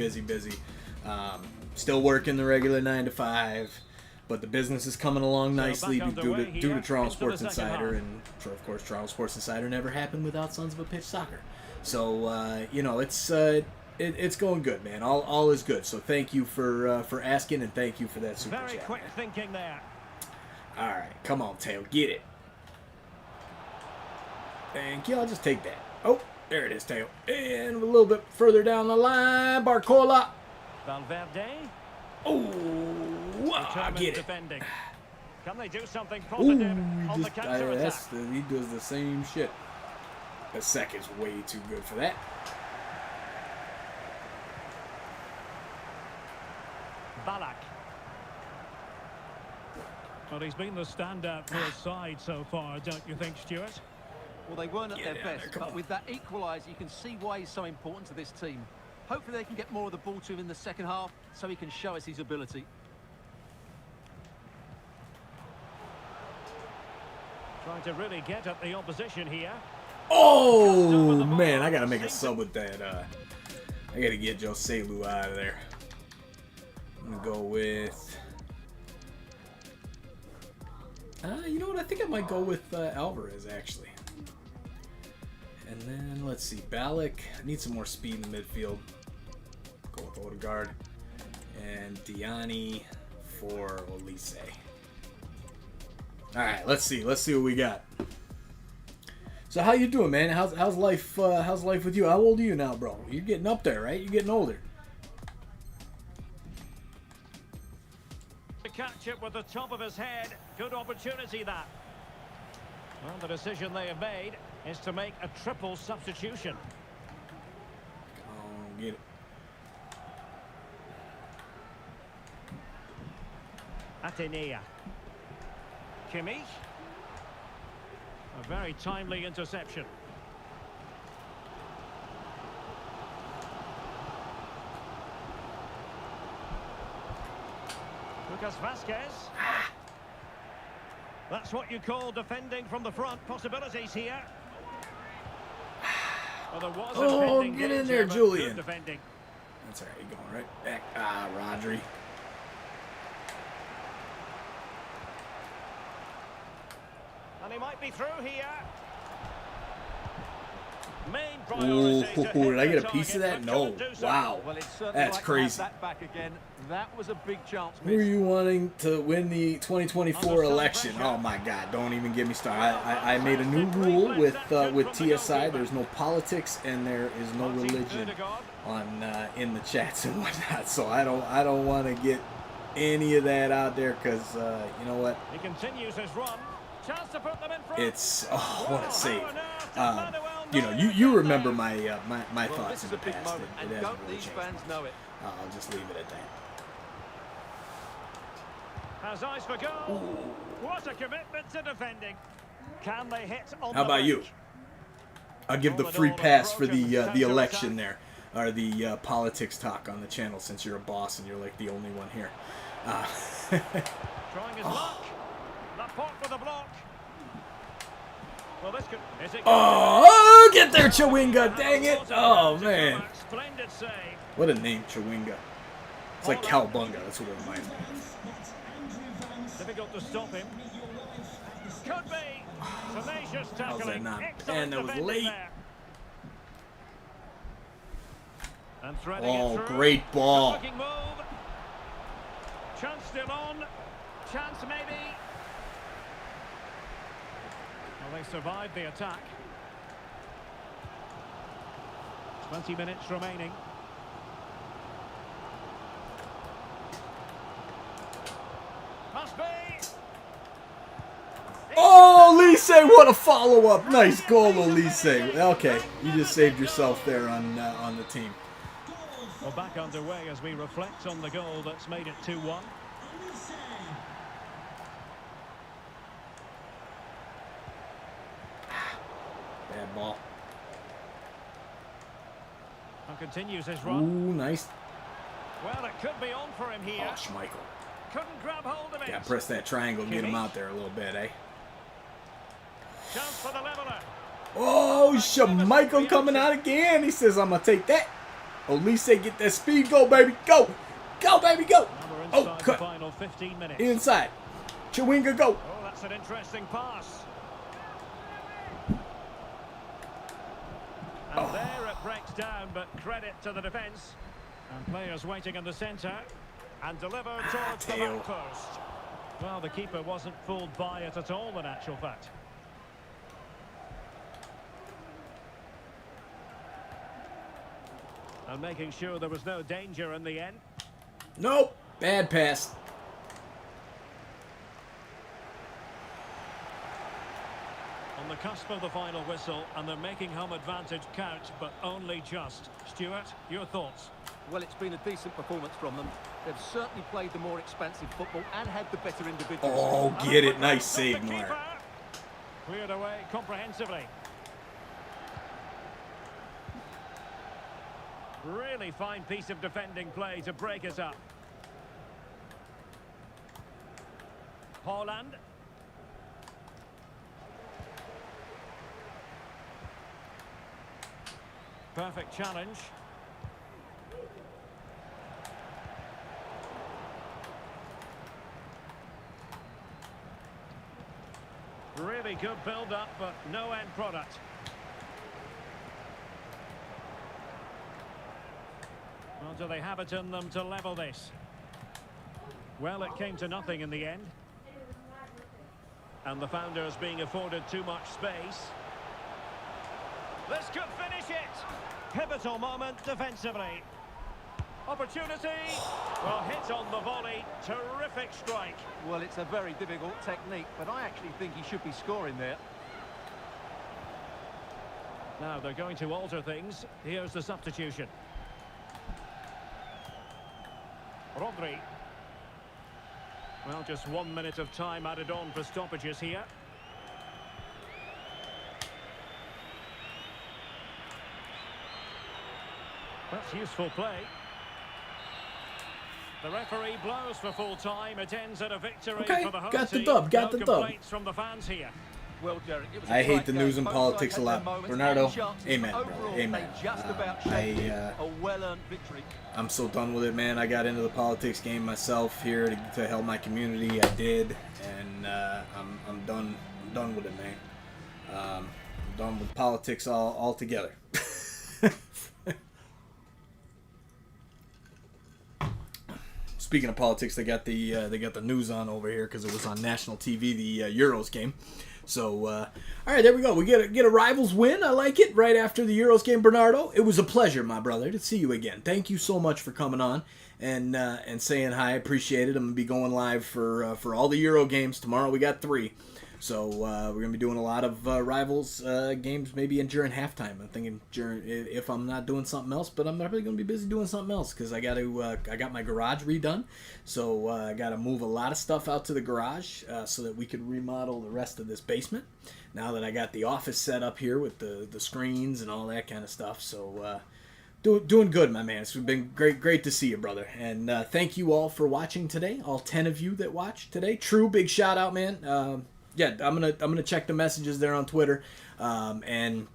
Still working the regular 9 to 5. But the business is coming along nicely due to Toronto Sports Insider, and of course Toronto Sports Insider never happened without Sons of a Pitch Soccer. So it's going good, man. All is good. So thank you for asking, and thank you for that super Very chat. quick thinking there. All right, come on, Tail, get it. Thank you. I'll just take that. Oh, there it is, Tail. And a little bit further down the line, Barcola. Valverde. Oh, get it. Defending. Can they do something Ooh, positive on the counter-attack? he does the same shit. The second's way too good for that. Ballack. Well, he's been the standout for his side so far, don't you think, Stuart? Well, they weren't at their down best, there, come but on. with that equaliser, you can see why he's so important to this team. Hopefully they can get more of the ball to him in the second half so he can show us his ability. Trying to really get at the opposition here. Oh, man, I got to make a sub with that. I got to get Joselu out of there. I'm going to go with... you know what? I think I might go with Alvarez, actually. And then, let's see, Ballack. I need some more speed in the midfield. Go with Odegaard. And Diani for Olise. Alright, let's see. Let's see what we got. So how you doing, man? How's life? How's life with you? How old are you now, bro? You're getting up there, right? You're getting older. To catch it with the top of his head. Good opportunity, that. Well, the decision they have made is to make a triple substitution. Oh, get it. Atenea. Kimmich. A very timely interception. Lucas Vasquez. That's what you call defending from the front. Possibilities here. Well, there was Oh, a get in there, Julian. That's all right. Going right back. Ah, Rodri. And he might be through here. Main Ooh, priority to hit did I get the a piece of target, that? but No. couldn't do so. Wow. Well, it's certainly That's like crazy. To have that back again. That was a big chance. Who are you wanting to win the 2024 election? Oh my God! Don't even get me started. I made a new rule with TSI. There's no politics and there is no religion on in the chats and whatnot. So I don't want to get any of that out there because you know what? He continues his run. Chance to put them in front. It's what a save. You know, you remember my my Well, thoughts this in is the a big past. moment, It and hasn't don't really these changed fans much. know it? I'll just leave it at that. Has eyes for goal. What a commitment to defending. Can they hit on How about you? I'll give the free pass for the election there, or the politics talk on the channel since you're a boss and you're like the only one here. Trying his luck. Laporte with a block. Well, this could. Is it Oh, get there, Chawinga! Dang it! Oh man, Splendid save. what a name, Chawinga. It's like Cowabunga. That's what it reminds me of. Difficult to stop him. Could be. Tenacious How's that tackling. not? Excellent Man, that was defending late. there. And threading it Oh, through. great ball. Looking move. Chance still on. Chance maybe. Well, they survived the attack. 20 minutes remaining. Must be. Oh, Lise, what a follow-up. Nice goal, Lise. Okay, you just saved yourself there on the team. Well, back underway as we reflect on the goal that's made it 2-1. Bad ball. And continues his run. Ooh, nice. Well, it could be on for him here. Oh, Schmeichel. Couldn't grab hold of it. Yeah, press that triangle and get him out there a little bit, eh? Chance for the leveler. Oh, Schmeichel coming out again. He says, I'm going to take that. Olise, get that speed. Go, baby. Go. Go, baby, go. Oh, cut. Final 15 minutes. Inside. Chawinga, go. Oh, that's an interesting pass. And there it breaks down, but credit to the defence. And players waiting in the centre. And delivered towards the back post. Well, the keeper wasn't fooled by it at all, in actual fact. And making sure there was no danger in the end. Nope. Bad pass. On the cusp of the final whistle, and they're making home advantage count, but only just. Stuart, your thoughts? Well, it's been a decent performance from them. They've certainly played the more expansive football and had the better individuals. Oh, get it. Nice save, Mark. Cleared away comprehensively. Really fine piece of defending play to break it up. Haaland. Perfect challenge. Really good build-up, but no end product. Well, do they have it in them to level this? Well, it came to nothing in the end. And the founders being afforded too much space. This could finish it. Pivotal moment defensively. Opportunity. Well, hit on the volley. Terrific strike. Well, it's a very difficult technique, but I actually think he should be scoring there. Now they're going to alter things. Here's the substitution. Rodri. Well, just 1 minute of time added on for stoppages here. That's useful play. The referee blows for full time. It ends at a victory for the home got the team. dub, got No the dub. complaints from the fans here. Well, Derek, it was I a hate great the game. news and Both politics sides a had lot. their moments Bernardo, and chances. amen, brother, Overall, amen. they just about shaped a well-earned victory. I'm so done with it, man. I got into the politics game myself here to help my community. I did, and I'm done. I'm done with it, man. I'm done with politics altogether. Speaking of politics, they got the news on over here because it was on national TV, the Euros game. So, all right, there we go. We get a Rivals win. I like it. Right after the Euros game, Bernardo. It was a pleasure, my brother, to see you again. Thank you so much for coming on and saying hi. I appreciate it. I'm gonna be going live for all the Euro games tomorrow. We got 3. So we're gonna be doing a lot of Rivals games, maybe during halftime. I'm thinking if I'm not doing something else, but I'm probably gonna be busy doing something else because I got my garage redone, so I got to move a lot of stuff out to the garage so that we can remodel the rest of this basement. Now that I got the office set up here with the screens and all that kind of stuff, so doing good, my man. It's been great to see you, brother. And thank you all for watching today. All 10 of you that watched today. True, big shout out, man. Yeah, I'm gonna check the messages there on Twitter, and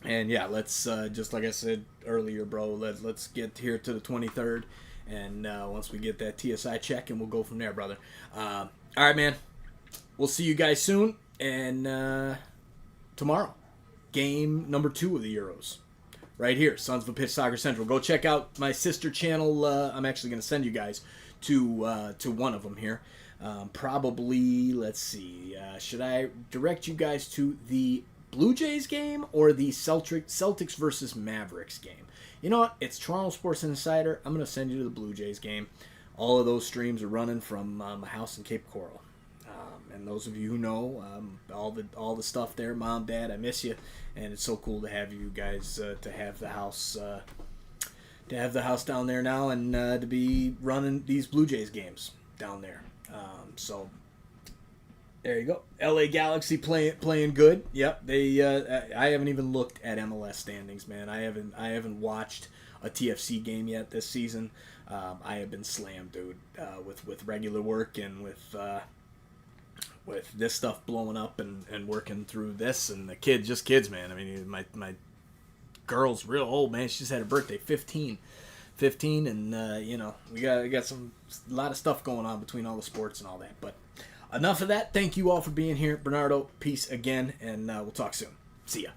yeah, let's just like I said earlier, bro. Let's get here to the 23rd, and once we get that TSI check, and we'll go from there, brother. All right, man. We'll see you guys soon, and tomorrow, game number 2 of the Euros, right here, Sons of a Pitch Soccer Central. Go check out my sister channel. I'm actually gonna send you guys to one of them here. Probably, let's see, should I direct you guys to the Blue Jays game or the Celtics versus Mavericks game? You know what? It's Toronto Sports Insider. I'm going to send you to the Blue Jays game. All of those streams are running from my house in Cape Coral. And those of you who know, all the stuff there, Mom, Dad, I miss you. And it's so cool to have you guys, to have the house down there now and to be running these Blue Jays games down there. So there you go. LA Galaxy playing good. Yep. They I haven't even looked at MLS standings, man. I haven't watched a TFC game yet this season. I have been slammed, dude, with regular work and with this stuff blowing up and working through this and the kids, man. I mean, my girl's real old, man. She just had her birthday, 15, and we got a lot of stuff going on between all the sports and all that. But enough of that. Thank you all for being here. Bernardo, peace again, and we'll talk soon. See ya.